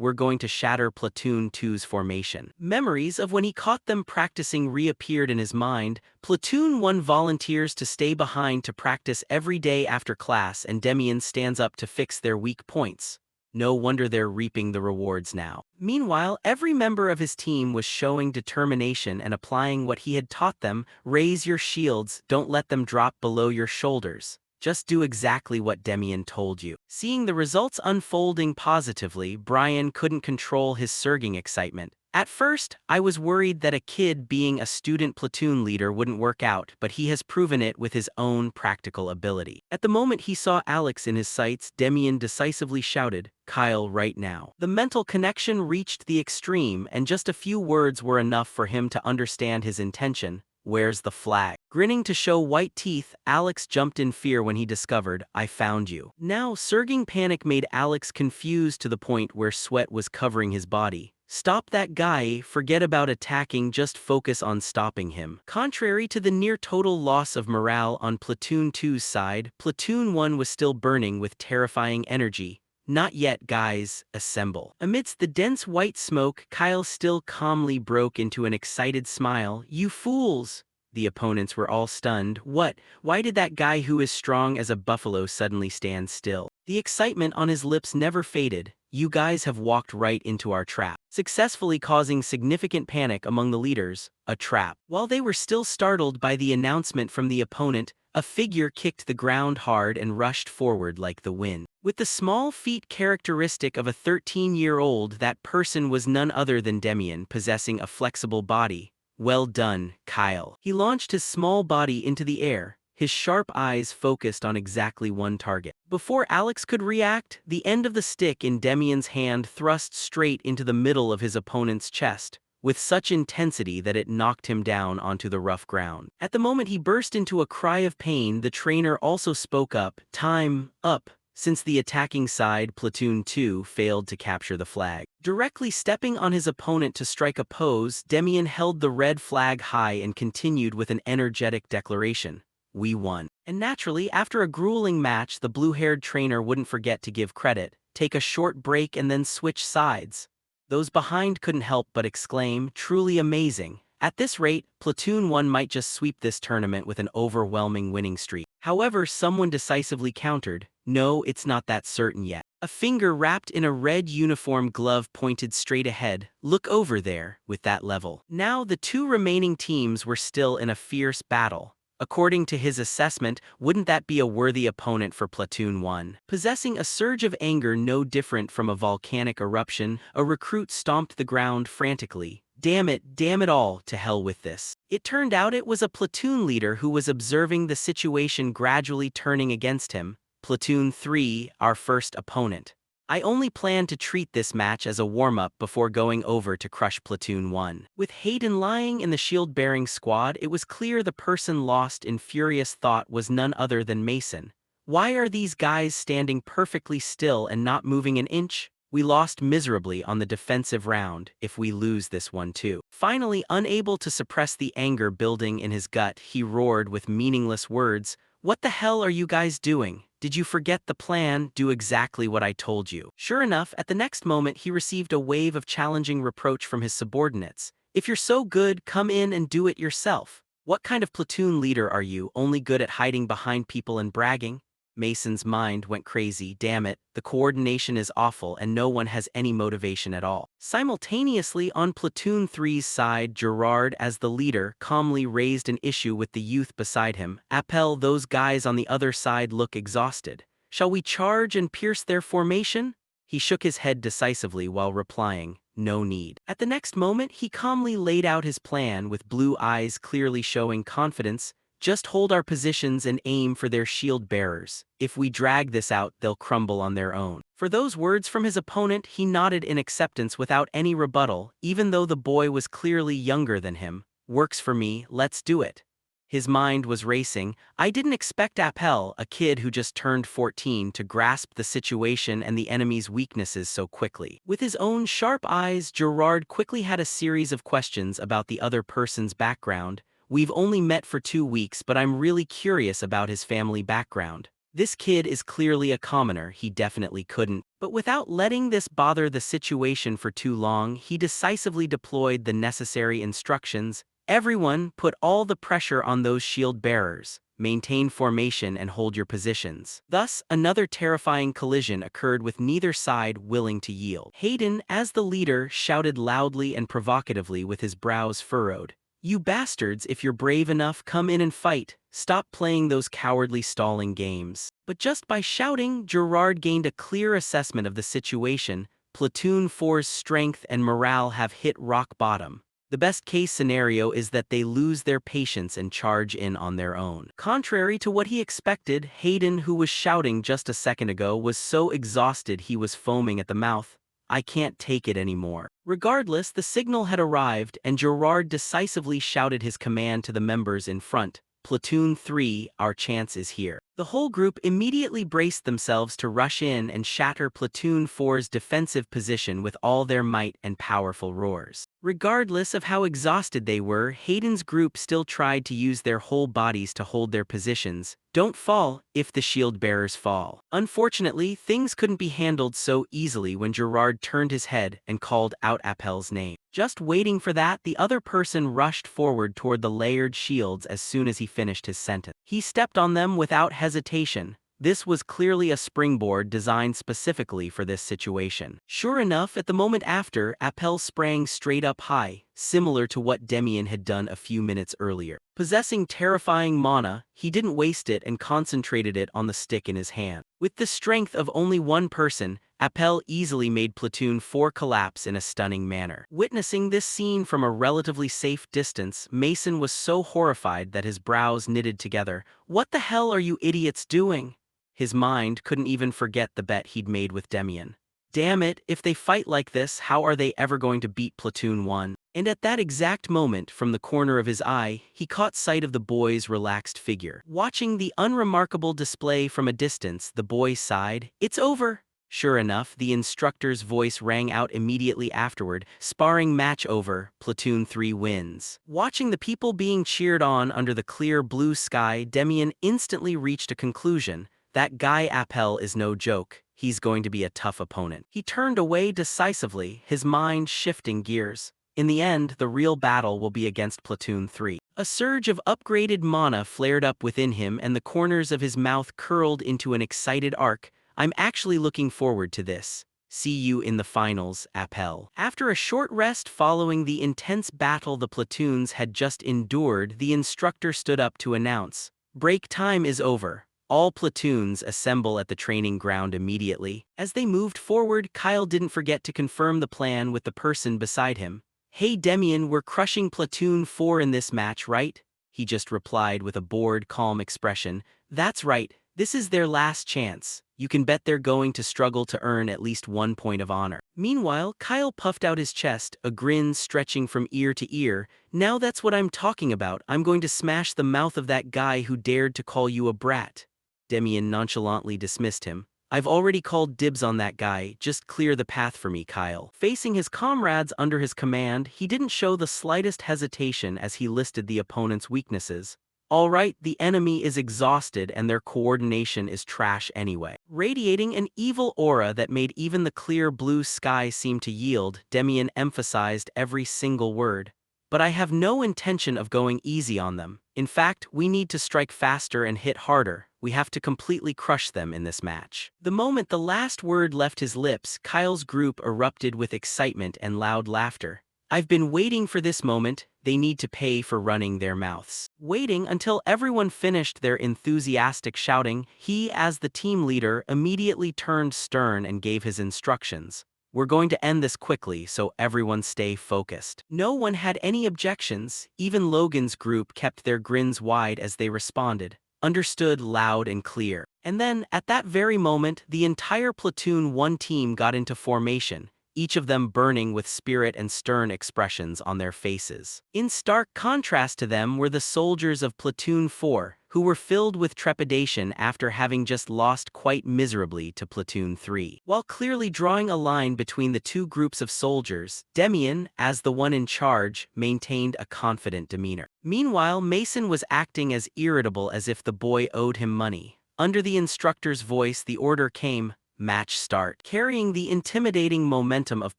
we're going to shatter Platoon 2's formation." Memories of when he caught them practicing reappeared in his mind. Platoon 1 volunteers to stay behind to practice every day after class, and Demian stands up to fix their weak points. No wonder they're reaping the rewards now. Meanwhile, every member of his team was showing determination and applying what he had taught them. "Raise your shields, don't let them drop below your shoulders. Just do exactly what Demian told you. Seeing the results unfolding positively, Brian couldn't control his surging excitement. At first, I was worried that a kid being a student platoon leader wouldn't work out, but he has proven it with his own practical ability. At the moment he saw Alex in his sights, Demian decisively shouted, "Kyle, right now." The mental connection reached the extreme, and just a few words were enough for him to understand his intention. "Where's the flag?" Grinning to show white teeth, Alex jumped in fear when he discovered, "I found you." Now, surging panic made Alex confused to the point where sweat was covering his body. "Stop that guy, forget about attacking, just focus on stopping him." Contrary to the near-total loss of morale on Platoon 2's side, Platoon 1 was still burning with terrifying energy. "Not yet, guys, assemble." Amidst the dense white smoke, Kyle still calmly broke into an excited smile. "You fools!" The opponents were all stunned. "What? Why did that guy who is strong as a buffalo suddenly stand still?" The excitement on his lips never faded. "You guys have walked right into our trap," successfully causing significant panic among the leaders. A trap. While they were still startled by the announcement from the opponent, a figure kicked the ground hard and rushed forward like the wind. With the small feet characteristic of a 13-year-old, that person was none other than Demian, possessing a flexible body. "Well done, Kyle." He launched his small body into the air, his sharp eyes focused on exactly one target. Before Alex could react, the end of the stick in Demian's hand thrust straight into the middle of his opponent's chest, with such intensity that it knocked him down onto the rough ground. At the moment he burst into a cry of pain, the trainer also spoke up, "Time up." Since the attacking side, Platoon 2, failed to capture the flag. Directly stepping on his opponent to strike a pose, Demian held the red flag high and continued with an energetic declaration. "We won." And naturally, after a grueling match, the blue-haired trainer wouldn't forget to give credit, take a short break and then switch sides. Those behind couldn't help but exclaim, "Truly amazing." At this rate, Platoon 1 might just sweep this tournament with an overwhelming winning streak. However, someone decisively countered, "No, it's not that certain yet." A finger wrapped in a red uniform glove pointed straight ahead. "Look over there," with that level. Now the two remaining teams were still in a fierce battle. According to his assessment, wouldn't that be a worthy opponent for Platoon 1? Possessing a surge of anger no different from a volcanic eruption, a recruit stomped the ground frantically. Damn it all, to hell with this." It turned out it was a platoon leader who was observing the situation gradually turning against him. "Platoon 3, our first opponent. I only plan to treat this match as a warm-up before going over to crush Platoon 1. With Hayden lying in the shield-bearing squad, it was clear the person lost in furious thought was none other than Mason. "Why are these guys standing perfectly still and not moving an inch? We lost miserably on the defensive round, if we lose this one too." Finally, unable to suppress the anger building in his gut, he roared with meaningless words, "What the hell are you guys doing? Did you forget the plan? Do exactly what I told you." Sure enough, at the next moment he received a wave of challenging reproach from his subordinates. "If you're so good, come in and do it yourself. What kind of platoon leader are you, only good at hiding behind people and bragging?" Mason's mind went crazy. Damn it, the coordination is awful and no one has any motivation at all. Simultaneously, on Platoon 3's side, Gerard, as the leader, calmly raised an issue with the youth beside him. "Appel, those guys on the other side look exhausted. Shall we charge and pierce their formation?" He shook his head decisively while replying, "No need." At the next moment, he calmly laid out his plan, with blue eyes clearly showing confidence. "Just hold our positions and aim for their shield bearers. If we drag this out, they'll crumble on their own." For those words from his opponent, he nodded in acceptance without any rebuttal, even though the boy was clearly younger than him. "Works for me, let's do it." His mind was racing. I didn't expect Appel, a kid who just turned 14, to grasp the situation and the enemy's weaknesses so quickly. With his own sharp eyes, Gerard quickly had a series of questions about the other person's background. "We've only met for 2 weeks, but I'm really curious about his family background. This kid is clearly a commoner, he definitely couldn't." But without letting this bother the situation for too long, he decisively deployed the necessary instructions. "Everyone, put all the pressure on those shield bearers. Maintain formation and hold your positions." Thus, another terrifying collision occurred with neither side willing to yield. Hayden, as the leader, shouted loudly and provocatively with his brows furrowed, "You bastards, if you're brave enough, come in and fight. Stop playing those cowardly stalling games." But just by shouting, Gerard gained a clear assessment of the situation. Platoon 4's strength and morale have hit rock bottom. The best-case scenario is that they lose their patience and charge in on their own. Contrary to what he expected, Hayden, who was shouting just a second ago, was so exhausted he was foaming at the mouth. "I can't take it anymore." Regardless, the signal had arrived, and Gerard decisively shouted his command to the members in front. "Platoon 3, our chance is here." The whole group immediately braced themselves to rush in and shatter Platoon 4's defensive position with all their might and powerful roars. Regardless of how exhausted they were, Hayden's group still tried to use their whole bodies to hold their positions. Don't fall if the shield bearers fall. Unfortunately, things couldn't be handled so easily when Gerard turned his head and called out Appel's name. Just waiting for that, the other person rushed forward toward the layered shields as soon as he finished his sentence. He stepped on them without hesitation. This was clearly a springboard designed specifically for this situation. Sure enough, at the moment after, Appel sprang straight up high, similar to what Demian had done a few minutes earlier. Possessing terrifying mana, he didn't waste it and concentrated it on the stick in his hand. With the strength of only one person, Appel easily made Platoon 4 collapse in a stunning manner. Witnessing this scene from a relatively safe distance, Mason was so horrified that his brows knitted together. "What the hell are you idiots doing?" His mind couldn't even forget the bet he'd made with Demian. Damn it, if they fight like this, how are they ever going to beat Platoon 1? And at that exact moment, from the corner of his eye, he caught sight of the boy's relaxed figure. Watching the unremarkable display from a distance, the boy sighed. "It's over." Sure enough, the instructor's voice rang out immediately afterward. "Sparring match over, Platoon 3 wins." Watching the people being cheered on under the clear blue sky, Demian instantly reached a conclusion. That guy Appel is no joke. He's going to be a tough opponent. He turned away decisively, his mind shifting gears. In the end, the real battle will be against Platoon 3. A surge of upgraded mana flared up within him, and the corners of his mouth curled into an excited arc. "I'm actually looking forward to this. See you in the finals, Appel." After a short rest following the intense battle the platoons had just endured, the instructor stood up to announce, "Break time is over. All platoons assemble at the training ground immediately." As they moved forward, Kyle didn't forget to confirm the plan with the person beside him. "Hey Demian, we're crushing Platoon 4 in this match, right?" He just replied with a bored, calm expression. "That's right. This is their last chance. You can bet they're going to struggle to earn at least 1 point of honor." Meanwhile, Kyle puffed out his chest, a grin stretching from ear to ear. "Now that's what I'm talking about. I'm going to smash the mouth of that guy who dared to call you a brat." Demian nonchalantly dismissed him. "I've already called dibs on that guy. Just clear the path for me, Kyle." Facing his comrades under his command, he didn't show the slightest hesitation as he listed the opponent's weaknesses. "All right, the enemy is exhausted and their coordination is trash anyway." Radiating an evil aura that made even the clear blue sky seem to yield, Demian emphasized every single word. "But I have no intention of going easy on them. In fact, we need to strike faster and hit harder. We have to completely crush them in this match." The moment the last word left his lips, Kyle's group erupted with excitement and loud laughter. "I've been waiting for this moment. They need to pay for running their mouths." Waiting until everyone finished their enthusiastic shouting, he, as the team leader, immediately turned stern and gave his instructions. "We're going to end this quickly, so everyone stay focused." No one had any objections. Even Logan's group kept their grins wide as they responded. "Understood," loud and clear. And then, at that very moment, the entire Platoon 1 team got into formation, each of them burning with spirit and stern expressions on their faces. In stark contrast to them were the soldiers of Platoon 4, who were filled with trepidation after having just lost quite miserably to Platoon 3. While clearly drawing a line between the two groups of soldiers, Demian, as the one in charge, maintained a confident demeanor. Meanwhile, Mason was acting as irritable as if the boy owed him money. Under the instructor's voice, the order came. Match start. Carrying the intimidating momentum of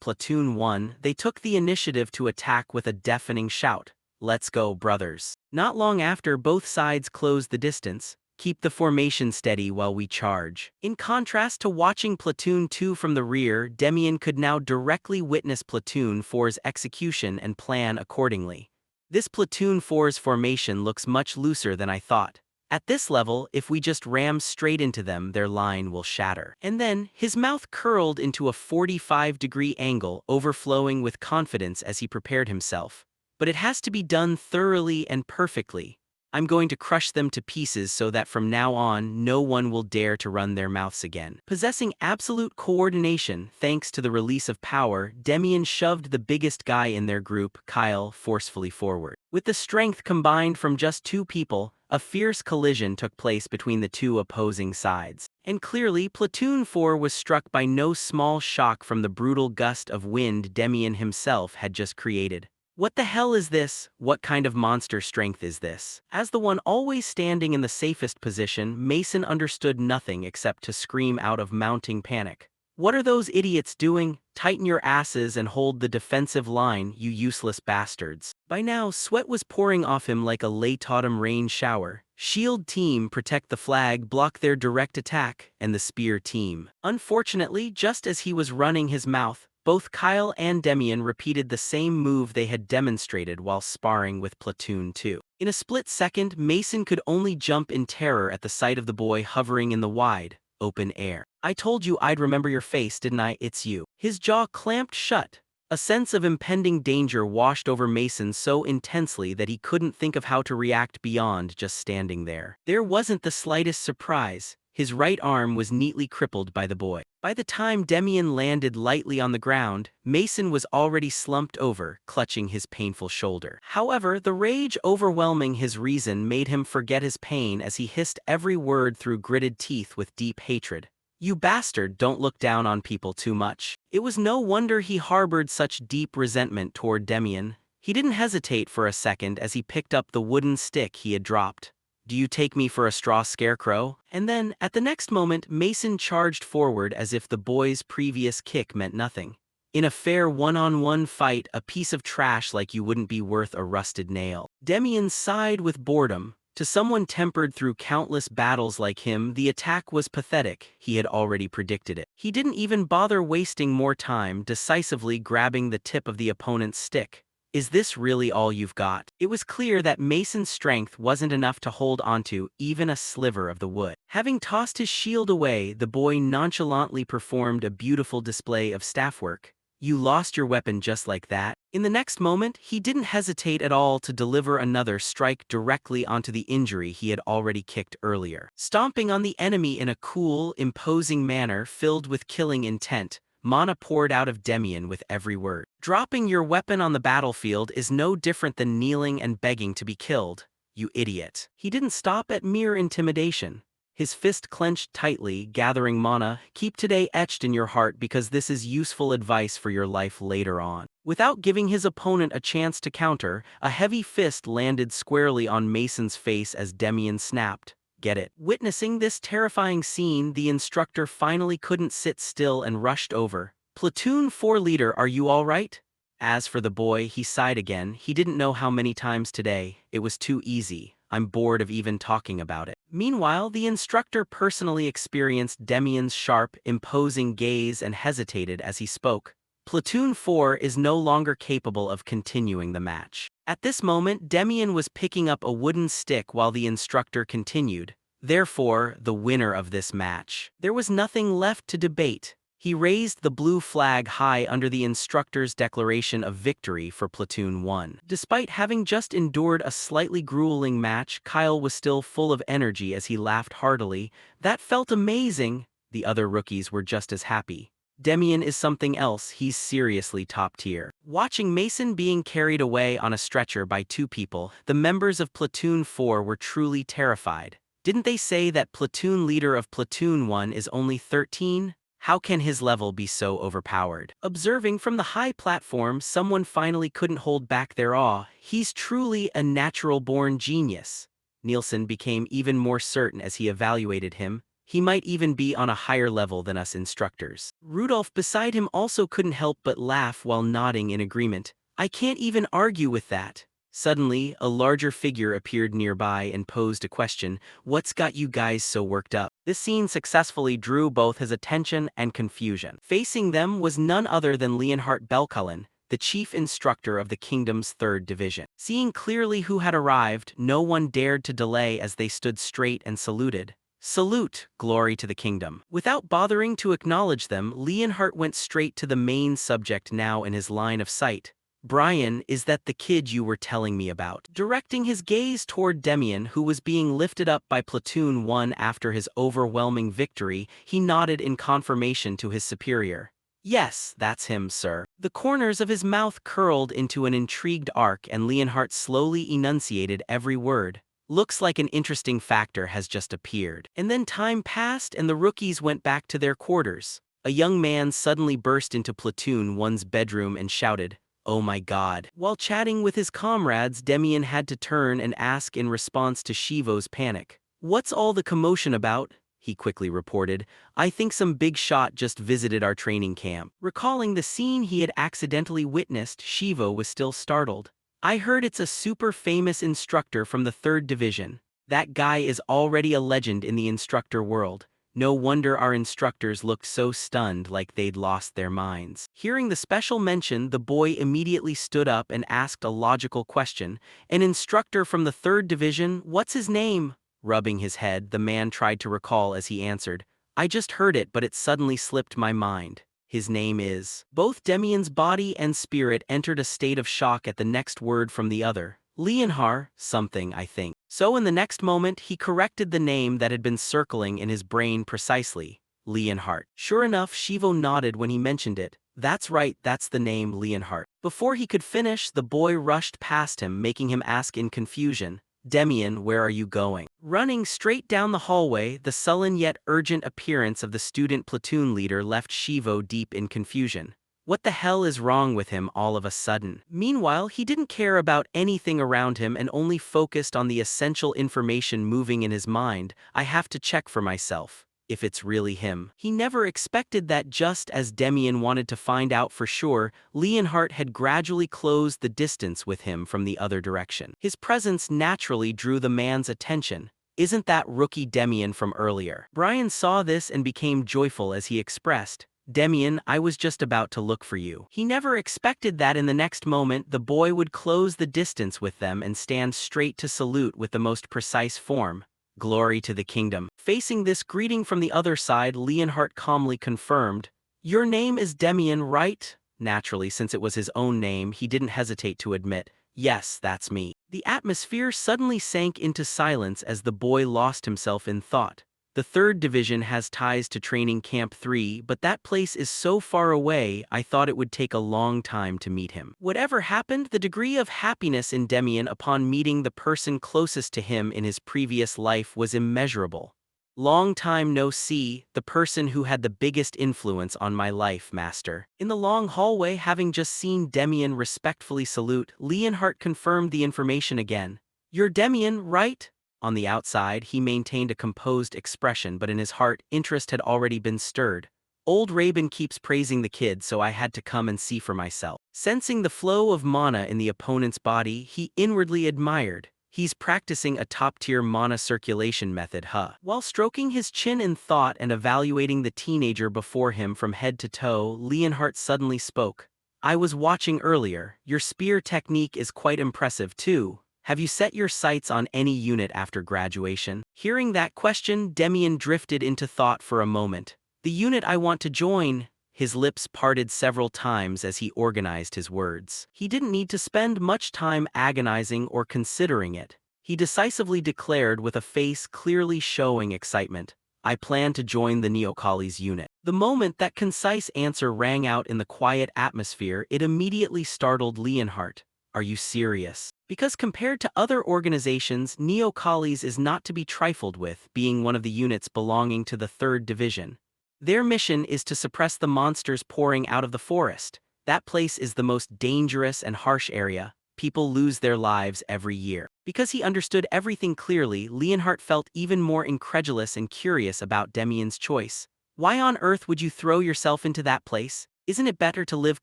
Platoon 1, they took the initiative to attack with a deafening shout. "Let's go, brothers." Not long after, both sides closed the distance. "Keep the formation steady while we charge." In contrast to watching Platoon 2 from the rear, Demian could now directly witness Platoon 4's execution and plan accordingly. This Platoon 4's formation looks much looser than I thought. At this level, if we just ram straight into them, their line will shatter. And then, his mouth curled into a 45-degree angle, overflowing with confidence as he prepared himself. But it has to be done thoroughly and perfectly. I'm going to crush them to pieces so that from now on, no one will dare to run their mouths again. Possessing absolute coordination, thanks to the release of power, Demian shoved the biggest guy in their group, Kyle, forcefully forward. With the strength combined from just two people, a fierce collision took place between the two opposing sides. And clearly, Platoon 4 was struck by no small shock from the brutal gust of wind Demian himself had just created. What the hell is this? What kind of monster strength is this? As the one always standing in the safest position, Mason understood nothing except to scream out of mounting panic. What are those idiots doing? Tighten your asses and hold the defensive line, you useless bastards. By now, sweat was pouring off him like a late autumn rain shower. Shield team, protect the flag, block their direct attack, and the spear team. Unfortunately, just as he was running his mouth, both Kyle and Demian repeated the same move they had demonstrated while sparring with Platoon 2. In a split second, Mason could only jump in terror at the sight of the boy hovering in the wide, open air. I told you I'd remember your face, didn't I? It's you. His jaw clamped shut. A sense of impending danger washed over Mason so intensely that he couldn't think of how to react beyond just standing there. There wasn't the slightest surprise. His right arm was neatly crippled by the boy. By the time Demian landed lightly on the ground, Mason was already slumped over, clutching his painful shoulder. However, the rage overwhelming his reason made him forget his pain as he hissed every word through gritted teeth with deep hatred. You bastard, don't look down on people too much. It was no wonder he harbored such deep resentment toward Demian. He didn't hesitate for a second as he picked up the wooden stick he had dropped. Do you take me for a straw scarecrow? And then, at the next moment, Mason charged forward as if the boy's previous kick meant nothing. In a fair one-on-one fight, a piece of trash like you wouldn't be worth a rusted nail. Demian sighed with boredom. To someone tempered through countless battles like him, the attack was pathetic. He had already predicted it. He didn't even bother wasting more time, decisively grabbing the tip of the opponent's stick. Is this really all you've got? It was clear that Mason's strength wasn't enough to hold onto even a sliver of the wood. Having tossed his shield away, the boy nonchalantly performed a beautiful display of staff work. You lost your weapon just like that? In the next moment, he didn't hesitate at all to deliver another strike directly onto the injury he had already kicked earlier. Stomping on the enemy in a cool, imposing manner filled with killing intent, mana poured out of Demian with every word. Dropping your weapon on the battlefield is no different than kneeling and begging to be killed, you idiot. He didn't stop at mere intimidation. His fist clenched tightly, gathering mana. Keep today etched in your heart because this is useful advice for your life later on. Without giving his opponent a chance to counter, a heavy fist landed squarely on Mason's face as Demian snapped. Get it? Witnessing this terrifying scene, the instructor finally couldn't sit still and rushed over. Platoon 4 leader, are you all right? As for the boy, he sighed again. He didn't know how many times today. It was too easy. I'm bored of even talking about it. Meanwhile, the instructor personally experienced Demian's sharp, imposing gaze and hesitated as he spoke. Platoon 4 is no longer capable of continuing the match. At this moment, Demian was picking up a wooden stick while the instructor continued. Therefore, the winner of this match. There was nothing left to debate. He raised the blue flag high under the instructor's declaration of victory for Platoon 1. Despite having just endured a slightly grueling match, Kyle was still full of energy as he laughed heartily. That felt amazing. The other rookies were just as happy. Demian is something else, he's seriously top tier. Watching Mason being carried away on a stretcher by two people, the members of Platoon 4 were truly terrified. Didn't they say that platoon leader of Platoon 1 is only 13? How can his level be so overpowered? Observing from the high platform, someone finally couldn't hold back their awe. He's truly a natural-born genius. Nielsen became even more certain as he evaluated him. He might even be on a higher level than us instructors. Rudolph beside him also couldn't help but laugh while nodding in agreement. I can't even argue with that. Suddenly, a larger figure appeared nearby and posed a question. What's got you guys so worked up? This scene successfully drew both his attention and confusion. Facing them was none other than Leonhard Belkullen, the chief instructor of the kingdom's third division. Seeing clearly who had arrived, no one dared to delay as they stood straight and saluted. Salute, glory to the kingdom. Without bothering to acknowledge them, Leonhardt went straight to the main subject now in his line of sight. Brian, is that the kid you were telling me about? Directing his gaze toward Demian, who was being lifted up by Platoon 1 after his overwhelming victory, he nodded in confirmation to his superior. Yes, that's him, sir. The corners of his mouth curled into an intrigued arc and Leonhardt slowly enunciated every word. Looks like an interesting factor has just appeared. And then time passed and the rookies went back to their quarters. A young man suddenly burst into Platoon 1's bedroom and shouted, "Oh my God." While chatting with his comrades, Demian had to turn and ask in response to Shivo's panic. "What's all the commotion about?" he quickly reported. "I think some big shot just visited our training camp." Recalling the scene he had accidentally witnessed, Shivo was still startled. "I heard it's a super famous instructor from the 3rd Division. That guy is already a legend in the instructor world. No wonder our instructors looked so stunned, like they'd lost their minds." Hearing the special mention, the boy immediately stood up and asked a logical question. "An instructor from the 3rd Division? What's his name?" Rubbing his head, the man tried to recall as he answered, "I just heard it, but it suddenly slipped my mind. His name is..." Both Demian's body and spirit entered a state of shock at the next word from the other. "Leonhard, something, I think." So in the next moment, he corrected the name that had been circling in his brain precisely. Leonhardt. Sure enough, Shivo nodded when he mentioned it. "That's right, that's the name, Leonhardt." Before he could finish, the boy rushed past him, making him ask in confusion, "Demian, where are you going?" Running straight down the hallway, the sullen yet urgent appearance of the student platoon leader left Shivo deep in confusion. What the hell is wrong with him all of a sudden? Meanwhile, he didn't care about anything around him and only focused on the essential information moving in his mind. "I have to check for myself if it's really him." He never expected that just as Demian wanted to find out for sure, Leonhardt had gradually closed the distance with him from the other direction. His presence naturally drew the man's attention. "Isn't that rookie Demian from earlier?" Brian saw this and became joyful as he expressed, "Demian, I was just about to look for you." He never expected that in the next moment the boy would close the distance with them and stand straight to salute with the most precise form. "Glory to the kingdom." Facing this greeting from the other side, Leonhardt calmly confirmed, "Your name is Demian, right?" Naturally, since it was his own name, he didn't hesitate to admit, "Yes, that's me." The atmosphere suddenly sank into silence as the boy lost himself in thought. The 3rd Division has ties to Training Camp 3, but that place is so far away, I thought it would take a long time to meet him. Whatever happened, the degree of happiness in Demian upon meeting the person closest to him in his previous life was immeasurable. "Long time no see, the person who had the biggest influence on my life, master." In the long hallway, having just seen Demian respectfully salute, Leonhardt confirmed the information again. "You're Demian, right?" On the outside, he maintained a composed expression, but in his heart, interest had already been stirred. "Old Rabin keeps praising the kid, so I had to come and see for myself." Sensing the flow of mana in the opponent's body, he inwardly admired. "He's practicing a top-tier mana circulation method, huh?" While stroking his chin in thought and evaluating the teenager before him from head to toe, Leonhardt suddenly spoke. "I was watching earlier. Your spear technique is quite impressive too. Have you set your sights on any unit after graduation?" Hearing that question, Demian drifted into thought for a moment. "The unit I want to join." His lips parted several times as he organized his words. He didn't need to spend much time agonizing or considering it. He decisively declared with a face clearly showing excitement, "I plan to join the Neokali's unit." The moment that concise answer rang out in the quiet atmosphere, it immediately startled Leonhardt. "Are you serious?" Because compared to other organizations, Neokali's is not to be trifled with, being one of the units belonging to the 3rd Division. Their mission is to suppress the monsters pouring out of the forest. That place is the most dangerous and harsh area. People lose their lives every year. Because he understood everything clearly, Leonhardt felt even more incredulous and curious about Demian's choice. "Why on earth would you throw yourself into that place? Isn't it better to live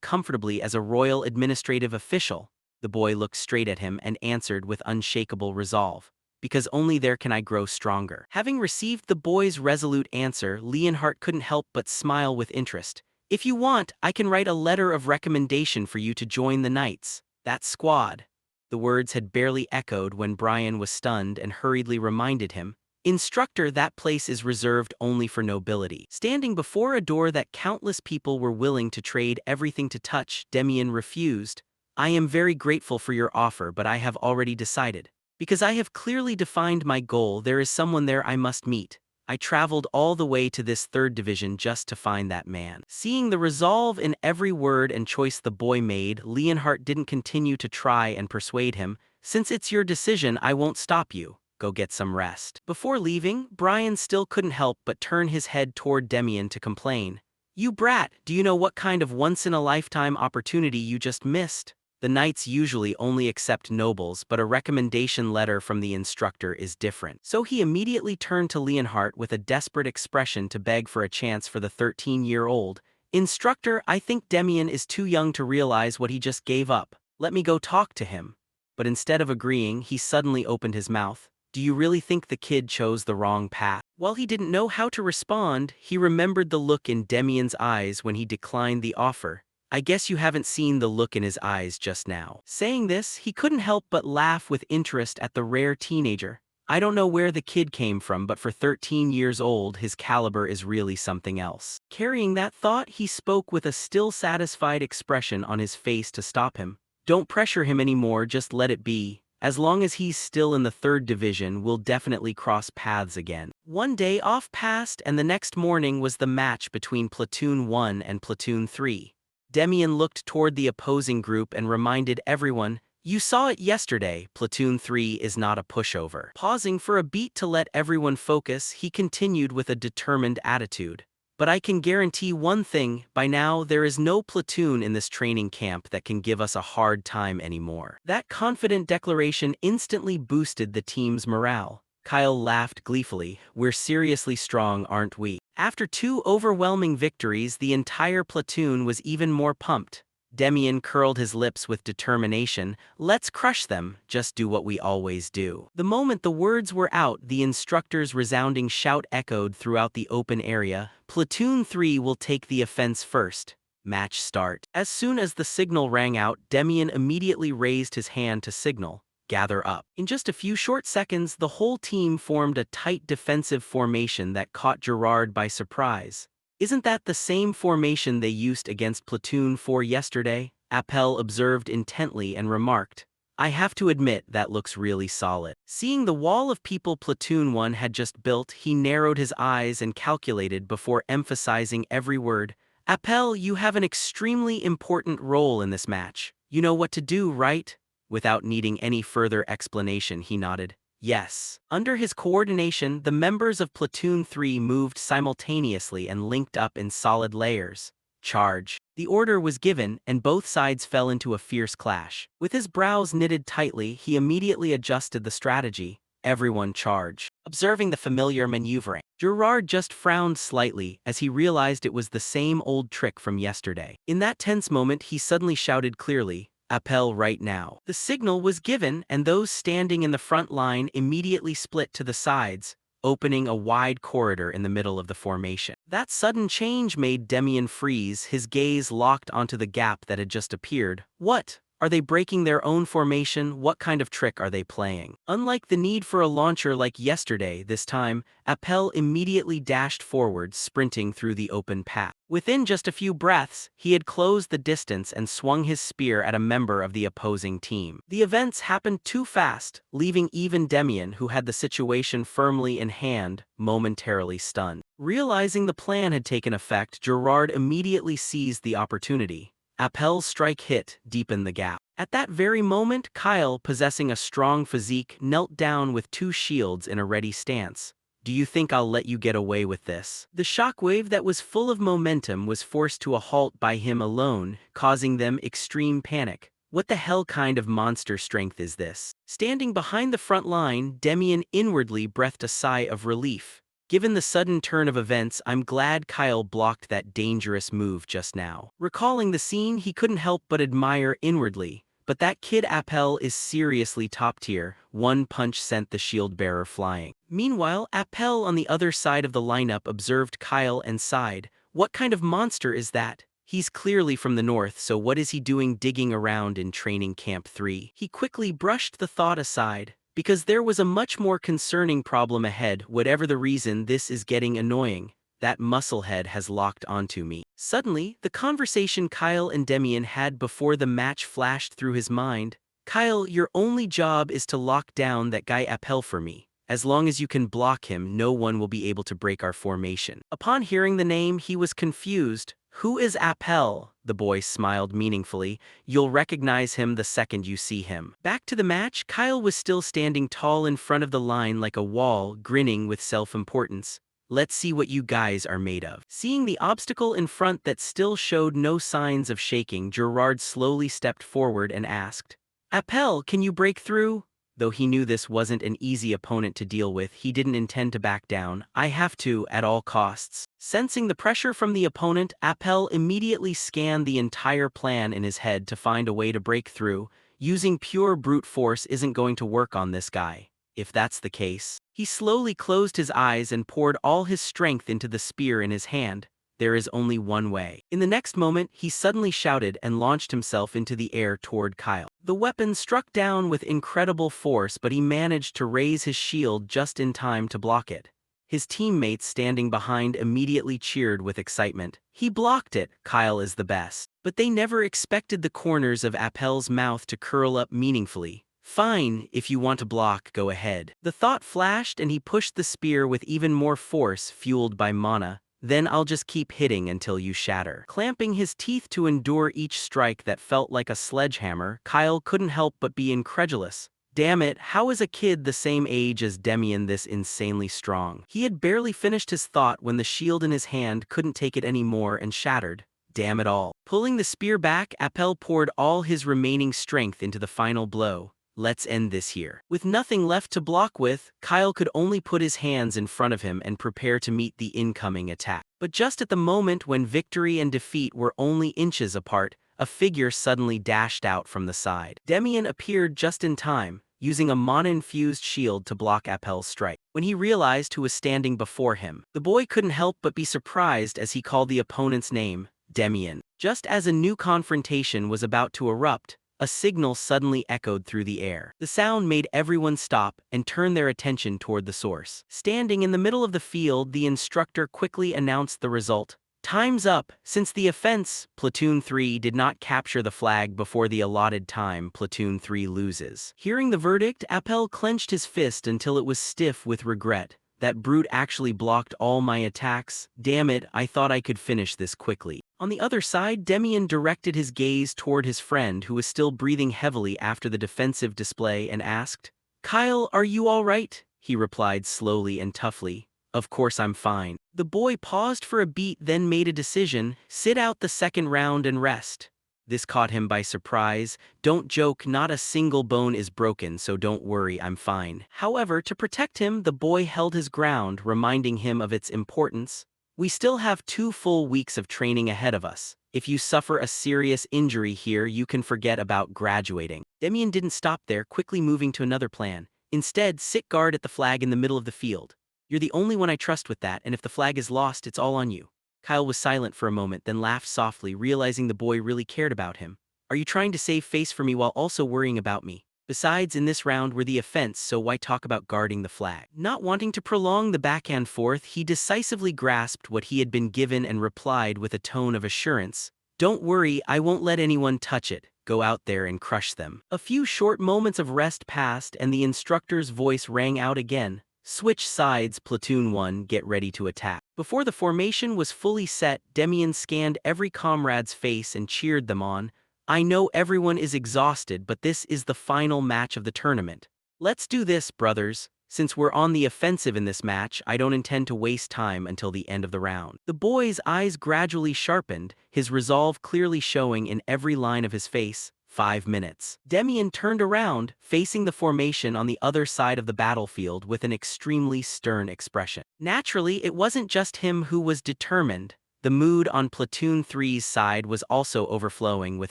comfortably as a royal administrative official?" The boy looked straight at him and answered with unshakable resolve. "Because only there can I grow stronger." Having received the boy's resolute answer, Leonhardt couldn't help but smile with interest. If you want, I can write a letter of recommendation for you to join the Knights, that squad." The words had barely echoed when Brian was stunned and hurriedly reminded him, "Instructor, that place is reserved only for nobility." Standing before a door that countless people were willing to trade everything to touch, Demian refused. "I am very grateful for your offer, but I have already decided. Because I have clearly defined my goal, there is someone there I must meet. I traveled all the way to this third division just to find that man." Seeing the resolve in every word and choice the boy made, Leonhardt didn't continue to try and persuade him. "Since it's your decision, I won't stop you. Go get some rest." Before leaving, Brian still couldn't help but turn his head toward Demian to complain. "You brat, do you know what kind of once-in-a-lifetime opportunity you just missed? The Knights usually only accept nobles, but a recommendation letter from the instructor is different." So he immediately turned to Leonhardt with a desperate expression to beg for a chance for the 13-year-old. "Instructor, I think Demian is too young to realize what he just gave up. Let me go talk to him." But instead of agreeing, he suddenly opened his mouth. "Do you really think the kid chose the wrong path?" While he didn't know how to respond, he remembered the look in Demian's eyes when he declined the offer. "I guess you haven't seen the look in his eyes just now." Saying this, he couldn't help but laugh with interest at the rare teenager. "I don't know where the kid came from, but for 13 years old, his caliber is really something else." Carrying that thought, he spoke with a still satisfied expression on his face to stop him. "Don't pressure him anymore, just let it be. As long as he's still in the third division, we'll definitely cross paths again." One day off passed, and the next morning was the match between Platoon 1 and Platoon 3. Demian looked toward the opposing group and reminded everyone, "You saw it yesterday, Platoon 3 is not a pushover." Pausing for a beat to let everyone focus, he continued with a determined attitude. "But I can guarantee one thing, by now there is no platoon in this training camp that can give us a hard time anymore." That confident declaration instantly boosted the team's morale. Kyle laughed gleefully. "We're seriously strong, aren't we?" After 2 overwhelming victories, the entire platoon was even more pumped. Demian curled his lips with determination. "Let's crush them, just do what we always do." The moment the words were out, the instructor's resounding shout echoed throughout the open area. "Platoon 3 will take the offense first. Match start." As soon as the signal rang out, Demian immediately raised his hand to signal, "Gather up." In just a few short seconds, the whole team formed a tight defensive formation that caught Gerard by surprise. "Isn't that the same formation they used against Platoon 4 yesterday?" Appel observed intently and remarked, "I have to admit that looks really solid." Seeing the wall of people Platoon 1 had just built, he narrowed his eyes and calculated before emphasizing every word. "Appel, you have an extremely important role in this match. You know what to do, right?" Without needing any further explanation, he nodded. "Yes." Under his coordination, the members of Platoon 3 moved simultaneously and linked up in solid layers. "Charge." The order was given, and both sides fell into a fierce clash. With his brows knitted tightly, he immediately adjusted the strategy. "Everyone charge." Observing the familiar maneuvering, Gerard just frowned slightly as he realized it was the same old trick from yesterday. In that tense moment, he suddenly shouted clearly, "Appel right now." The signal was given, and those standing in the front line immediately split to the sides, opening a wide corridor in the middle of the formation. That sudden change made Demian freeze, his gaze locked onto the gap that had just appeared. "What? Are they breaking their own formation? What kind of trick are they playing?" Unlike the need for a launcher like yesterday, this time, Appel immediately dashed forward, sprinting through the open path. Within just a few breaths, he had closed the distance and swung his spear at a member of the opposing team. The events happened too fast, leaving even Demian, who had the situation firmly in hand, momentarily stunned. Realizing the plan had taken effect, Gerard immediately seized the opportunity. Appel's strike hit, deepened the gap. At that very moment, Kyle, possessing a strong physique, knelt down with 2 shields in a ready stance. "Do you think I'll let you get away with this?" The shockwave that was full of momentum was forced to a halt by him alone, causing them extreme panic. What the hell kind of monster strength is this? Standing behind the front line, Demian inwardly breathed a sigh of relief. Given the sudden turn of events, I'm glad Kyle blocked that dangerous move just now. Recalling the scene, he couldn't help but admire inwardly. But that kid Appel is seriously top tier. One punch sent the shield bearer flying. Meanwhile, Appel on the other side of the lineup observed Kyle and sighed. What kind of monster is that? He's clearly from the north, so what is he doing digging around in training camp 3? He quickly brushed the thought aside, because there was a much more concerning problem ahead. Whatever the reason, this is getting annoying. That musclehead has locked onto me. Suddenly, the conversation Kyle and Demian had before the match flashed through his mind. Kyle, your only job is to lock down that guy Appel for me. As long as you can block him, no one will be able to break our formation. Upon hearing the name, he was confused. Who is Appel? The boy smiled meaningfully. You'll recognize him the second you see him. Back to the match, Kyle was still standing tall in front of the line like a wall, grinning with self-importance. Let's see what you guys are made of. Seeing the obstacle in front that still showed no signs of shaking, Gerard slowly stepped forward and asked, Appel, can you break through? Though he knew this wasn't an easy opponent to deal with, he didn't intend to back down. I have to, at all costs. Sensing the pressure from the opponent, Appel immediately scanned the entire plan in his head to find a way to break through. Using pure brute force isn't going to work on this guy. If that's the case, he slowly closed his eyes and poured all his strength into the spear in his hand. There is only one way. In the next moment, he suddenly shouted and launched himself into the air toward Kyle. The weapon struck down with incredible force, but he managed to raise his shield just in time to block it. His teammates standing behind immediately cheered with excitement. He blocked it, Kyle is the best. But they never expected the corners of Appel's mouth to curl up meaningfully. Fine, if you want to block, go ahead. The thought flashed and he pushed the spear with even more force, fueled by mana. Then I'll just keep hitting until you shatter. Clamping his teeth to endure each strike that felt like a sledgehammer, Kyle couldn't help but be incredulous. Damn it, how is a kid the same age as Demian this insanely strong? He had barely finished his thought when the shield in his hand couldn't take it anymore and shattered. Damn it all. Pulling the spear back, Appel poured all his remaining strength into the final blow. Let's end this here. With nothing left to block with, Kyle could only put his hands in front of him and prepare to meet the incoming attack. But just at the moment when victory and defeat were only inches apart, a figure suddenly dashed out from the side. Demian appeared just in time, using a mana-infused shield to block Appel's strike. When he realized who was standing before him, the boy couldn't help but be surprised as he called the opponent's name, Demian. Just as a new confrontation was about to erupt, a signal suddenly echoed through the air. The sound made everyone stop and turn their attention toward the source. Standing in the middle of the field, the instructor quickly announced the result. Time's up. Since the offense, Platoon 3 did not capture the flag before the allotted time, Platoon 3 loses. Hearing the verdict, Appel clenched his fist until it was stiff with regret. That brute actually blocked all my attacks. Damn it, I thought I could finish this quickly. On the other side, Demian directed his gaze toward his friend who was still breathing heavily after the defensive display and asked, Kyle, are you all right? He replied slowly and toughly, Of course I'm fine. The boy paused for a beat, then made a decision, sit out the second round and rest. This caught him by surprise. Don't joke, not a single bone is broken, so don't worry, I'm fine. However, to protect him, the boy held his ground, reminding him of its importance. We still have 2 full weeks of training ahead of us. If you suffer a serious injury here, you can forget about graduating. Demian didn't stop there, quickly moving to another plan. Instead, sit guard at the flag in the middle of the field. You're the only one I trust with that, and if the flag is lost, it's all on you. Kyle was silent for a moment, then laughed softly, realizing the boy really cared about him. Are you trying to save face for me while also worrying about me? Besides, in this round we're the offense, so why talk about guarding the flag? Not wanting to prolong the back and forth, he decisively grasped what he had been given and replied with a tone of assurance. Don't worry, I won't let anyone touch it. Go out there and crush them. A few short moments of rest passed and the instructor's voice rang out again. Switch sides, Platoon 1, get ready to attack. Before the formation was fully set, Demian scanned every comrade's face and cheered them on. I know everyone is exhausted, but this is the final match of the tournament. Let's do this, brothers. Since we're on the offensive in this match, I don't intend to waste time until the end of the round. The boy's eyes gradually sharpened, his resolve clearly showing in every line of his face. 5 minutes. Demian turned around, facing the formation on the other side of the battlefield with an extremely stern expression. Naturally, it wasn't just him who was determined. The mood on Platoon 3's side was also overflowing with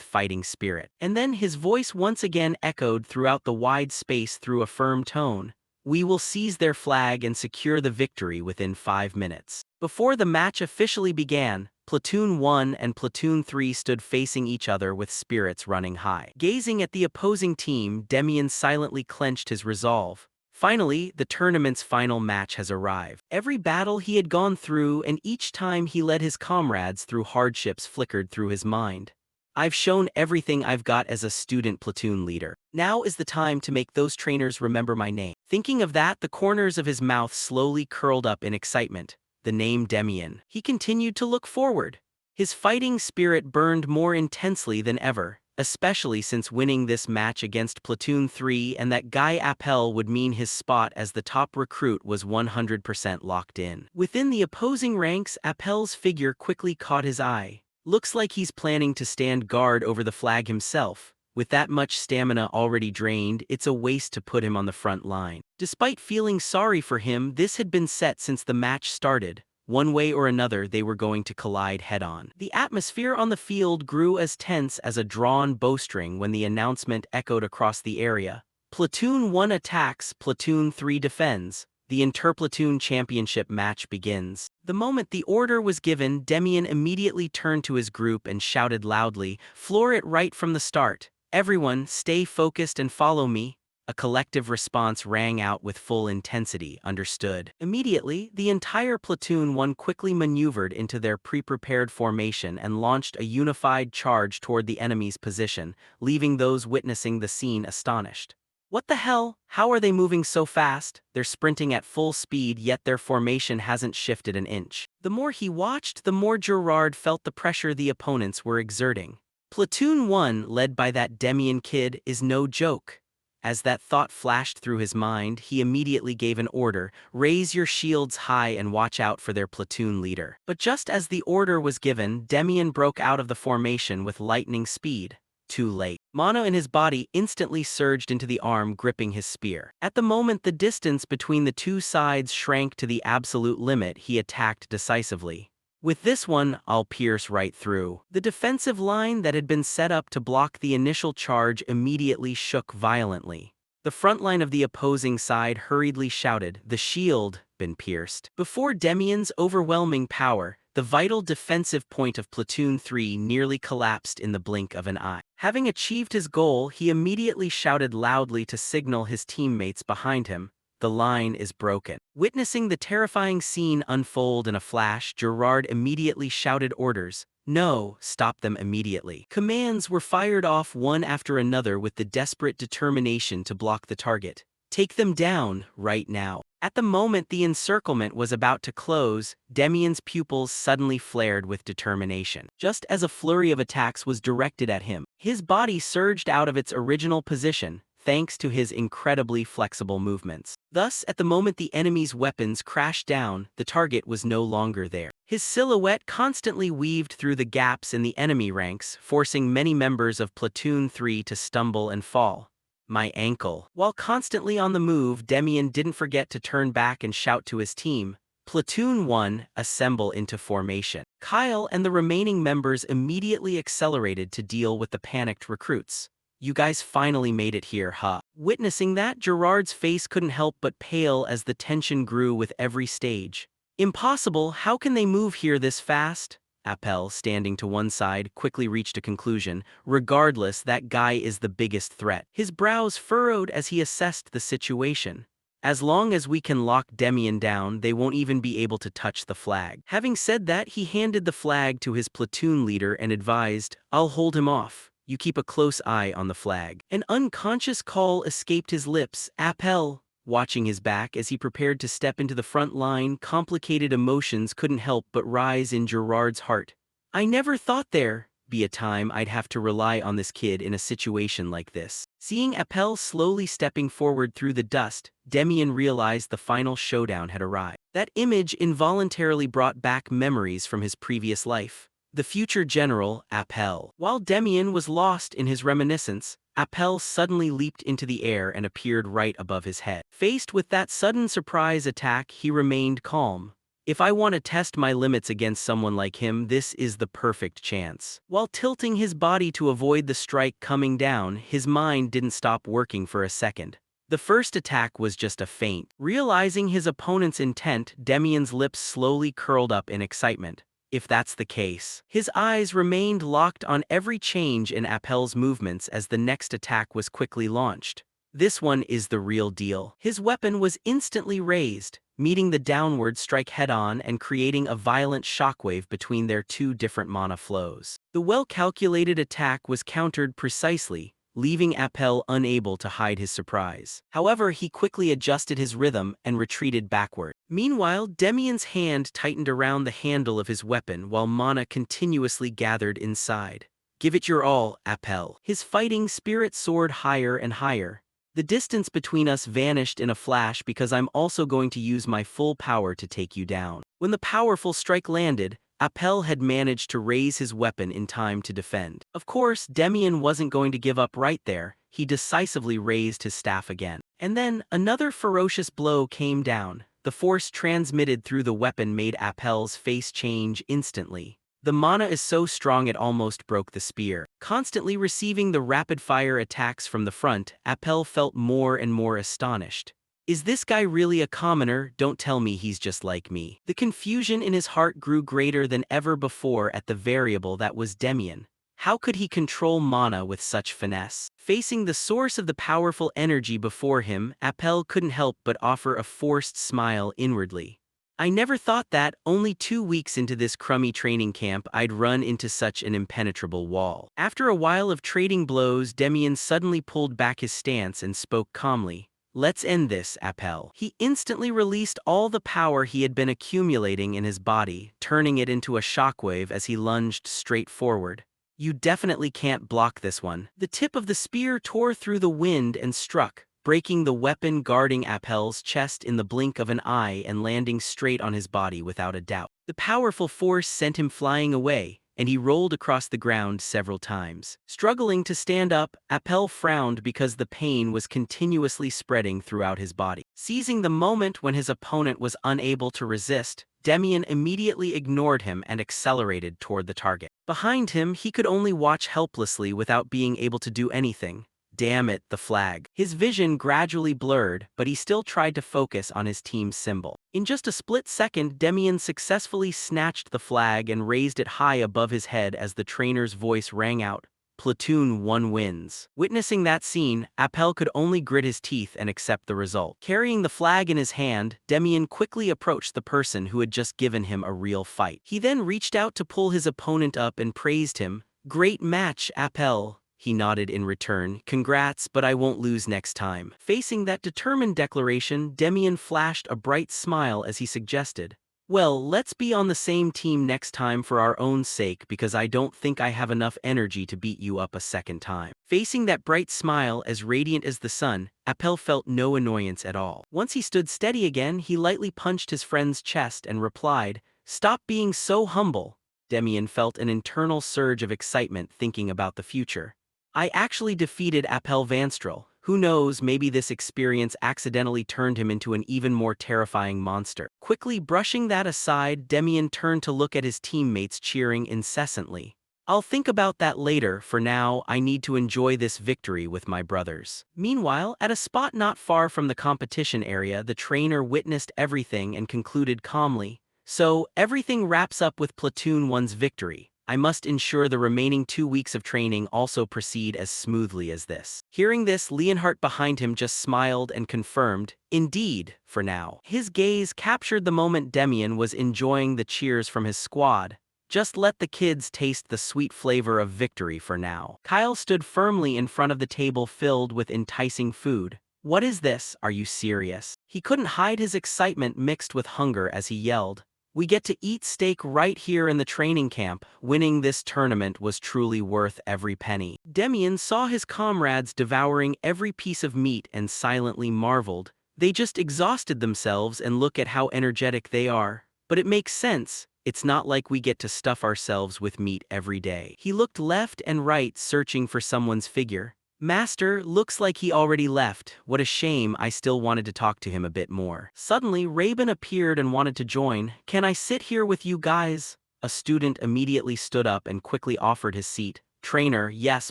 fighting spirit. And then his voice once again echoed throughout the wide space through a firm tone. We will seize their flag and secure the victory within 5 minutes. Before the match officially began, Platoon 1 and Platoon 3 stood facing each other with spirits running high. Gazing at the opposing team, Demian silently clenched his resolve. Finally, the tournament's final match has arrived. Every battle he had gone through and each time he led his comrades through hardships flickered through his mind. I've shown everything I've got as a student platoon leader. Now is the time to make those trainers remember my name. Thinking of that, the corners of his mouth slowly curled up in excitement. The name Demian. He continued to look forward. His fighting spirit burned more intensely than ever, especially since winning this match against Platoon 3 and that guy Appel would mean his spot as the top recruit was 100% locked in. Within the opposing ranks, Appel's figure quickly caught his eye. Looks like he's planning to stand guard over the flag himself. With that much stamina already drained, it's a waste to put him on the front line. Despite feeling sorry for him, this had been set since the match started. One way or another, they were going to collide head-on. The atmosphere on the field grew as tense as a drawn bowstring when the announcement echoed across the area. Platoon 1 attacks, Platoon 3 defends. The interplatoon championship match begins. The moment the order was given, Demian immediately turned to his group and shouted loudly, "Floor it right from the start. Everyone, stay focused and follow me." A collective response rang out with full intensity. Understood. Immediately, the entire Platoon 1 quickly maneuvered into their pre-prepared formation and launched a unified charge toward the enemy's position, leaving those witnessing the scene astonished. What the hell? How are they moving so fast? They're sprinting at full speed, yet their formation hasn't shifted an inch. The more he watched, the more Gerard felt the pressure the opponents were exerting. Platoon 1, led by that Demian kid, is no joke. As that thought flashed through his mind, he immediately gave an order: raise your shields high and watch out for their platoon leader. But just as the order was given, Demian broke out of the formation with lightning speed. Too late. Mana in his body instantly surged into the arm gripping his spear. At the moment the distance between the two sides shrank to the absolute limit, he attacked decisively. With this one, I'll pierce right through. The defensive line that had been set up to block the initial charge immediately shook violently. The front line of the opposing side hurriedly shouted, "The shield been pierced." Before Demian's overwhelming power, the vital defensive point of Platoon 3 nearly collapsed in the blink of an eye. Having achieved his goal, he immediately shouted loudly to signal his teammates behind him, "The line is broken." Witnessing the terrifying scene unfold in a flash, Gerard immediately shouted orders. "No, stop them immediately." Commands were fired off one after another with the desperate determination to block the target. "Take them down, right now." At the moment the encirclement was about to close, Demian's pupils suddenly flared with determination. Just as a flurry of attacks was directed at him, his body surged out of its original position, thanks to his incredibly flexible movements. Thus, at the moment the enemy's weapons crashed down, the target was no longer there. His silhouette constantly weaved through the gaps in the enemy ranks, forcing many members of Platoon 3 to stumble and fall. "My ankle." While constantly on the move, Demian didn't forget to turn back and shout to his team, "Platoon 1, assemble into formation." Kyle and the remaining members immediately accelerated to deal with the panicked recruits. "You guys finally made it here, huh?" Witnessing that, Gerard's face couldn't help but pale as the tension grew with every stage. "Impossible, how can they move here this fast?" Appel, standing to one side, quickly reached a conclusion. "Regardless, that guy is the biggest threat." His brows furrowed as he assessed the situation. "As long as we can lock Demian down, they won't even be able to touch the flag." Having said that, he handed the flag to his platoon leader and advised, "I'll hold him off. You keep a close eye on the flag." An unconscious call escaped his lips. Appel, watching his back as he prepared to step into the front line, complicated emotions couldn't help but rise in Gerard's heart. "I never thought there'd be a time I'd have to rely on this kid in a situation like this." Seeing Appel slowly stepping forward through the dust, Demian realized the final showdown had arrived. That image involuntarily brought back memories from his previous life. The future general, Appel. While Demian was lost in his reminiscence, Appel suddenly leaped into the air and appeared right above his head. Faced with that sudden surprise attack, he remained calm. "If I want to test my limits against someone like him, this is the perfect chance." While tilting his body to avoid the strike coming down, his mind didn't stop working for a second. The first attack was just a feint. Realizing his opponent's intent, Demian's lips slowly curled up in excitement. if that's the case. His eyes remained locked on every change in Appel's movements as the next attack was quickly launched. This one is the real deal. His weapon was instantly raised, meeting the downward strike head-on and creating a violent shockwave between their two different mana flows. The well-calculated attack was countered precisely, leaving Appel unable to hide his surprise. However, he quickly adjusted his rhythm and retreated backward. Meanwhile, Demian's hand tightened around the handle of his weapon while mana continuously gathered inside. Give it your all, Appel. His fighting spirit soared higher and higher. The distance between us vanished in a flash because I'm also going to use my full power to take you down. When the powerful strike landed, Appel had managed to raise his weapon in time to defend. Of course, Demian wasn't going to give up right there. He decisively raised his staff again. And then, another ferocious blow came down. The force transmitted through the weapon made Appel's face change instantly. The mana is so strong it almost broke the spear. Constantly receiving the rapid-fire attacks from the front, Appel felt more and more astonished. Is this guy really a commoner? Don't tell me he's just like me. The confusion in his heart grew greater than ever before at the variable that was Demian. How could he control mana with such finesse? Facing the source of the powerful energy before him, Appel couldn't help but offer a forced smile inwardly. I never thought that, only 2 weeks into this crummy training camp, I'd run into such an impenetrable wall. After a while of trading blows, Demian suddenly pulled back his stance and spoke calmly. Let's end this, Appel. He instantly released all the power he had been accumulating in his body, turning it into a shockwave as he lunged straight forward. You definitely can't block this one. The tip of the spear tore through the wind and struck, breaking the weapon guarding Appel's chest in the blink of an eye and landing straight on his body without a doubt. The powerful force sent him flying away, and he rolled across the ground several times. Struggling to stand up, Appel frowned because the pain was continuously spreading throughout his body. Seizing the moment when his opponent was unable to resist, Demian immediately ignored him and accelerated toward the target. Behind him, he could only watch helplessly without being able to do anything. Damn it, the flag. His vision gradually blurred, but he still tried to focus on his team's symbol. In just a split second, Demian successfully snatched the flag and raised it high above his head as the trainer's voice rang out. Platoon 1 wins. Witnessing that scene, Appel could only grit his teeth and accept the result. Carrying the flag in his hand, Demian quickly approached the person who had just given him a real fight. He then reached out to pull his opponent up and praised him. Great match, Appel. He nodded in return. Congrats, but I won't lose next time. Facing that determined declaration, Demian flashed a bright smile as he suggested, well, let's be on the same team next time for our own sake because I don't think I have enough energy to beat you up a second time. Facing that bright smile as radiant as the sun, Appel felt no annoyance at all. Once he stood steady again, he lightly punched his friend's chest and replied, Stop being so humble. Demian felt an internal surge of excitement thinking about the future. I actually defeated Appel Vanstral. Who knows, maybe this experience accidentally turned him into an even more terrifying monster. Quickly brushing that aside, Demian turned to look at his teammates cheering incessantly. I'll think about that later. For now, I need to enjoy this victory with my brothers. Meanwhile, at a spot not far from the competition area, the trainer witnessed everything and concluded calmly, so everything wraps up with Platoon 1's victory. I must ensure the remaining 2 weeks of training also proceed as smoothly as this. Hearing this, Leonhardt behind him just smiled and confirmed, indeed, for now. His gaze captured the moment Demian was enjoying the cheers from his squad. Just let the kids taste the sweet flavor of victory for now. Kyle stood firmly in front of the table filled with enticing food. What is this? Are you serious? He couldn't hide his excitement mixed with hunger as he yelled. We get to eat steak right here in the training camp. Winning this tournament was truly worth every penny. Demian saw his comrades devouring every piece of meat and silently marveled. They just exhausted themselves and look at how energetic they are. But it makes sense. It's not like we get to stuff ourselves with meat every day. He looked left and right searching for someone's figure. Master, looks like he already left. What a shame, I still wanted to talk to him a bit more. Suddenly, Rabin appeared and wanted to join. Can I sit here with you guys? A student immediately stood up and quickly offered his seat. Trainer, yes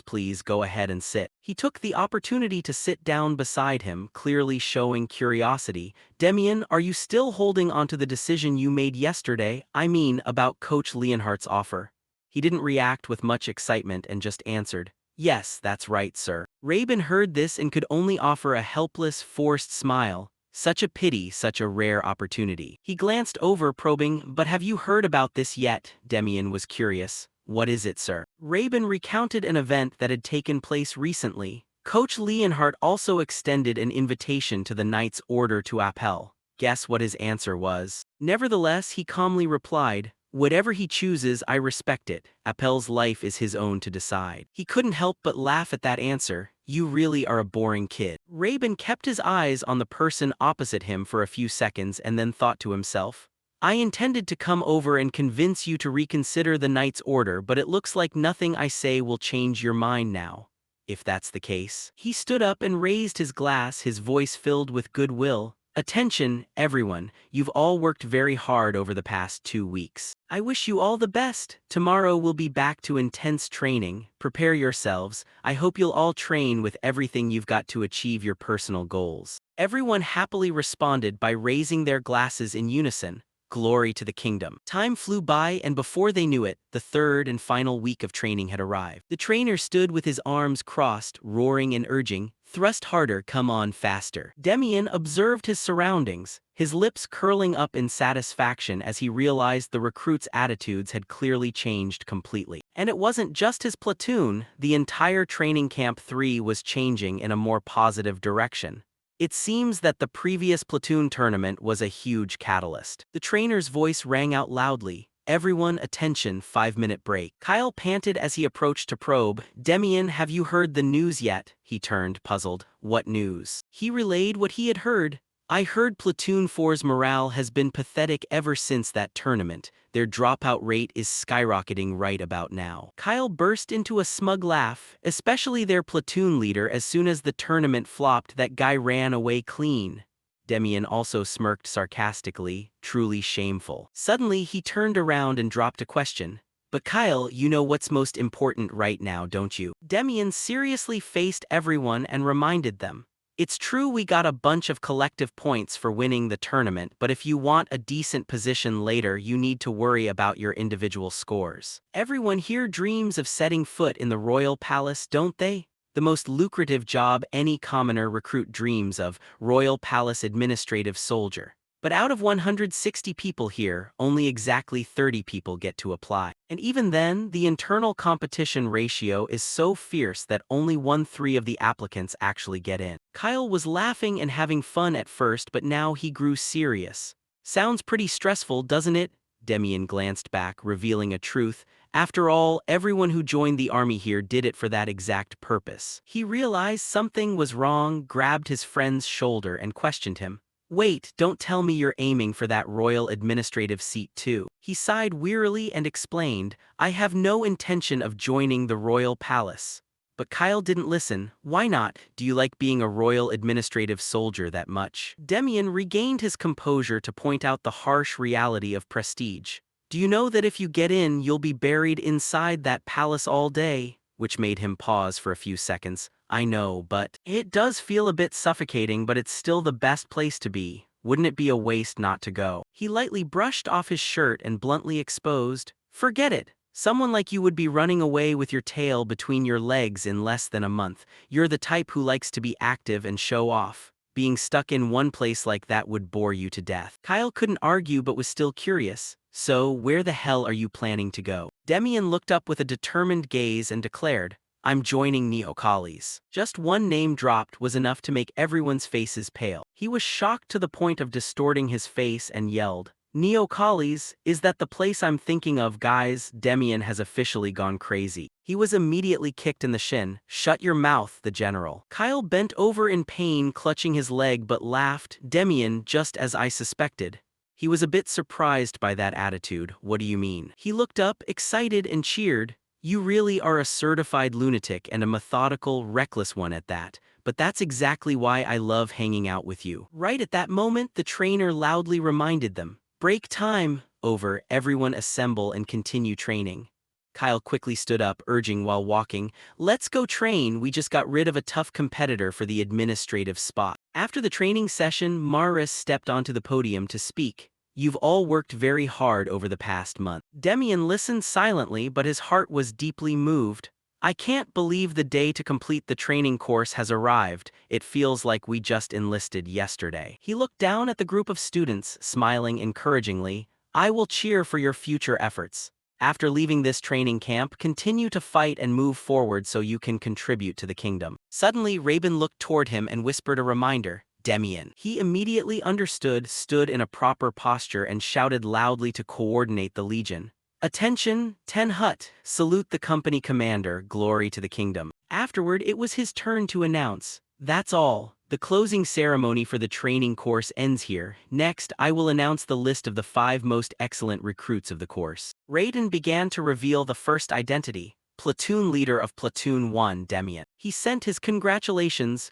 please go ahead and sit. He took the opportunity to sit down beside him, clearly showing curiosity. Demian, are you still holding onto the decision you made yesterday? I mean, about Coach Leonhardt's offer. He didn't react with much excitement and just answered, yes, that's right, sir. Rabin heard this and could only offer a helpless, forced smile. Such a pity, such a rare opportunity. He glanced over, probing, but have you heard about this yet? Demian was curious. What is it, sir? Rabin recounted an event that had taken place recently. Coach Leonhardt also extended an invitation to the Knight's order to Appel. Guess what his answer was? Nevertheless, he calmly replied, whatever he chooses, I respect it. Appel's life is his own to decide. He couldn't help but laugh at that answer. You really are a boring kid. Rabin kept his eyes on the person opposite him for a few seconds and then thought to himself, I intended to come over and convince you to reconsider the Knight's order, but it looks like nothing I say will change your mind now. If that's the case. He stood up and raised his glass, his voice filled with goodwill. Attention, everyone, you've all worked very hard over the past 2 weeks. I wish you all the best. Tomorrow we'll be back to intense training. Prepare yourselves. I hope you'll all train with everything you've got to achieve your personal goals. Everyone happily responded by raising their glasses in unison. Glory to the kingdom. Time flew by, and before they knew it, the third and final week of training had arrived. The trainer stood with his arms crossed, roaring and urging, thrust harder, come on faster. Demian observed his surroundings, his lips curling up in satisfaction as he realized the recruits' attitudes had clearly changed completely. And it wasn't just his platoon, the entire training camp 3 was changing in a more positive direction. It seems that the previous platoon tournament was a huge catalyst. The trainer's voice rang out loudly. Everyone, attention, 5-minute break. Kyle panted as he approached to probe. Demian, have you heard the news yet? He turned, puzzled. What news? He relayed what he had heard. I heard Platoon 4's morale has been pathetic ever since that tournament. Their dropout rate is skyrocketing right about now. Kyle burst into a smug laugh, especially their platoon leader. As soon as the tournament flopped, that guy ran away clean. Demian also smirked sarcastically, truly shameful. Suddenly, he turned around and dropped a question. But Kyle, you know what's most important right now, don't you? Demian seriously faced everyone and reminded them. It's true we got a bunch of collective points for winning the tournament, but if you want a decent position later, you need to worry about your individual scores. Everyone here dreams of setting foot in the royal palace, don't they? The most lucrative job any commoner recruit dreams of, royal palace administrative soldier. But out of 160 people here, only exactly 30 people get to apply. And even then, the internal competition ratio is so fierce that only 1/3 of the applicants actually get in. Kyle was laughing and having fun at first, but now he grew serious. Sounds pretty stressful, doesn't it? Demian glanced back, revealing a truth. After all, everyone who joined the army here did it for that exact purpose. He realized something was wrong, grabbed his friend's shoulder and questioned him. Wait, don't tell me you're aiming for that royal administrative seat too. He sighed wearily and explained, I have no intention of joining the royal palace. But Kyle didn't listen. Why not? Do you like being a royal administrative soldier that much? Demian regained his composure to point out the harsh reality of prestige. Do you know that if you get in, you'll be buried inside that palace all day? Which made him pause for a few seconds. I know, but it does feel a bit suffocating, but it's still the best place to be. Wouldn't it be a waste not to go? He lightly brushed off his shirt and bluntly exposed, forget it. Someone like you would be running away with your tail between your legs in less than a month. You're the type who likes to be active and show off. Being stuck in one place like that would bore you to death. Kyle couldn't argue but was still curious. So, where the hell are you planning to go? Demian looked up with a determined gaze and declared, I'm joining Neocalis. Just one name dropped was enough to make everyone's faces pale. He was shocked to the point of distorting his face and yelled, Neocalis, is that the place I'm thinking of, guys? Demian has officially gone crazy. He was immediately kicked in the shin. Shut your mouth, the general. Kyle bent over in pain, clutching his leg, but laughed. Demian, just as I suspected. He was a bit surprised by that attitude. What do you mean? He looked up, excited, and cheered. You really are a certified lunatic and a methodical, reckless one at that. But that's exactly why I love hanging out with you. Right at that moment, the trainer loudly reminded them. Break time. Over. Everyone assemble and continue training. Kyle quickly stood up, urging while walking, "Let's go train, we just got rid of a tough competitor for the administrative spot." After the training session, Maris stepped onto the podium to speak. "You've all worked very hard over the past month." Demian listened silently, but his heart was deeply moved. "I can't believe the day to complete the training course has arrived. It feels like we just enlisted yesterday." He looked down at the group of students, smiling encouragingly. "I will cheer for your future efforts. After leaving this training camp, continue to fight and move forward so you can contribute to the kingdom." Suddenly, Raven looked toward him and whispered a reminder, "Demian." He immediately understood, stood in a proper posture, and shouted loudly to coordinate the legion. "Attention, Ten Hut! Salute the company commander, glory to the kingdom." Afterward, it was his turn to announce, "That's all. The closing ceremony for the training course ends here. Next, I will announce the list of the 5 most excellent recruits of the course." Raiden began to reveal the first identity, platoon leader of Platoon 1, Demian. He sent his congratulations.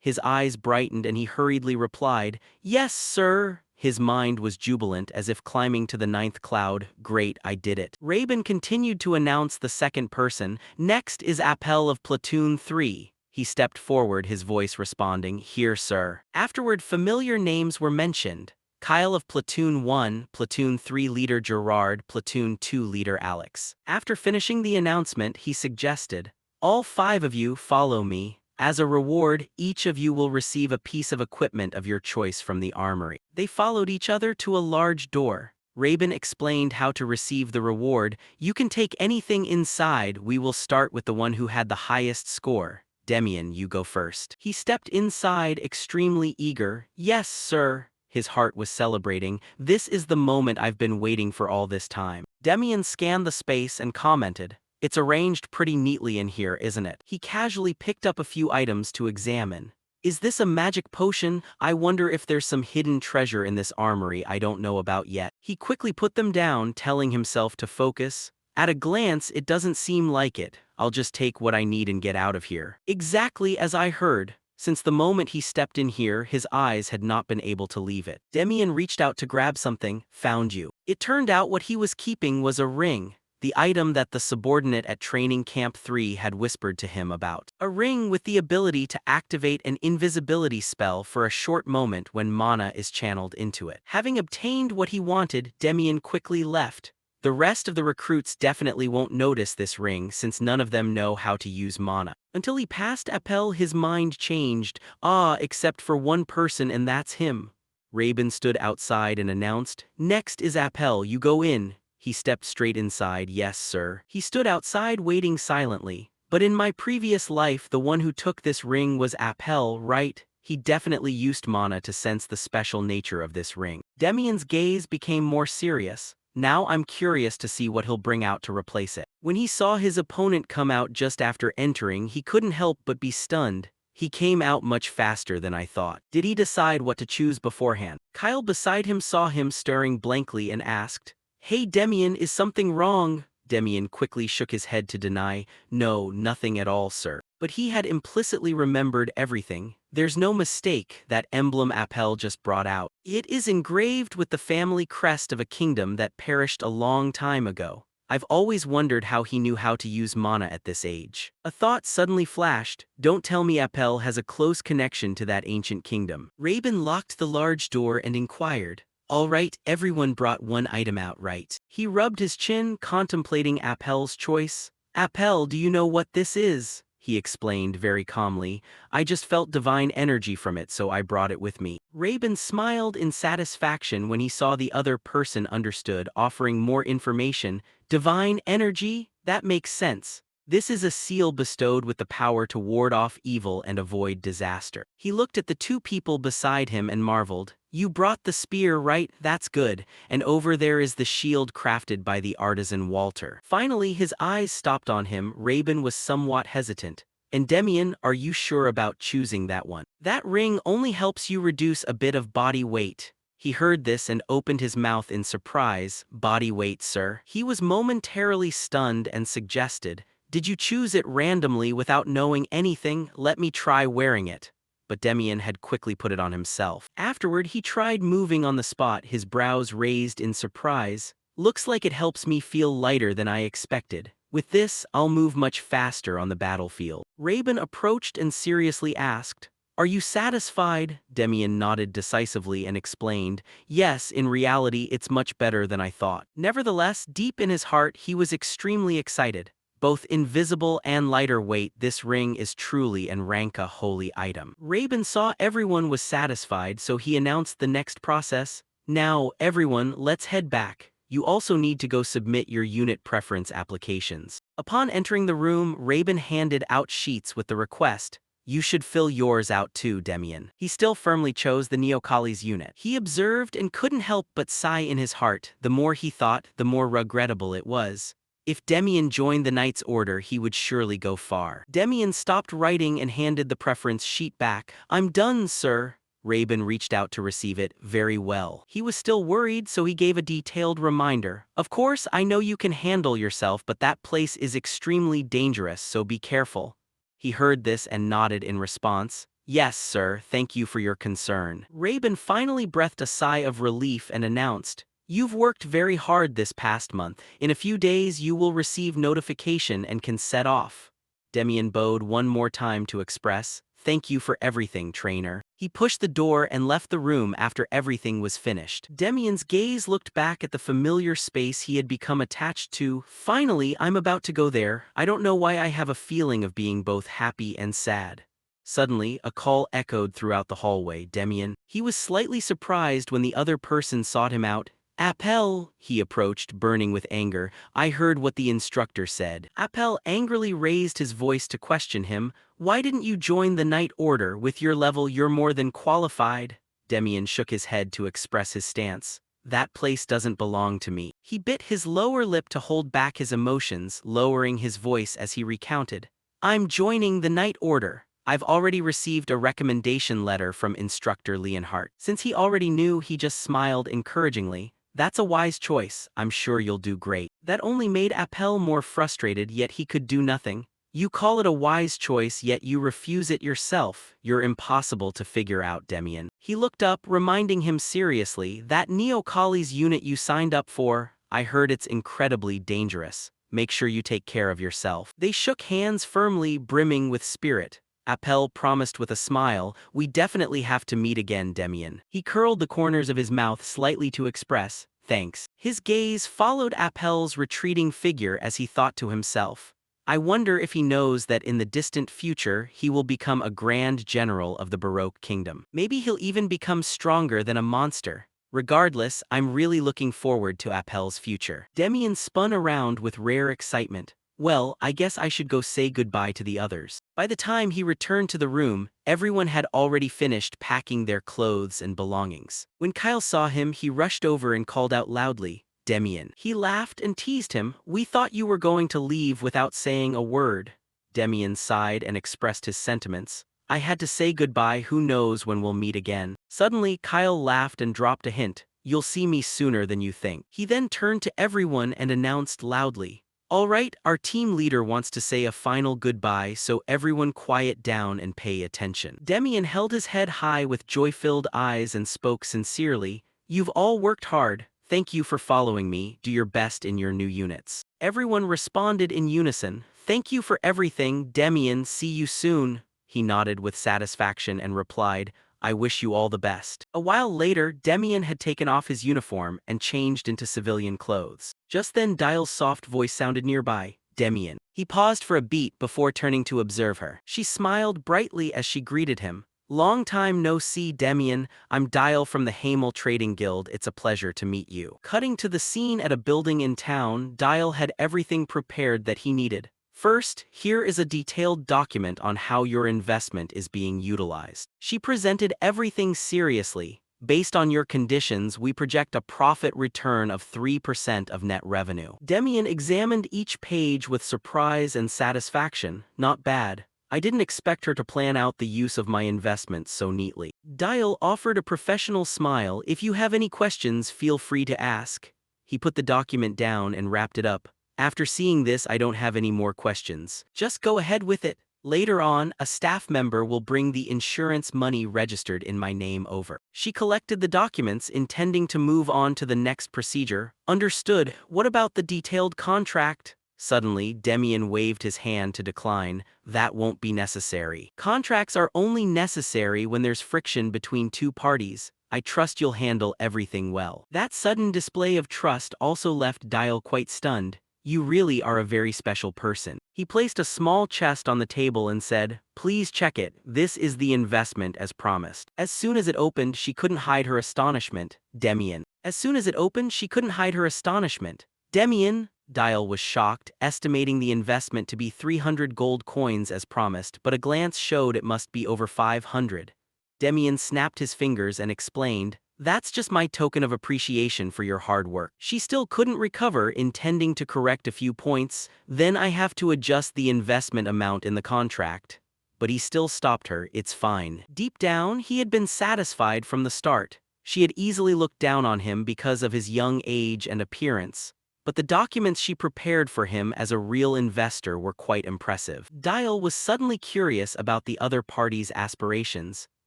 His eyes brightened and he hurriedly replied, "Yes, sir." His mind was jubilant, as if climbing to the 9th cloud. "Great, I did it." Raben continued to announce the second person. "Next is Appel of Platoon 3. He stepped forward, his voice responding, "Here, sir." Afterward, familiar names were mentioned. Kyle of Platoon 1, Platoon 3 leader Gerard, Platoon 2 leader Alex. After finishing the announcement, he suggested, "All 5 of you follow me. As a reward, each of you will receive a piece of equipment of your choice from the armory." They followed each other to a large door. Raben explained how to receive the reward. "You can take anything inside. We will start with the one who had the highest score. Demian, you go first." He stepped inside, extremely eager. "Yes, sir." His heart was celebrating. "This is the moment I've been waiting for all this time." Demian scanned the space and commented, "It's arranged pretty neatly in here, isn't it?" He casually picked up a few items to examine. "Is this a magic potion? I wonder if there's some hidden treasure in this armory I don't know about yet." He quickly put them down, telling himself to focus. "At a glance, it doesn't seem like it. I'll just take what I need and get out of here." Exactly as I heard. Since the moment he stepped in here, his eyes had not been able to leave it. Demian reached out to grab something. "Found you." It turned out what he was keeping was a ring. The item that the subordinate at Training Camp 3 had whispered to him about. A ring with the ability to activate an invisibility spell for a short moment when mana is channeled into it. Having obtained what he wanted, Demian quickly left. The rest of the recruits definitely won't notice this ring since none of them know how to use mana. Until he passed Appel, his mind changed. Except for one person, and that's him. Raben stood outside and announced, "Next is Appel, you go in." He stepped straight inside. "Yes, sir." He stood outside waiting silently. "But in my previous life, the one who took this ring was Appel, right? He definitely used mana to sense the special nature of this ring." Demian's gaze became more serious. "Now I'm curious to see what he'll bring out to replace it." When he saw his opponent come out just after entering, he couldn't help but be stunned. "He came out much faster than I thought." Did he decide what to choose beforehand? Kyle beside him saw him staring blankly and asked, "Hey Demian, is something wrong?" Demian quickly shook his head to deny, "No, nothing at all, sir." But he had implicitly remembered everything. "There's no mistake, that emblem Appel just brought out. It is engraved with the family crest of a kingdom that perished a long time ago. I've always wondered how he knew how to use mana at this age." A thought suddenly flashed. "Don't tell me Appel has a close connection to that ancient kingdom." Raben locked the large door and inquired, "All right, everyone brought one item out, right?" He rubbed his chin, contemplating Appel's choice. "Appel, do you know what this is?" He explained very calmly, "I just felt divine energy from it, so I brought it with me." Raben smiled in satisfaction when he saw the other person understood, offering more information. "Divine energy? That makes sense. This is a seal bestowed with the power to ward off evil and avoid disaster." He looked at the 2 people beside him and marveled. "You brought the spear, right? That's good. And over there is the shield crafted by the artisan Walter." Finally, his eyes stopped on him. Raben was somewhat hesitant. "And Demian, are you sure about choosing that one? That ring only helps you reduce a bit of body weight." He heard this and opened his mouth in surprise. "Body weight, sir?" He was momentarily stunned and suggested, "Did you choose it randomly without knowing anything? Let me try wearing it." But Demian had quickly put it on himself. Afterward, he tried moving on the spot, his brows raised in surprise. Looks like it helps me feel lighter than I expected. With this, I'll move much faster on the battlefield. Raven approached and seriously asked, "Are you satisfied?" Demian nodded decisively and explained, "Yes, in reality it's much better than I thought." Nevertheless, deep in his heart he was extremely excited. Both invisible and lighter weight, this ring is truly and rank a holy item. Raven saw everyone was satisfied, so he announced the next process. "Now, everyone, let's head back. You also need to go submit your unit preference applications." Upon entering the room, Raven handed out sheets with the request, "You should fill yours out too, Demian." He still firmly chose the Neokali's unit. He observed and couldn't help but sigh in his heart. The more he thought, the more regrettable it was. If Demian joined the Knight's Order, he would surely go far. Demian stopped writing and handed the preference sheet back. "I'm done, sir." Raven reached out to receive it. "Very well." He was still worried, so he gave a detailed reminder. "Of course, I know you can handle yourself, but that place is extremely dangerous, so be careful." He heard this and nodded in response. "Yes, sir, thank you for your concern." Raven finally breathed a sigh of relief and announced, "You've worked very hard this past month. In a few days you will receive notification and can set off." Demian bowed one more time to express, "Thank you for everything, trainer." He pushed the door and left the room after everything was finished. Demian's gaze looked back at the familiar space he had become attached to. "Finally, I'm about to go there. I don't know why I have a feeling of being both happy and sad." Suddenly, a call echoed throughout the hallway. Demian. He was slightly surprised when the other person sought him out. "Appel," he approached, burning with anger. "I heard what the instructor said." Appel angrily raised his voice to question him. "Why didn't you join the Knight Order? With your level, you're more than qualified." Demian shook his head to express his stance. "That place doesn't belong to me." He bit his lower lip to hold back his emotions, lowering his voice as he recounted. "I'm joining the Knight Order. I've already received a recommendation letter from Instructor Leonhardt." Since he already knew, he just smiled encouragingly. "That's a wise choice. I'm sure you'll do great." That only made Appel more frustrated, yet he could do nothing. "You call it a wise choice, yet you refuse it yourself. You're impossible to figure out, Demian." He looked up, reminding him seriously, "That Neokali's unit you signed up for, I heard it's incredibly dangerous. Make sure you take care of yourself." They shook hands firmly, brimming with spirit. Appel promised with a smile, "We definitely have to meet again, Demian." He curled the corners of his mouth slightly to express, "Thanks." His gaze followed Appel's retreating figure as he thought to himself, "I wonder if he knows that in the distant future he will become a grand general of the Baroque kingdom. Maybe he'll even become stronger than a monster." Regardless, I'm really looking forward to Appel's future. Demian spun around with rare excitement. "Well, I guess I should go say goodbye to the others." By the time he returned to the room, everyone had already finished packing their clothes and belongings. When Kyle saw him, he rushed over and called out loudly, "Demian." He laughed and teased him. "We thought you were going to leave without saying a word." Demian sighed and expressed his sentiments. "I had to say goodbye, who knows when we'll meet again." Suddenly, Kyle laughed and dropped a hint, "You'll see me sooner than you think." He then turned to everyone and announced loudly, "All right, our team leader wants to say a final goodbye, so everyone quiet down and pay attention." Demian held his head high with joy-filled eyes and spoke sincerely, "You've all worked hard. Thank you for following me. Do your best in your new units." Everyone responded in unison, "Thank you for everything, Demian. See you soon." He nodded with satisfaction and replied, "I wish you all the best." A while later, Demian had taken off his uniform and changed into civilian clothes. Just then Dial's soft voice sounded nearby, "Demian." He paused for a beat before turning to observe her. She smiled brightly as she greeted him. "Long time no see, Demian. I'm Dial from the Hamel Trading Guild. It's a pleasure to meet you." Cutting to the scene at a building in town, Dial had everything prepared that he needed. "First, here is a detailed document on how your investment is being utilized." She presented everything seriously. "Based on your conditions, we project a profit return of 3% of net revenue." Demian examined each page with surprise and satisfaction. "Not bad. I didn't expect her to plan out the use of my investments so neatly." Dial offered a professional smile. "If you have any questions, feel free to ask." He put the document down and wrapped it up. "After seeing this, I don't have any more questions. Just go ahead with it." Later on, a staff member will bring the insurance money registered in my name over. She collected the documents, intending to move on to the next procedure. Understood. What about the detailed contract? Suddenly, Demian waved his hand to decline. That won't be necessary. Contracts are only necessary when there's friction between two parties. I trust you'll handle everything well. That sudden display of trust also left Dial quite stunned. You really are a very special person. He placed a small chest on the table and said, please check it. This is the investment as promised. As soon as it opened, she couldn't hide her astonishment. Demian. As soon as it opened, she couldn't hide her astonishment. Demian. Dial was shocked, estimating the investment to be 300 gold coins as promised, but a glance showed it must be over 500. Demian snapped his fingers and explained, that's just my token of appreciation for your hard work. She still couldn't recover, intending to correct a few points. Then I have to adjust the investment amount in the contract. But he still stopped her. It's fine. Deep down, he had been satisfied from the start. She had easily looked down on him because of his young age and appearance. But the documents she prepared for him as a real investor were quite impressive. Dial was suddenly curious about the other party's aspirations.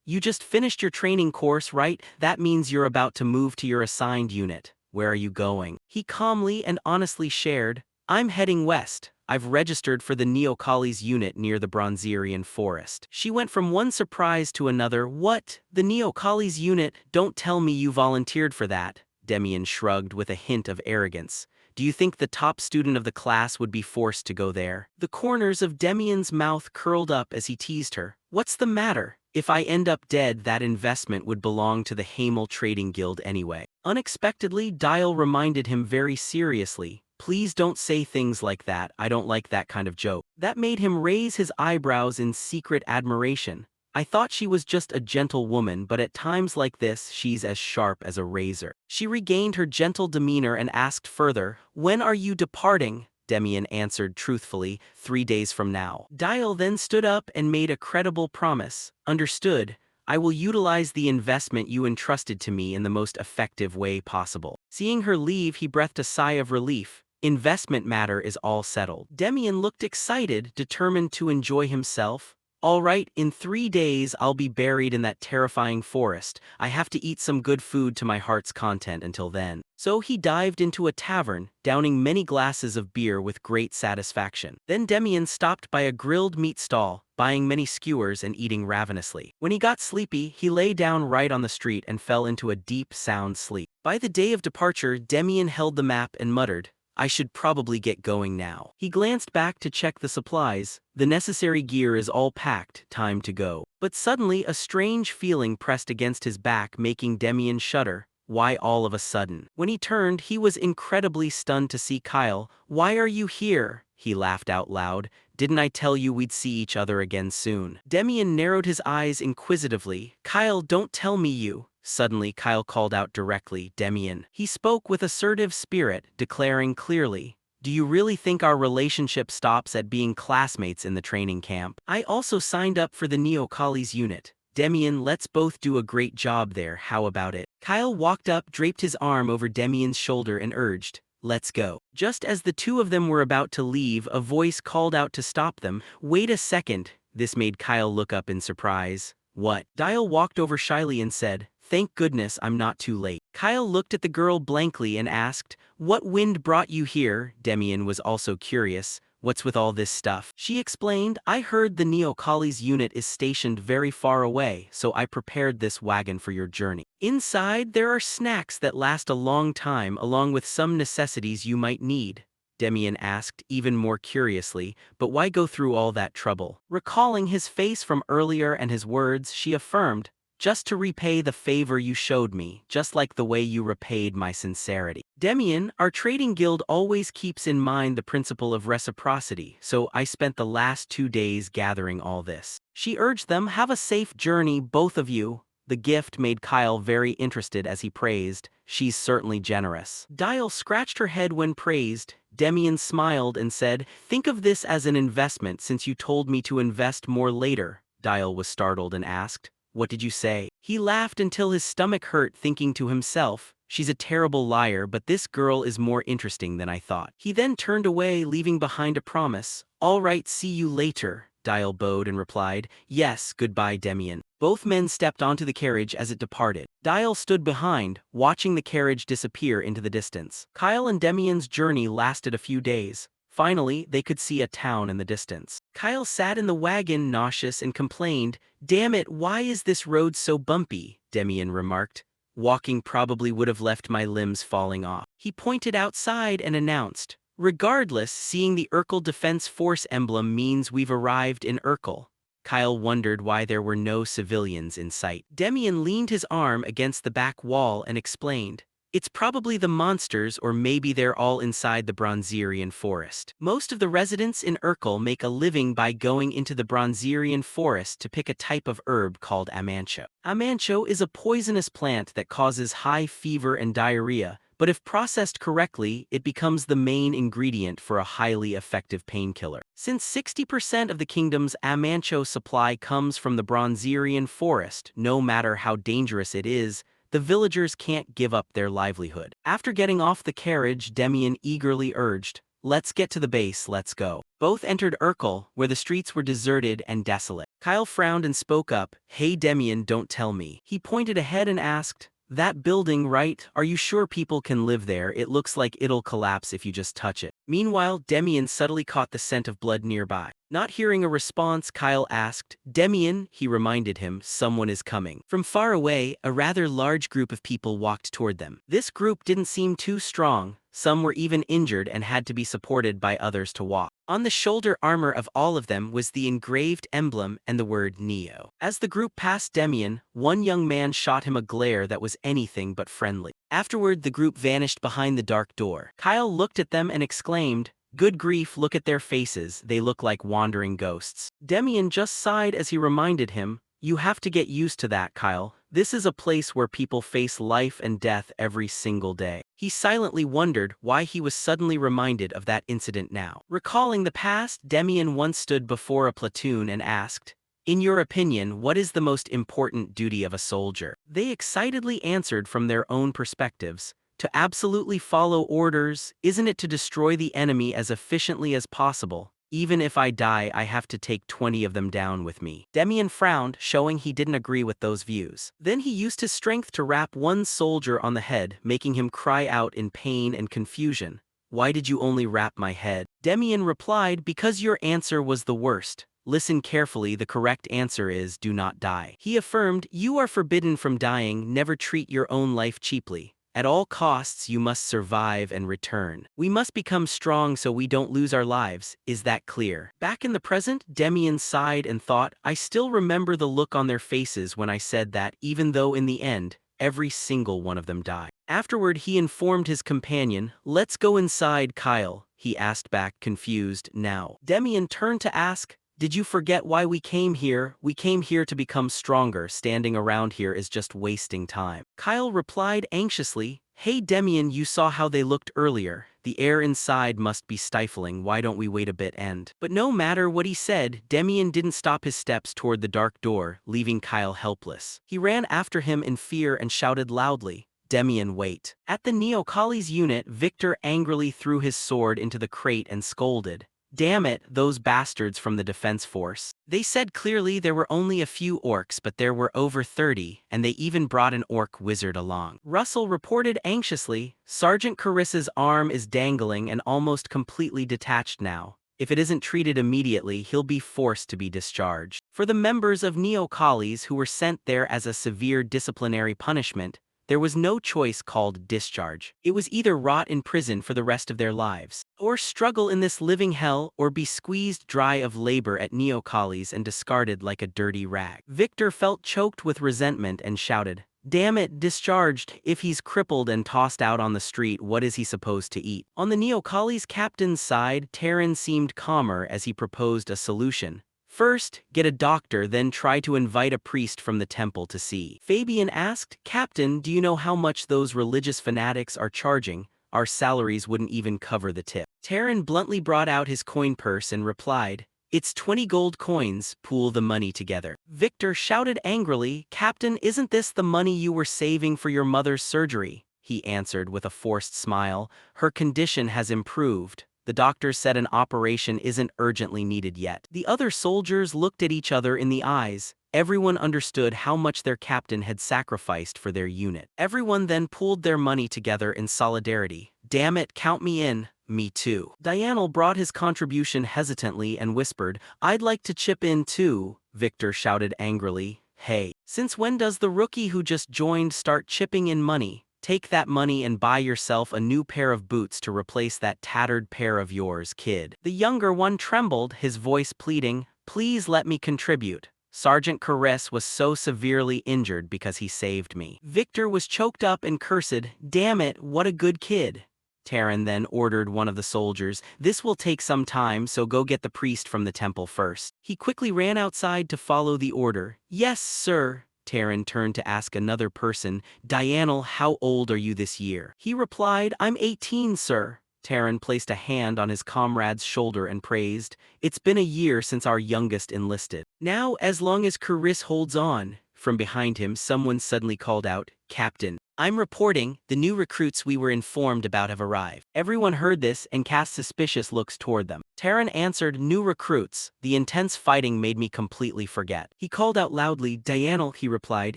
You just finished your training course, right? That means you're about to move to your assigned unit. Where are you going? He calmly and honestly shared, I'm heading west. I've registered for the Neokali's unit near the Bronzerian forest. She went from one surprise to another. What? The Neokali's unit? Don't tell me you volunteered for that. Demian shrugged with a hint of arrogance. Do you think the top student of the class would be forced to go there? The corners of Demian's mouth curled up as he teased her. What's the matter? If I end up dead, that investment would belong to the Hamel Trading Guild anyway. Unexpectedly, Dial reminded him very seriously, please don't say things like that, I don't like that kind of joke. That made him raise his eyebrows in secret admiration. I thought she was just a gentle woman, but at times like this, she's as sharp as a razor. She regained her gentle demeanor and asked further, when are you departing? Demian answered truthfully, 3 days from now. Dial then stood up and made a credible promise. Understood. I will utilize the investment you entrusted to me in the most effective way possible. Seeing her leave, he breathed a sigh of relief. Investment matter is all settled. Demian looked excited, determined to enjoy himself. All right, in 3 days I'll be buried in that terrifying forest. I have to eat some good food to my heart's content until then. So he dived into a tavern, downing many glasses of beer with great satisfaction. Then Demian stopped by a grilled meat stall, buying many skewers and eating ravenously. When he got sleepy, he lay down right on the street and fell into a deep, sound sleep. By the day of departure, Demian held the map and muttered, I should probably get going now. He glanced back to check the supplies. The necessary gear is all packed, time to go. But suddenly a strange feeling pressed against his back, making Demian shudder. Why all of a sudden? When he turned, he was incredibly stunned to see Kyle. Why are you here? He laughed out loud. Didn't I tell you we'd see each other again soon? Demian narrowed his eyes inquisitively. Kyle, don't tell me you. Suddenly, Kyle called out directly, Demian. He spoke with assertive spirit, declaring clearly, do you really think our relationship stops at being classmates in the training camp? I also signed up for the Neokali's unit. Demian, let's both do a great job there, how about it? Kyle walked up, draped his arm over Demian's shoulder and urged, let's go. Just as the two of them were about to leave, a voice called out to stop them. Wait a second. This made Kyle look up in surprise. What? Dial walked over shyly and said, thank goodness I'm not too late. Kyle looked at the girl blankly and asked, what wind brought you here? Demian was also curious. What's with all this stuff? She explained, I heard the Neokali's unit is stationed very far away, so I prepared this wagon for your journey. Inside, there are snacks that last a long time along with some necessities you might need. Demian asked, even more curiously, but why go through all that trouble? Recalling his face from earlier and his words, she affirmed, just to repay the favor you showed me, just like the way you repaid my sincerity. Demian, our trading guild always keeps in mind the principle of reciprocity, so I spent the last 2 days gathering all this. She urged them, have a safe journey, both of you. The gift made Kyle very interested as he praised, she's certainly generous. Dial scratched her head when praised. Demian smiled and said, think of this as an investment since you told me to invest more later. Dial was startled and asked, what did you say? He laughed until his stomach hurt, thinking to himself, she's a terrible liar, but this girl is more interesting than I thought. He then turned away, leaving behind a promise. All right, see you later. Dial bowed and replied, "Yes, goodbye, Demian." Both men stepped onto the carriage as it departed. Dial stood behind, watching the carriage disappear into the distance. Kyle and Demian's journey lasted a few days. Finally, they could see a town in the distance. Kyle sat in the wagon nauseous and complained, "Damn it, why is this road so bumpy?" Demian remarked, "Walking probably would have left my limbs falling off." He pointed outside and announced, "Regardless, seeing the Urkel Defense Force emblem means we've arrived in Urkel." Kyle wondered why there were no civilians in sight. Demian leaned his arm against the back wall and explained, "It's probably the monsters, or maybe they're all inside the Bronzerian forest. Most of the residents in Urkel make a living by going into the Bronzerian forest to pick a type of herb called amancho. Amancho is a poisonous plant that causes high fever and diarrhea, but if processed correctly, it becomes the main ingredient for a highly effective painkiller. Since 60% of the kingdom's amancho supply comes from the Bronzerian forest, no matter how dangerous it is, the villagers can't give up their livelihood." After getting off the carriage, Demian eagerly urged, "Let's get to the base, let's go." Both entered Urkel, where the streets were deserted and desolate. Kyle frowned and spoke up, "Hey Demian, don't tell me." He pointed ahead and asked, "That building, right? Are you sure people can live there? It looks like it'll collapse if you just touch it." Meanwhile, Demian subtly caught the scent of blood nearby. Not hearing a response, Kyle asked, "Demian," he reminded him, "someone is coming." From far away, a rather large group of people walked toward them. This group didn't seem too strong. Some were even injured and had to be supported by others to walk. On the shoulder armor of all of them was the engraved emblem and the word Neo. As the group passed Demian, one young man shot him a glare that was anything but friendly. Afterward, the group vanished behind the dark door. Kyle looked at them and exclaimed, "Good grief, look at their faces, they look like wandering ghosts." Demian just sighed as he reminded him, "You have to get used to that, Kyle. This is a place where people face life and death every single day." He silently wondered why he was suddenly reminded of that incident now. Recalling the past, Demian once stood before a platoon and asked, "In your opinion, what is the most important duty of a soldier?" They excitedly answered from their own perspectives, "To absolutely follow orders. Isn't it to destroy the enemy as efficiently as possible? Even if I die, I have to take 20 of them down with me." Demian frowned, showing he didn't agree with those views. Then he used his strength to rap one soldier on the head, making him cry out in pain and confusion. "Why did you only rap my head?" Demian replied, "Because your answer was the worst. Listen carefully, the correct answer is, do not die." He affirmed, "You are forbidden from dying, never treat your own life cheaply. At all costs, you must survive and return. We must become strong so we don't lose our lives. Is that clear?" Back in the present, Demian sighed and thought, "I still remember the look on their faces when I said that, even though in the end, every single one of them died." Afterward, he informed his companion, "Let's go inside, Kyle," he asked back, confused. Now, Demian turned to ask, "Did you forget why we came here? We came here to become stronger. Standing around here is just wasting time." Kyle replied anxiously, "Hey Demian, you saw how they looked earlier. The air inside must be stifling. Why don't we wait a bit and—" But no matter what he said, Demian didn't stop his steps toward the dark door, leaving Kyle helpless. He ran after him in fear and shouted loudly, "Demian, wait." At the Neo-Kali's unit, Victor angrily threw his sword into the crate and scolded, "Damn it, those bastards from the defense force. They said clearly there were only a few orcs, but there were over 30, and they even brought an orc wizard along." Russell reported anxiously, "Sergeant Carissa's arm is dangling and almost completely detached now. If it isn't treated immediately, he'll be forced to be discharged." For the members of Neo-Kalis who were sent there as a severe disciplinary punishment, there was no choice called discharge. It was either rot in prison for the rest of their lives, or struggle in this living hell, or be squeezed dry of labor at Neo-Kalis and discarded like a dirty rag. Victor felt choked with resentment and shouted, "Damn it, discharged. If he's crippled and tossed out on the street, what is he supposed to eat?" On the Neo-Kalis captain's side, Terran seemed calmer as he proposed a solution. "First, get a doctor, then try to invite a priest from the temple to see." Fabian asked, "Captain, do you know how much those religious fanatics are charging? Our salaries wouldn't even cover the tip." Terran bluntly brought out his coin purse and replied, "It's 20 gold coins, pool the money together." Victor shouted angrily, "Captain, isn't this the money you were saving for your mother's surgery?" He answered with a forced smile, "Her condition has improved. The doctor said an operation isn't urgently needed yet. The other soldiers looked at each other in the eyes. Everyone understood how much their captain had sacrificed for their unit. Everyone then pooled their money together in solidarity. Damn it, count me in. Me too. Dianel brought his contribution hesitantly and whispered, I'd like to chip in too. Victor shouted angrily, hey, since when does the rookie who just joined start chipping in money? Take that money and buy yourself a new pair of boots to replace that tattered pair of yours, kid. The younger one trembled, his voice pleading, please let me contribute. Sergeant Caress was so severely injured because he saved me. Victor was choked up and cursed, damn it, what a good kid. Taran then ordered one of the soldiers, this will take some time, so go get the priest from the temple first. He quickly ran outside to follow the order. Yes, sir. Taran turned to ask another person, Dianel, how old are you this year? He replied, I'm 18, sir. Taran placed a hand on his comrade's shoulder and praised, it's been a year since our youngest enlisted. Now, as long as Caris holds on. From behind him, someone suddenly called out, Captain, I'm reporting, the new recruits we were informed about have arrived. Everyone heard this and cast suspicious looks toward them. Taran answered, new recruits. The intense fighting made me completely forget. He called out loudly, Dianel, he replied,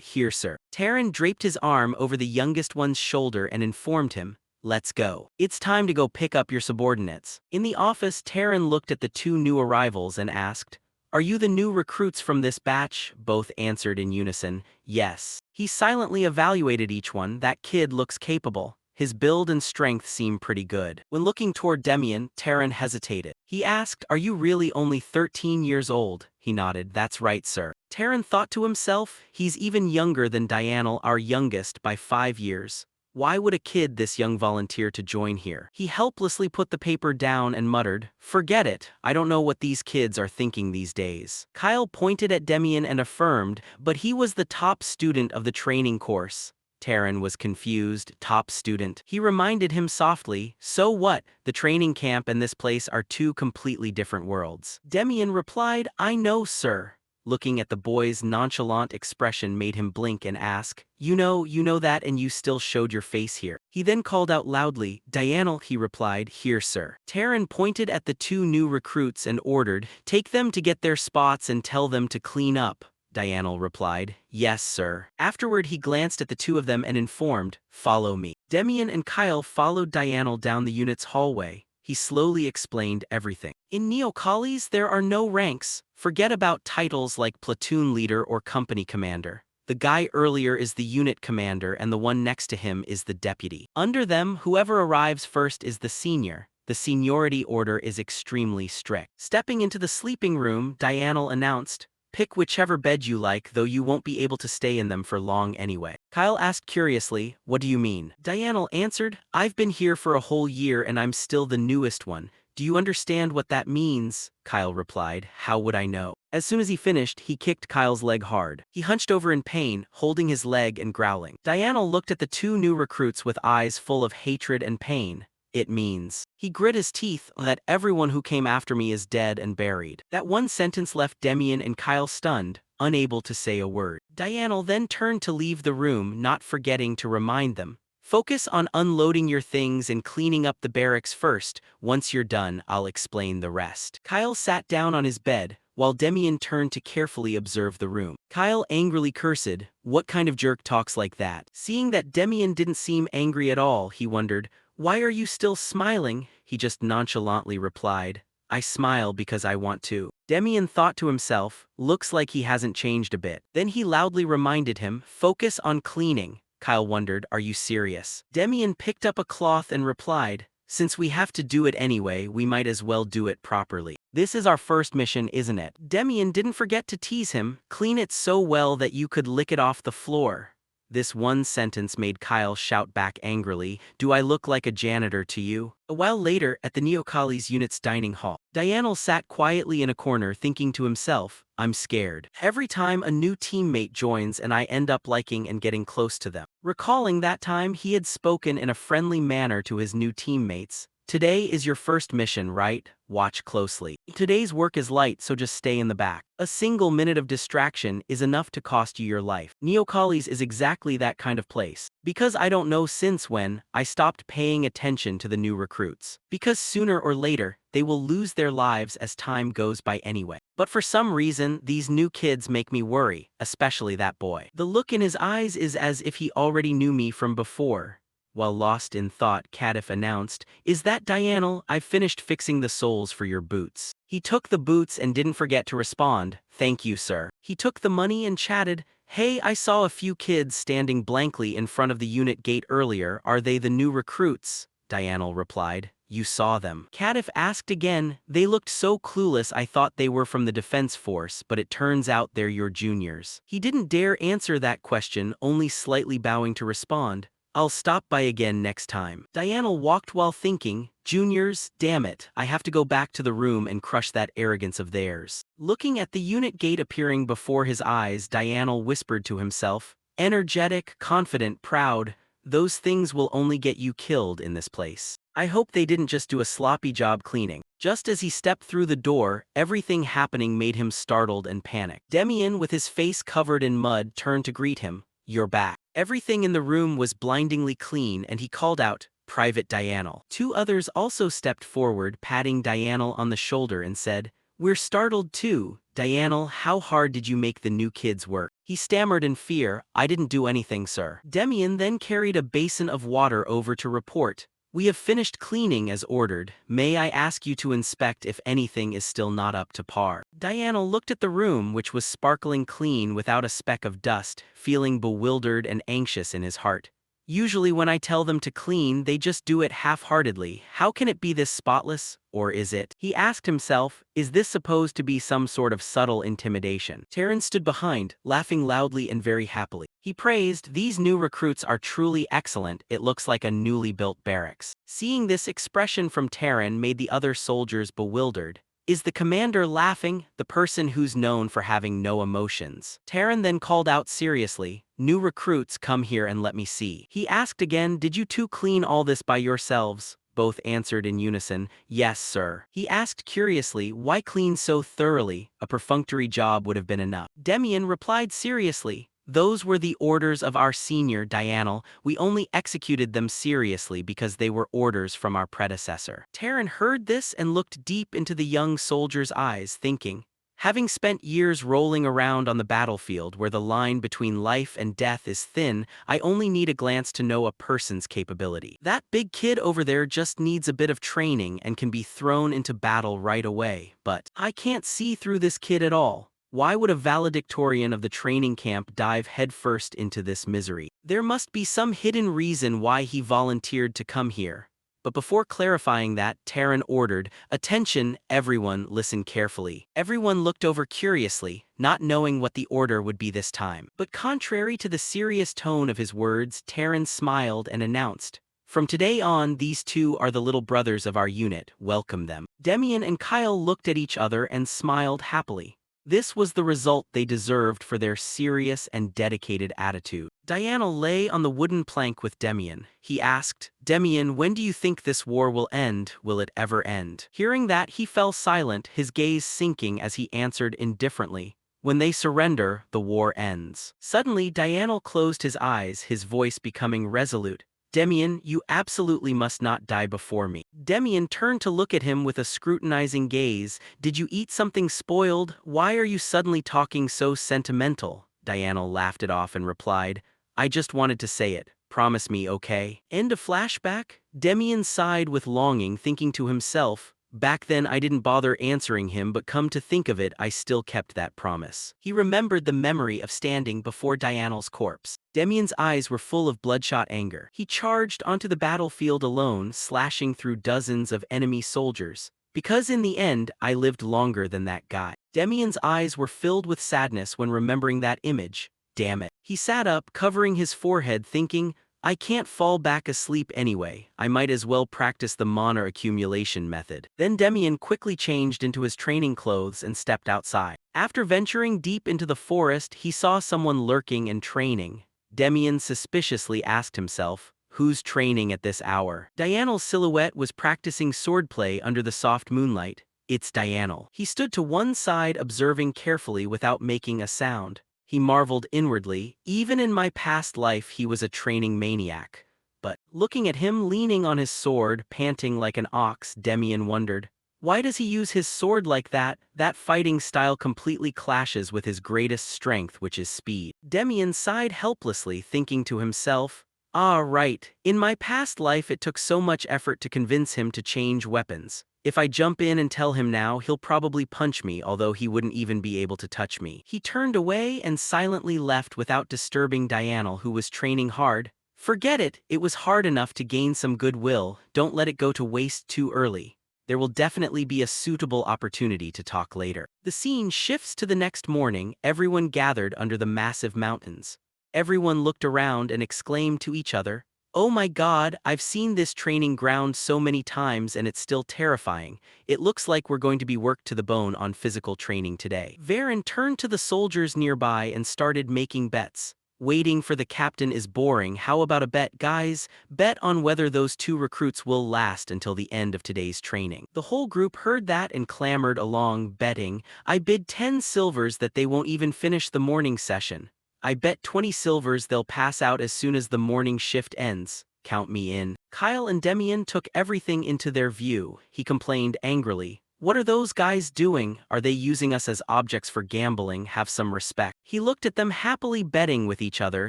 here, sir. Taran draped his arm over the youngest one's shoulder and informed him, let's go. It's time to go pick up your subordinates. In the office, Taran looked at the two new arrivals and asked, are you the new recruits from this batch? Both answered in unison, yes. He silently evaluated each one. That kid looks capable. His build and strength seem pretty good. When looking toward Demian, Taran hesitated. He asked, are you really only 13 years old? He nodded, that's right, sir. Taran thought to himself, he's even younger than Dianel, our youngest, by 5 years. Why would a kid this young volunteer to join here? He helplessly put the paper down and muttered, forget it, I don't know what these kids are thinking these days. Kyle pointed at Demian and affirmed, but he was the top student of the training course. Taran was confused, top student. He reminded him softly, so what, the training camp and this place are two completely different worlds. Demian replied, I know, sir. Looking at the boy's nonchalant expression made him blink and ask, you know that and you still showed your face here. He then called out loudly, Dianel, he replied, here, sir. Taran pointed at the two new recruits and ordered, take them to get their spots and tell them to clean up. Dianel replied, yes, sir. Afterward he glanced at the two of them and informed, follow me. Demian and Kyle followed Dianel down the unit's hallway. He slowly explained everything. In Neocollies, there are no ranks. Forget about titles like platoon leader or company commander. The guy earlier is the unit commander and the one next to him is the deputy. Under them, whoever arrives first is the senior. The seniority order is extremely strict. Stepping into the sleeping room, Dianel announced, pick whichever bed you like, though you won't be able to stay in them for long anyway. Kyle asked curiously, what do you mean? Dianel answered, I've been here for a whole year and I'm still the newest one. Do you understand what that means? Kyle replied, how would I know? As soon as he finished, he kicked Kyle's leg hard. He hunched over in pain, holding his leg and growling. Dianel looked at the two new recruits with eyes full of hatred and pain. It means. He grit his teeth, that everyone who came after me is dead and buried. That one sentence left Demian and Kyle stunned, unable to say a word. Dianel then turned to leave the room, not forgetting to remind them, focus on unloading your things and cleaning up the barracks first. Once you're done, I'll explain the rest. Kyle sat down on his bed, while Demian turned to carefully observe the room. Kyle angrily cursed, what kind of jerk talks like that? Seeing that Demian didn't seem angry at all, he wondered, why are you still smiling? He just nonchalantly replied, I smile because I want to. Demian thought to himself, looks like he hasn't changed a bit. Then he loudly reminded him, focus on cleaning. Kyle wondered, are you serious? Demian picked up a cloth and replied, since we have to do it anyway, we might as well do it properly. This is our first mission, isn't it? Demian didn't forget to tease him, clean it so well that you could lick it off the floor. This one sentence made Kyle shout back angrily, do I look like a janitor to you? A while later, at the Neocollies unit's dining hall, Dianel sat quietly in a corner thinking to himself, I'm scared. Every time a new teammate joins and I end up liking and getting close to them. Recalling that time he had spoken in a friendly manner to his new teammates, today is your first mission, right? watch closely. Today's work is light, so just stay in the back. A single minute of distraction is enough to cost you your life. Neocollies is exactly that kind of place. Because I don't know since when, I stopped paying attention to the new recruits. Because sooner or later, they will lose their lives as time goes by anyway. But for some reason, these new kids make me worry, especially that boy. The look in his eyes is as if he already knew me from before. While lost in thought, Kadif announced, "Is that Dianel? I've finished fixing the soles for your boots." He took the boots and didn't forget to respond, "Thank you, sir." He took the money and chatted, "Hey, I saw a few kids standing blankly in front of the unit gate earlier. Are they the new recruits?" Dianel replied, "You saw them." Kadif asked again, "They looked so clueless I thought they were from the defense force, but it turns out they're your juniors." He didn't dare answer that question, only slightly bowing to respond, "I'll stop by again next time." Dianel walked while thinking, "Juniors, damn it, I have to go back to the room and crush that arrogance of theirs." Looking at the unit gate appearing before his eyes, Dianel whispered to himself, "Energetic, confident, proud, those things will only get you killed in this place. I hope they didn't just do a sloppy job cleaning." Just as he stepped through the door, everything happening made him startled and panicked. Demian, with his face covered in mud, turned to greet him, "You're back." Everything in the room was blindingly clean and he called out, "Private Dianel." Two others also stepped forward, patting Dianel on the shoulder and said, "We're startled too. Dianel, how hard did you make the new kids work?" He stammered in fear, "I didn't do anything, sir." Demian then carried a basin of water over to report, "We have finished cleaning as ordered. May I ask you to inspect if anything is still not up to par?" Dianel looked at the room, which was sparkling clean without a speck of dust, feeling bewildered and anxious in his heart. Usually when I tell them to clean, they just do it half-heartedly. How can it be this spotless? Or is it? He asked himself, is this supposed to be some sort of subtle intimidation? Terran stood behind, laughing loudly and very happily. He praised, "These new recruits are truly excellent. It looks like a newly built barracks." Seeing this expression from Terran made the other soldiers bewildered. Is the commander laughing, the person who's known for having no emotions? Terran then called out seriously, "New recruits, come here and let me see." He asked again, "Did you two clean all this by yourselves?" Both answered in unison, "Yes, sir." He asked curiously, "Why clean so thoroughly? A perfunctory job would have been enough." Demian replied seriously, "Those were the orders of our senior, Dianel. We only executed them seriously because they were orders from our predecessor." Terran heard this and looked deep into the young soldier's eyes, thinking, having spent years rolling around on the battlefield where the line between life and death is thin, I only need a glance to know a person's capability. That big kid over there just needs a bit of training and can be thrown into battle right away, but I can't see through this kid at all. Why would a valedictorian of the training camp dive headfirst into this misery? There must be some hidden reason why he volunteered to come here. But before clarifying that, Terran ordered, "Attention, everyone, listen carefully." Everyone looked over curiously, not knowing what the order would be this time. But contrary to the serious tone of his words, Terran smiled and announced, "From today on, these two are the little brothers of our unit. Welcome them." Demian and Kyle looked at each other and smiled happily. This was the result they deserved for their serious and dedicated attitude. Diana lay on the wooden plank with Demian. He asked, "Demian, when do you think this war will end? Will it ever end?" Hearing that, he fell silent, his gaze sinking as he answered indifferently, "When they surrender, the war ends." Suddenly, Dianel closed his eyes, his voice becoming resolute. "Demian, you absolutely must not die before me." Demian turned to look at him with a scrutinizing gaze. "Did you eat something spoiled? Why are you suddenly talking so sentimental?" Dianel laughed it off and replied, "I just wanted to say it. Promise me, okay?" End of flashback? Demian sighed with longing, thinking to himself, "Back then I didn't bother answering him, but come to think of it, I still kept that promise." He remembered the memory of standing before Dianel's corpse. Demian's eyes were full of bloodshot anger. He charged onto the battlefield alone, slashing through dozens of enemy soldiers. "Because in the end, I lived longer than that guy." Demian's eyes were filled with sadness when remembering that image. Damn it. He sat up, covering his forehead, thinking, I can't fall back asleep anyway. I might as well practice the mana accumulation method. Then Demian quickly changed into his training clothes and stepped outside. After venturing deep into the forest, he saw someone lurking and training. Demian suspiciously asked himself, Who's training at this hour? Dianel's silhouette was practicing swordplay under the soft moonlight. It's Dianel. He stood to one side observing carefully without making a sound. He marveled inwardly, even in my past life he was a training maniac. But, looking at him leaning on his sword, panting like an ox, Demian wondered, why does he use his sword like that? That fighting style completely clashes with his greatest strength, which is speed. Demian sighed helplessly, thinking to himself, ah, right, in my past life it took so much effort to convince him to change weapons. If I jump in and tell him now, he'll probably punch me, although he wouldn't even be able to touch me. He turned away and silently left without disturbing Dianel, who was training hard. Forget it, it was hard enough to gain some goodwill, don't let it go to waste too early. There will definitely be a suitable opportunity to talk later. The scene shifts to the next morning, everyone gathered under the massive mountains. Everyone looked around and exclaimed to each other, oh my god, I've seen this training ground so many times and it's still terrifying. It looks like we're going to be worked to the bone on physical training today. Varen turned to the soldiers nearby and started making bets. Waiting for the captain is boring, how about a bet, guys? Bet on whether those two recruits will last until the end of today's training. The whole group heard that and clamored along, betting. I bid 10 silvers that they won't even finish the morning session. I bet 20 silvers they'll pass out as soon as the morning shift ends. Count me in. Kyle and Demian took everything into their view. He complained angrily. What are those guys doing? Are they using us as objects for gambling? Have some respect. He looked at them happily betting with each other,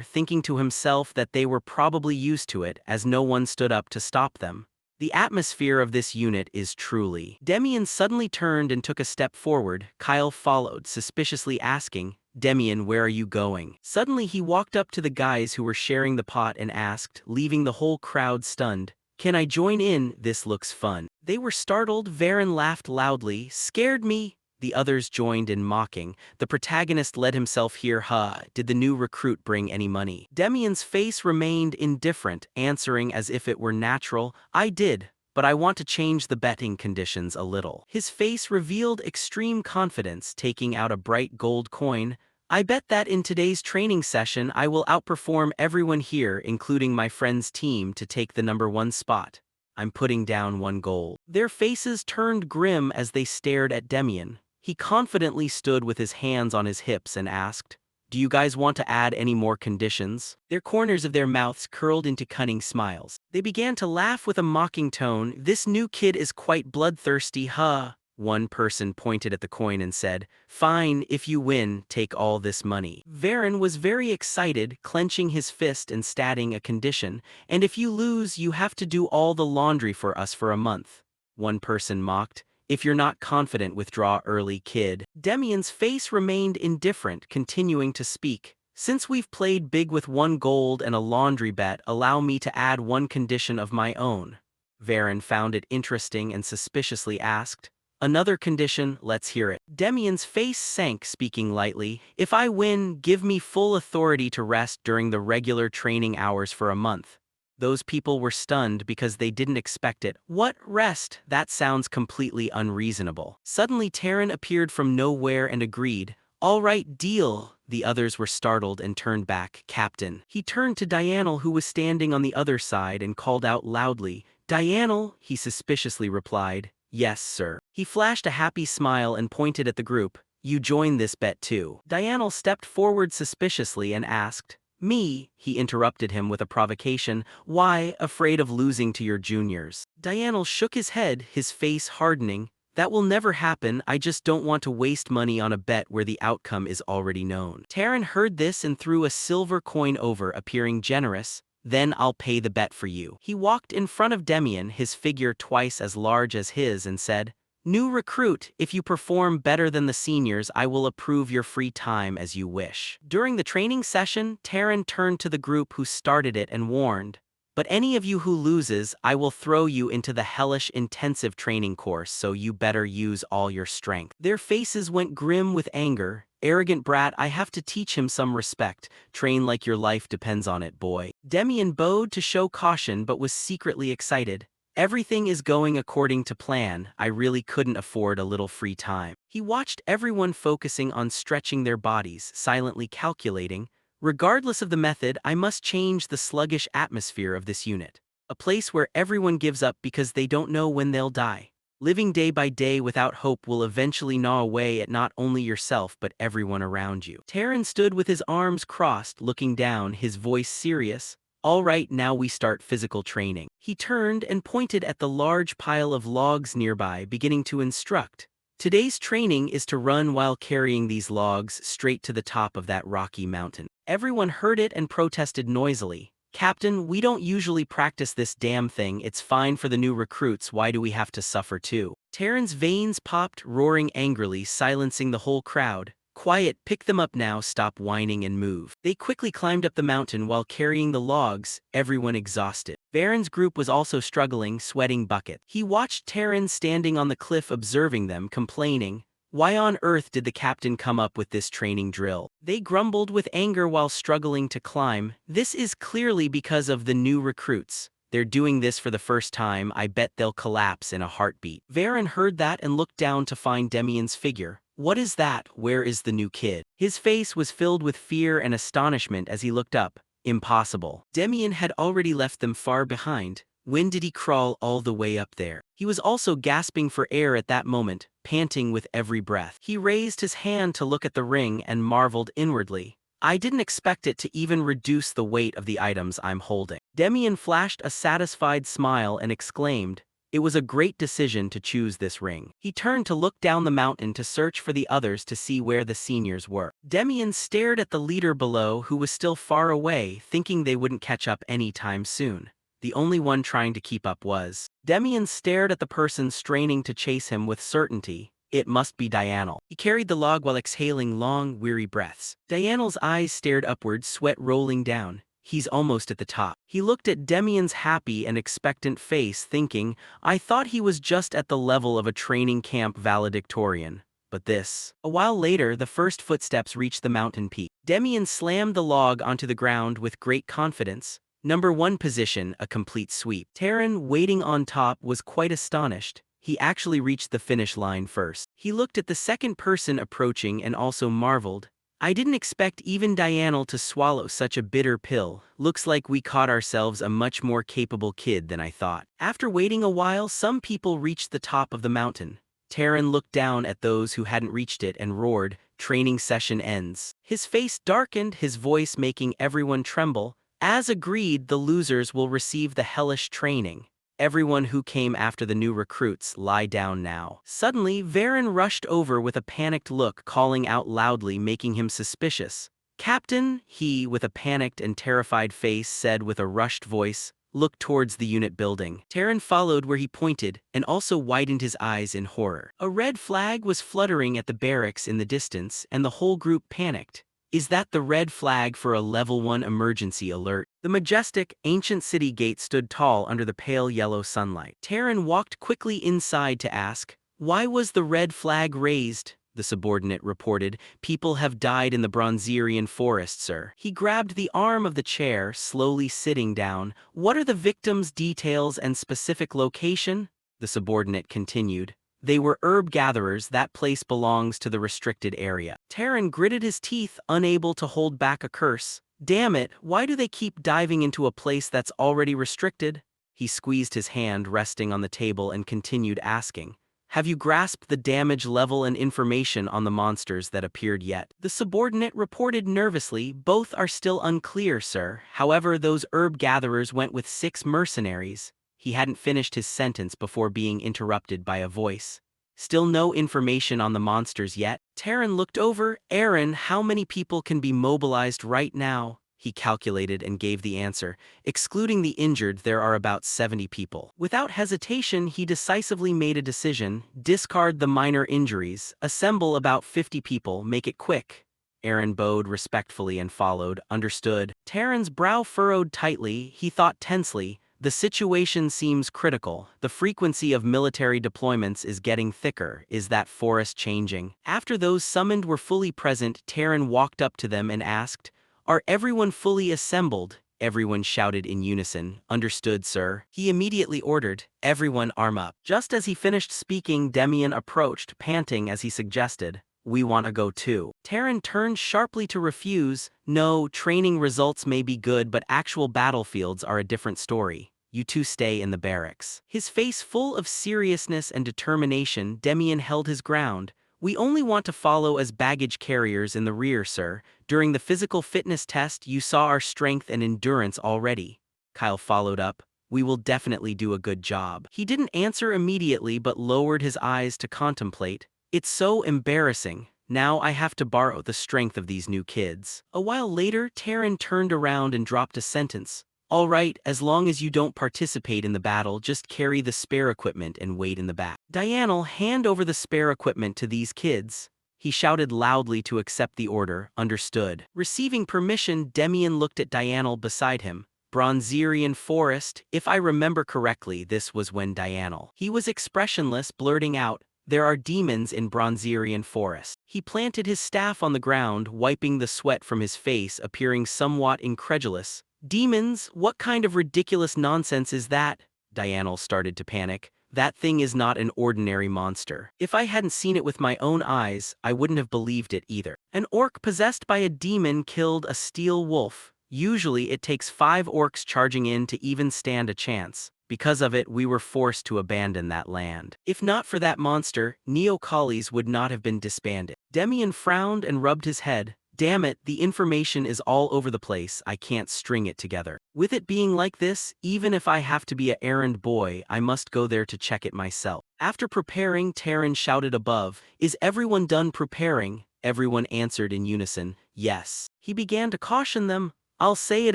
thinking to himself that they were probably used to it, as no one stood up to stop them. The atmosphere of this unit is truly. Demian suddenly turned and took a step forward. Kyle followed, suspiciously asking, Demian, where are you going? Suddenly he walked up to the guys who were sharing the pot and asked, leaving the whole crowd stunned, can I join in? This looks fun. They were startled. Varen laughed loudly. Scared me? The others joined in mocking. The protagonist let himself hear, did the new recruit bring any money? Demian's face remained indifferent, answering as if it were natural, I did, but I want to change the betting conditions a little. His face revealed extreme confidence, taking out a bright gold coin. I bet that in today's training session I will outperform everyone here, including my friend's team, to take the #1 spot. I'm putting down 1 gold. Their faces turned grim as they stared at Demian. He confidently stood with his hands on his hips and asked, do you guys want to add any more conditions? Their corners of their mouths curled into cunning smiles. They began to laugh with a mocking tone. This new kid is quite bloodthirsty, huh? One person pointed at the coin and said, fine, if you win, take all this money. Varen was very excited, clenching his fist and stating a condition, and if you lose, you have to do all the laundry for us for a month. One person mocked, if you're not confident, withdraw early, kid. Demian's face remained indifferent, continuing to speak. Since we've played big with 1 gold and a laundry bet, allow me to add 1 condition of my own. Varen found it interesting and suspiciously asked, another condition, let's hear it. Demian's face sank, speaking lightly, if I win, give me full authority to rest during the regular training hours for a month. Those people were stunned because they didn't expect it. What rest? That sounds completely unreasonable. Suddenly Terran appeared from nowhere and agreed, all right, deal. The others were startled and turned back. Captain. He turned to Dianel, who was standing on the other side, and called out loudly, Dianel, he suspiciously replied, yes, sir. He flashed a happy smile and pointed at the group. You join this bet too. Dianel stepped forward suspiciously and asked, me, he interrupted him with a provocation, why, afraid of losing to your juniors? Dianel shook his head, his face hardening. That will never happen, I just don't want to waste money on a bet where the outcome is already known. Terran heard this and threw a silver coin over, appearing generous. Then I'll pay the bet for you. He walked in front of Demian, his figure twice as large as his, and said, new recruit, if you perform better than the seniors, I will approve your free time as you wish. During the training session, Terran turned to the group who started it and warned, but any of you who loses, I will throw you into the hellish intensive training course, so you better use all your strength. Their faces went grim with anger. Arrogant brat, I have to teach him some respect. Train like your life depends on it, boy. Demian bowed to show caution but was secretly excited. Everything is going according to plan, I really couldn't afford a little free time. He watched everyone focusing on stretching their bodies, silently calculating, Regardless of the method, I must change the sluggish atmosphere of this unit. A place where everyone gives up because they don't know when they'll die. Living day by day without hope will eventually gnaw away at not only yourself but everyone around you. Terran stood with his arms crossed, looking down, his voice serious. All right, now we start physical training. He turned and pointed at the large pile of logs nearby, beginning to instruct. Today's training is to run while carrying these logs straight to the top of that rocky mountain. Everyone heard it and protested noisily. Captain, we don't usually practice this damn thing. It's fine for the new recruits. Why do we have to suffer too? Terran's veins popped, roaring angrily, silencing the whole crowd. Quiet, pick them up now, stop whining and move. They quickly climbed up the mountain while carrying the logs, everyone exhausted. Varen's group was also struggling, sweating buckets. He watched Terran standing on the cliff observing them, complaining. Why on earth did the captain come up with this training drill? They grumbled with anger while struggling to climb. This is clearly because of the new recruits. They're doing this for the first time. I bet they'll collapse in a heartbeat. Varen heard that and looked down to find Demian's figure. What is that? Where is the new kid? His face was filled with fear and astonishment as he looked up. Impossible. Demian had already left them far behind. When did he crawl all the way up there? He was also gasping for air at that moment, panting with every breath. He raised his hand to look at the ring and marveled inwardly. I didn't expect it to even reduce the weight of the items I'm holding. Demian flashed a satisfied smile and exclaimed, it was a great decision to choose this ring. He turned to look down the mountain to search for the others to see where the seniors were. Demian stared at the leader below who was still far away, thinking they wouldn't catch up anytime soon. The only one trying to keep up was. Demian stared at the person straining to chase him with certainty. It must be Dianel. He carried the log while exhaling long, weary breaths. Dianel's eyes stared upward, sweat rolling down. He's almost at the top. He looked at Demian's happy and expectant face, thinking, I thought he was just at the level of a training camp valedictorian. But this. A while later, the first footsteps reached the mountain peak. Demian slammed the log onto the ground with great confidence. Number 1 position, a complete sweep. Terran, waiting on top, was quite astonished. He actually reached the finish line first. He looked at the second person approaching and also marveled. I didn't expect even Dianel to swallow such a bitter pill. Looks like we caught ourselves a much more capable kid than I thought. After waiting a while, some people reached the top of the mountain. Terran looked down at those who hadn't reached it and roared, training session ends. His face darkened, his voice making everyone tremble. As agreed, the losers will receive the hellish training. Everyone who came after the new recruits, lie down now. Suddenly, Varen rushed over with a panicked look, calling out loudly, making him suspicious. Captain, he, with a panicked and terrified face, said with a rushed voice, look towards the unit building. Terran followed where he pointed, and also widened his eyes in horror. A red flag was fluttering at the barracks in the distance, and the whole group panicked. Is that the red flag for a level 1 emergency alert? The majestic, ancient city gate stood tall under the pale yellow sunlight. Terran walked quickly inside to ask, why was the red flag raised? The subordinate reported, people have died in the Bronzerian forest, sir. He grabbed the arm of the chair, slowly sitting down. What are the victims' details and specific location? The subordinate continued. They were herb gatherers. That place belongs to the restricted area. Terran gritted his teeth, unable to hold back a curse. Damn it, why do they keep diving into a place that's already restricted? He squeezed his hand resting on the table and continued asking, have you grasped the damage level and information on the monsters that appeared yet? The subordinate reported nervously, both are still unclear, sir. However, those herb gatherers went with 6 mercenaries. He hadn't finished his sentence before being interrupted by a voice. Still no information on the monsters yet? Terran looked over. Aaron, how many people can be mobilized right now? He calculated and gave the answer. Excluding the injured, there are about 70 people. Without hesitation, he decisively made a decision. Discard the minor injuries. Assemble about 50 people. Make it quick. Aaron bowed respectfully and followed. Understood. Terran's brow furrowed tightly. He thought tensely. The situation seems critical. The frequency of military deployments is getting thicker. Is that forest changing? After those summoned were fully present, Terran walked up to them and asked, are everyone fully assembled? Everyone shouted in unison, understood, sir. He immediately ordered, everyone arm up. Just as he finished speaking, Demian approached, panting as he suggested, we want to go too. Taran turned sharply to refuse. No, training results may be good, but actual battlefields are a different story. You two stay in the barracks. His face full of seriousness and determination, Demian held his ground. We only want to follow as baggage carriers in the rear, sir. During the physical fitness test, you saw our strength and endurance already. Kyle followed up. We will definitely do a good job. He didn't answer immediately but lowered his eyes to contemplate. It's so embarrassing. Now I have to borrow the strength of these new kids. A while later, Taran turned around and dropped a sentence. All right, as long as you don't participate in the battle, just carry the spare equipment and wait in the back. Dianel, hand over the spare equipment to these kids. He shouted loudly to accept the order. Understood. Receiving permission, Demian looked at Dianel beside him. Bronzerian Forest, if I remember correctly, this was when Dianel. He was expressionless, blurting out, there are demons in Bronzerian Forest. He planted his staff on the ground, wiping the sweat from his face, appearing somewhat incredulous. Demons? What kind of ridiculous nonsense is that? Dianel started to panic. That thing is not an ordinary monster. If I hadn't seen it with my own eyes, I wouldn't have believed it either. An orc possessed by a demon killed a steel wolf. Usually it takes 5 orcs charging in to even stand a chance. Because of it, we were forced to abandon that land. If not for that monster, Neo-Collies would not have been disbanded. Demian frowned and rubbed his head. Damn it, the information is all over the place, I can't string it together. With it being like this, even if I have to be a errand boy, I must go there to check it myself. After preparing, Taran shouted above, is everyone done preparing? Everyone answered in unison, yes. He began to caution them. I'll say it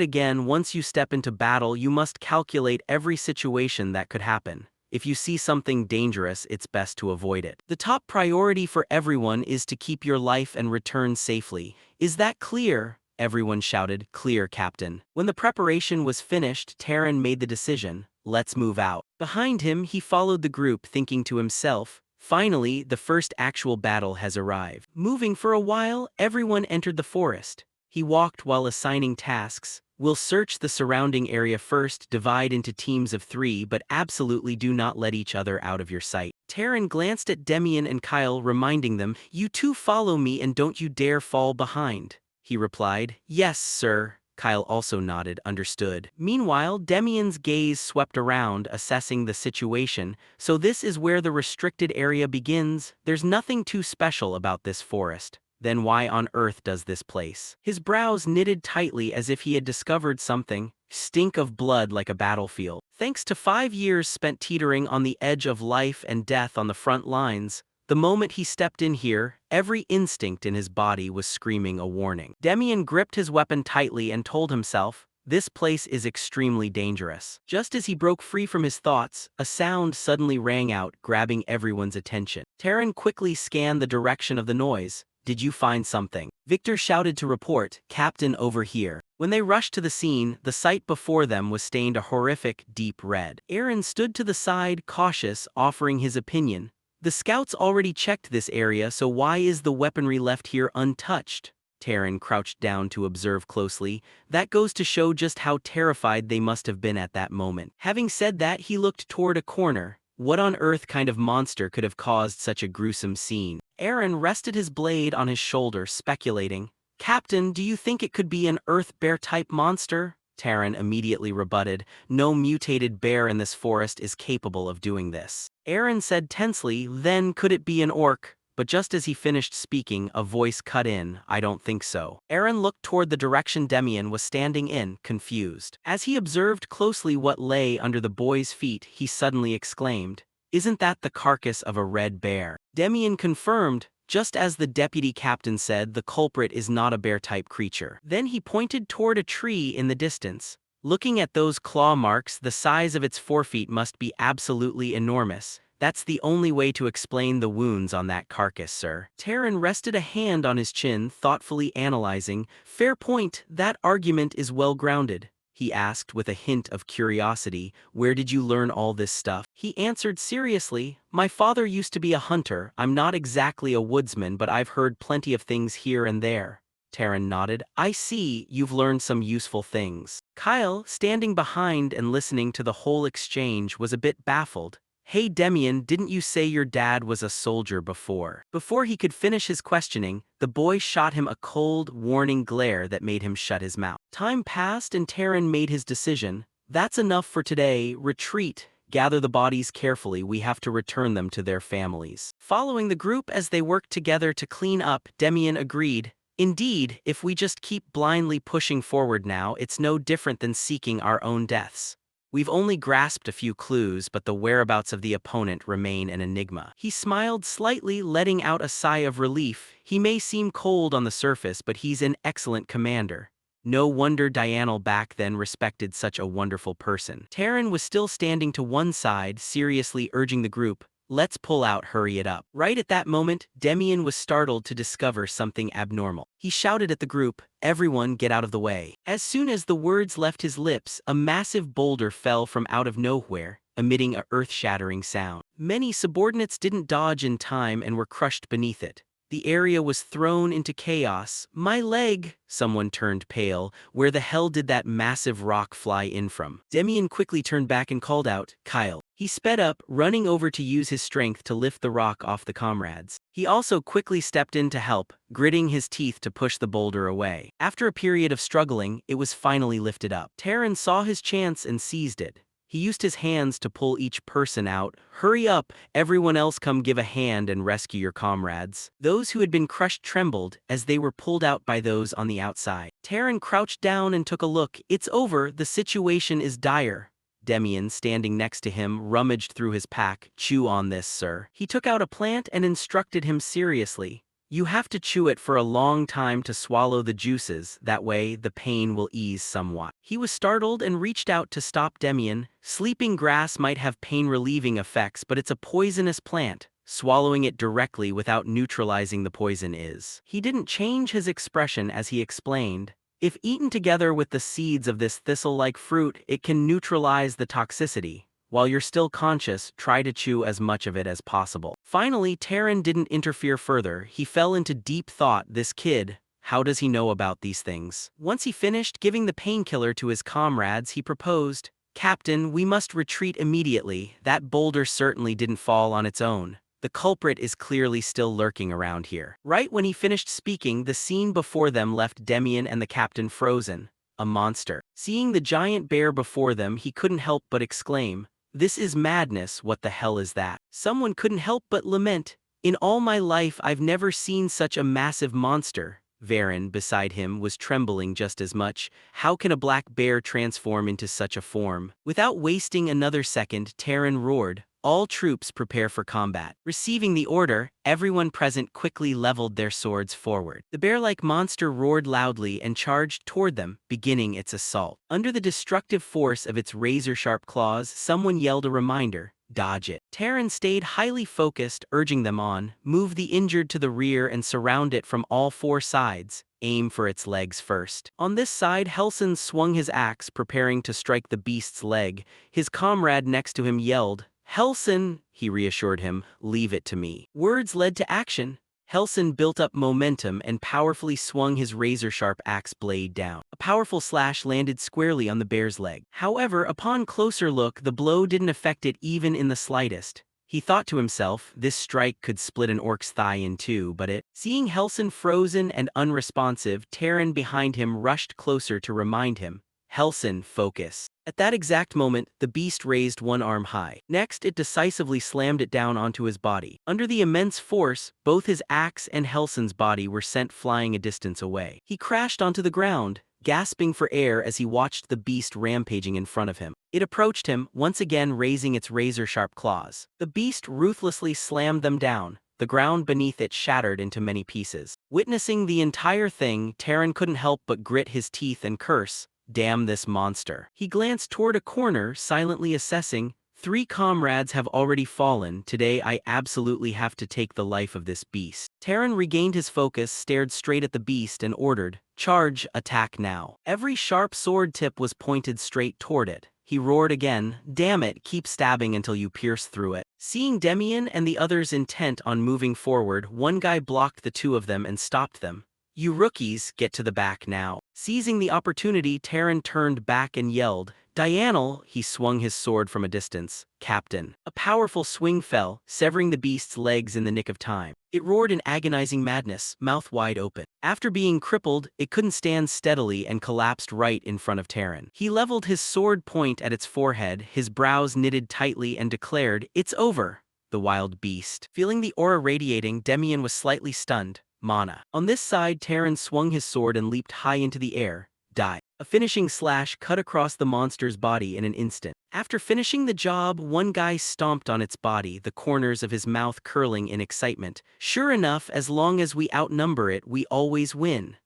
again, once you step into battle, you must calculate every situation that could happen. If you see something dangerous, it's best to avoid it. The top priority for everyone is to keep your life and return safely. Is that clear? Everyone shouted, clear, Captain. When the preparation was finished, Taran made the decision, let's move out. Behind him, he followed the group, thinking to himself, finally, the first actual battle has arrived. Moving for a while, everyone entered the forest. He walked while assigning tasks. We'll search the surrounding area first, divide into teams of 3, but absolutely do not let each other out of your sight. Taran glanced at Demian and Kyle, reminding them, you two follow me and don't you dare fall behind. He replied, yes, sir. Kyle also nodded, understood. Meanwhile, Demian's gaze swept around, assessing the situation. So this is where the restricted area begins. There's nothing too special about this forest. Then why on earth does this place? His brows knitted tightly as if he had discovered something. Stink of blood like a battlefield. Thanks to 5 years spent teetering on the edge of life and death on the front lines, the moment he stepped in here, every instinct in his body was screaming a warning. Demian gripped his weapon tightly and told himself, this place is extremely dangerous. Just as he broke free from his thoughts, a sound suddenly rang out, grabbing everyone's attention. Taran quickly scanned the direction of the noise. Did you find something? Victor shouted to report, Captain, over here. When they rushed to the scene, the sight before them was stained a horrific, deep red. Aaron stood to the side, cautious, offering his opinion. The scouts already checked this area, so why is the weaponry left here untouched? Taran crouched down to observe closely. That goes to show just how terrified they must have been at that moment. Having said that, he looked toward a corner. What on earth kind of monster could have caused such a gruesome scene? Aaron rested his blade on his shoulder, speculating. Captain, do you think it could be an earth bear-type monster? Taran immediately rebutted. No mutated bear in this forest is capable of doing this. Aaron said tensely, then could it be an orc? But just as he finished speaking, a voice cut in, I don't think so. Aaron looked toward the direction Demian was standing in, confused. As he observed closely what lay under the boy's feet, he suddenly exclaimed, isn't that the carcass of a red bear? Demian confirmed, just as the deputy captain said, the culprit is not a bear-type creature. Then he pointed toward a tree in the distance. Looking at those claw marks, the size of its forefeet must be absolutely enormous. That's the only way to explain the wounds on that carcass, sir. Taran rested a hand on his chin, thoughtfully analyzing. Fair point, that argument is well grounded. He asked with a hint of curiosity, where did you learn all this stuff? He answered seriously, my father used to be a hunter. I'm not exactly a woodsman, but I've heard plenty of things here and there. Taran nodded. I see, you've learned some useful things. Kyle, standing behind and listening to the whole exchange, was a bit baffled. "Hey Demian, didn't you say your dad was a soldier before?" Before he could finish his questioning, the boy shot him a cold, warning glare that made him shut his mouth. Time passed and Terran made his decision. "That's enough for today. Retreat. Gather the bodies carefully, we have to return them to their families." Following the group as they worked together to clean up, Demian agreed. "Indeed, if we just keep blindly pushing forward now, it's no different than seeking our own deaths. We've only grasped a few clues, but the whereabouts of the opponent remain an enigma." He smiled slightly, letting out a sigh of relief. He may seem cold on the surface, but he's an excellent commander. No wonder Dianel back then respected such a wonderful person. Terran was still standing to one side, seriously urging the group, "Let's pull out, hurry it up." Right at that moment, Demian was startled to discover something abnormal. He shouted at the group, "Everyone get out of the way." As soon as the words left his lips, a massive boulder fell from out of nowhere, emitting a earth-shattering sound. Many subordinates didn't dodge in time and were crushed beneath it. The area was thrown into chaos. "My leg!" Someone turned pale. "Where the hell did that massive rock fly in from?" Demian quickly turned back and called out, "Kyle." He sped up, running over to use his strength to lift the rock off the comrades. He also quickly stepped in to help, gritting his teeth to push the boulder away. After a period of struggling, it was finally lifted up. Terran saw his chance and seized it. He used his hands to pull each person out. "Hurry up, everyone else, come give a hand and rescue your comrades." Those who had been crushed trembled as they were pulled out by those on the outside. Terran crouched down and took a look. "It's over, the situation is dire." Demian, standing next to him, rummaged through his pack. "Chew on this, sir." He took out a plant and instructed him seriously. "You have to chew it for a long time to swallow the juices, that way the pain will ease somewhat." He was startled and reached out to stop Demian. "Sleeping grass might have pain-relieving effects, but it's a poisonous plant. Swallowing it directly without neutralizing the poison is." He didn't change his expression as he explained. "If eaten together with the seeds of this thistle-like fruit, it can neutralize the toxicity. While you're still conscious, try to chew as much of it as possible." Finally, Terran didn't interfere further. He fell into deep thought. This kid, how does he know about these things? Once he finished giving the painkiller to his comrades, he proposed, "Captain, we must retreat immediately. That boulder certainly didn't fall on its own. The culprit is clearly still lurking around here." Right when he finished speaking, the scene before them left Demian and the captain frozen. A monster. Seeing the giant bear before them, he couldn't help but exclaim, "This is madness, what the hell is that?" Someone couldn't help but lament, "In all my life I've never seen such a massive monster." Varen, beside him, was trembling just as much. How can a black bear transform into such a form? Without wasting another second, Terran roared, "All troops prepare for combat." Receiving the order, everyone present quickly leveled their swords forward. The bear-like monster roared loudly and charged toward them, beginning its assault. Under the destructive force of its razor-sharp claws, someone yelled a reminder, "Dodge it." Terran stayed highly focused, urging them on, "Move the injured to the rear and surround it from all four sides. Aim for its legs first." On this side, Helson swung his axe, preparing to strike the beast's leg. His comrade next to him yelled, "Helson," he reassured him, "leave it to me." Words led to action. Helson built up momentum and powerfully swung his razor-sharp axe blade down. A powerful slash landed squarely on the bear's leg. However, upon closer look, the blow didn't affect it even in the slightest. He thought to himself, this strike could split an orc's thigh in two, but it... Seeing Helson frozen and unresponsive, Terran behind him rushed closer to remind him, "Helson, focus." At that exact moment, the beast raised one arm high. Next, it decisively slammed it down onto his body. Under the immense force, both his axe and Helson's body were sent flying a distance away. He crashed onto the ground, gasping for air as he watched the beast rampaging in front of him. It approached him, once again raising its razor-sharp claws. The beast ruthlessly slammed them down. The ground beneath it shattered into many pieces. Witnessing the entire thing, Terran couldn't help but grit his teeth and curse, "Damn this monster." He glanced toward a corner, silently assessing, "3 comrades have already fallen. Today I absolutely have to take the life of this beast." Terran regained his focus, stared straight at the beast and ordered, "Charge, attack now." Every sharp sword tip was pointed straight toward it. He roared again, "Damn it, keep stabbing until you pierce through it." Seeing Demian and the others intent on moving forward, one guy blocked the two of them and stopped them. "You rookies, get to the back now." Seizing the opportunity, Terran turned back and yelled, Diurnal, he swung his sword from a distance. Captain. A powerful swing fell, severing the beast's legs in the nick of time. It roared in agonizing madness, mouth wide open. After being crippled, it couldn't stand steadily and collapsed right in front of Terran. He leveled his sword point at its forehead, his brows knitted tightly, and declared, "It's over." The wild beast. Feeling the aura radiating, Demian was slightly stunned. Mana. On this side, Terran swung his sword and leaped high into the air. Die. A finishing slash cut across the monster's body in an instant. After finishing the job, one guy stomped on its body, the corners of his mouth curling in excitement. "Sure enough, as long as we outnumber it, we always win."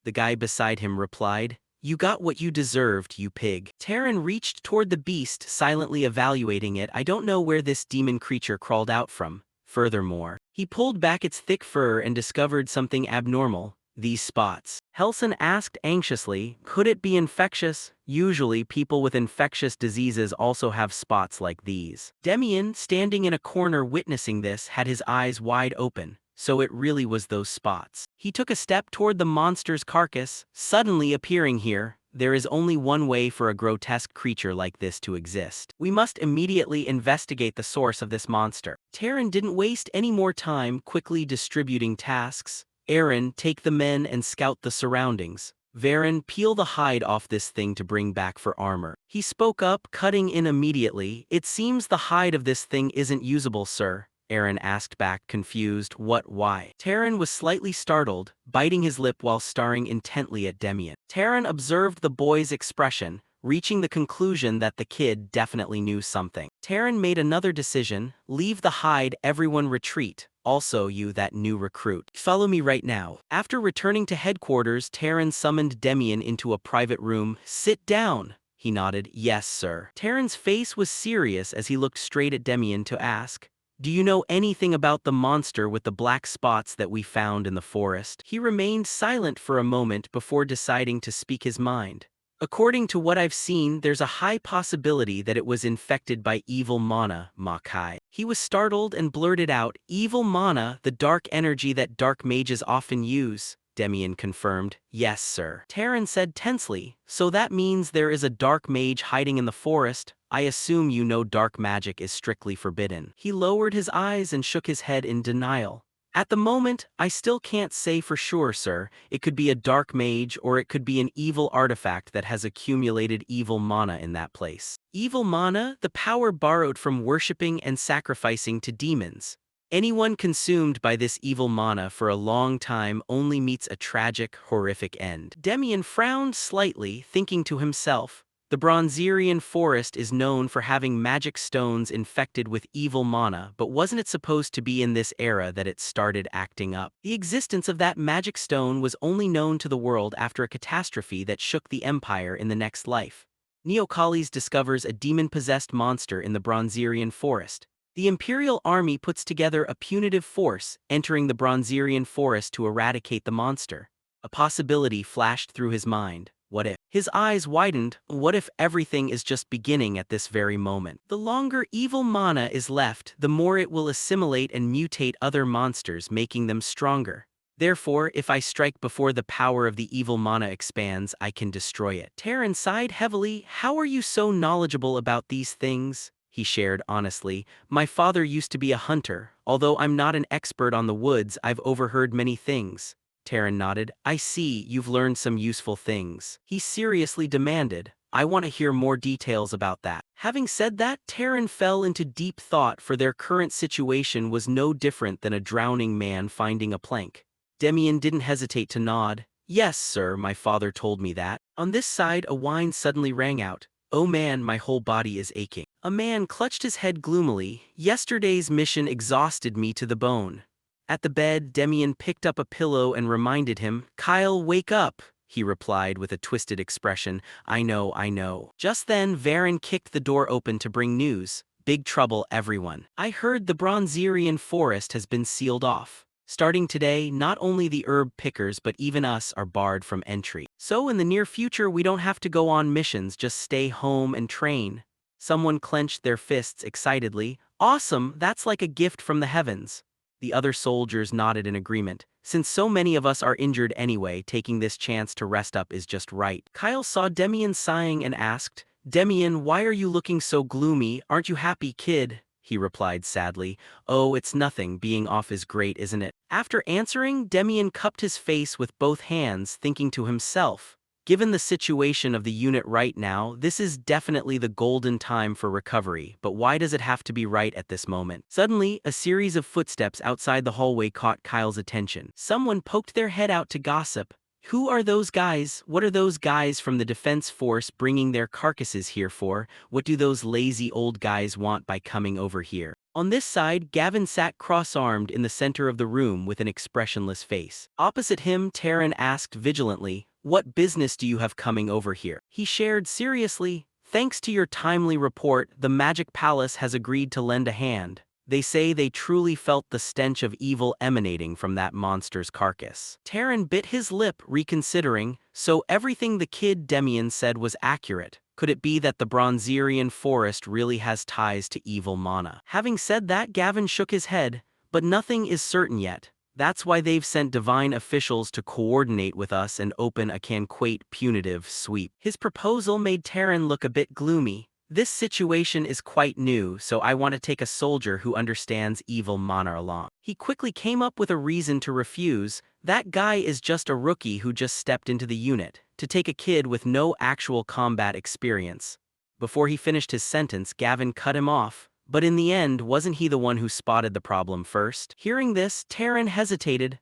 The guy beside him replied, "You got what you deserved, you pig." Terran reached toward the beast, silently evaluating it. "I don't know where this demon creature crawled out from. Furthermore, he pulled back its thick fur and discovered something abnormal. These spots." Helson asked anxiously, "Could it be infectious?" "Usually, people with infectious diseases also have spots like these." Demian, standing in a corner witnessing this, had his eyes wide open. So it really was those spots. He took a step toward the monster's carcass, suddenly appearing here. There is only one way for a grotesque creature like this to exist. We must immediately investigate the source of this monster. Terran didn't waste any more time quickly distributing tasks. Aaron, take the men and scout the surroundings. Varen, peel the hide off this thing to bring back for armor. He spoke up, cutting in immediately. "It seems the hide of this thing isn't usable, sir." Aaron asked back, confused. "What, why?" Terran was slightly startled, biting his lip while staring intently at Demian. Terran observed the boy's expression, reaching the conclusion that the kid definitely knew something. Terran made another decision. "Leave the hide, everyone retreat. Also you, that new recruit. Follow me right now." After returning to headquarters, Terran summoned Demian into a private room. "Sit down." He nodded. "Yes, sir." Terran's face was serious as he looked straight at Demian to ask, "Do you know anything about the monster with the black spots that we found in the forest?" He remained silent for a moment before deciding to speak his mind. "According to what I've seen, there's a high possibility that it was infected by evil mana, Makai." He was startled and blurted out, "Evil mana, the dark energy that dark mages often use." Demian confirmed, "Yes, sir." Terran said tensely, "So that means there is a dark mage hiding in the forest? I assume you know dark magic is strictly forbidden." He lowered his eyes and shook his head in denial. "At the moment, I still can't say for sure, sir. It could be a dark mage or it could be an evil artifact that has accumulated evil mana in that place." Evil mana, the power borrowed from worshipping and sacrificing to demons. Anyone consumed by this evil mana for a long time only meets a tragic, horrific end. Demian frowned slightly, thinking to himself, the Bronzerian forest is known for having magic stones infected with evil mana, but wasn't it supposed to be in this era that it started acting up? The existence of that magic stone was only known to the world after a catastrophe that shook the Empire in the next life. Neocalis discovers a demon-possessed monster in the Bronzerian forest. The Imperial Army puts together a punitive force, entering the Bronzerian forest to eradicate the monster. A possibility flashed through his mind. What if? His eyes widened. What if everything is just beginning at this very moment? The longer evil mana is left, the more it will assimilate and mutate other monsters, making them stronger. Therefore, if I strike before the power of the evil mana expands, I can destroy it. Terran sighed heavily. "How are you so knowledgeable about these things?" He shared honestly. "My father used to be a hunter. Although I'm not an expert on the woods, I've overheard many things." Terran nodded. "I see, you've learned some useful things." He seriously demanded, "I want to hear more details about that." Having said that, Terran fell into deep thought, for their current situation was no different than a drowning man finding a plank. Demian didn't hesitate to nod. "Yes, sir, my father told me that." On this side, a whine suddenly rang out. "Oh man, my whole body is aching." A man clutched his head gloomily. "Yesterday's mission exhausted me to the bone." At the bed, Demian picked up a pillow and reminded him. "Kyle, wake up," he replied with a twisted expression. I know, I know." Just then, Varen kicked the door open to bring news. "Big trouble, everyone. I heard the Bronzerian forest has been sealed off. Starting today, not only the herb pickers but even us are barred from entry. So in the near future we don't have to go on missions, just stay home and train." Someone clenched their fists excitedly. "Awesome, that's like a gift from the heavens." The other soldiers nodded in agreement. "Since so many of us are injured anyway, taking this chance to rest up is just right." Kyle saw Demian sighing and asked, Demian, why are you looking so gloomy? Aren't you happy, kid? He replied sadly. Oh, it's nothing, being off is great, isn't it? After answering, Demian cupped his face with both hands, thinking to himself, given the situation of the unit right now, this is definitely the golden time for recovery, but why does it have to be right at this moment? Suddenly, a series of footsteps outside the hallway caught Kyle's attention. Someone poked their head out to gossip. Who are those guys? What are those guys from the defense force bringing their carcasses here for? What do those lazy old guys want by coming over here? On this side, Gavin sat cross-armed in the center of the room with an expressionless face. Opposite him, Taryn asked vigilantly, "What business do you have coming over here?" He shared seriously, "Thanks to your timely report, the Magic Palace has agreed to lend a hand. They say they truly felt the stench of evil emanating from that monster's carcass." Taryn bit his lip, reconsidering, so everything the kid Demian said was accurate. Could it be that the Bronzerian forest really has ties to evil mana? Having said that, Gavin shook his head, but nothing is certain yet. That's why they've sent divine officials to coordinate with us and open a Canquate punitive sweep. His proposal made Taryn look a bit gloomy. This situation is quite new, so I want to take a soldier who understands evil mana along. He quickly came up with a reason to refuse. That guy is just a rookie who just stepped into the unit. To take a kid with no actual combat experience. Before he finished his sentence, Gavin cut him off. But in the end, wasn't he the one who spotted the problem first? Hearing this, Taryn hesitated.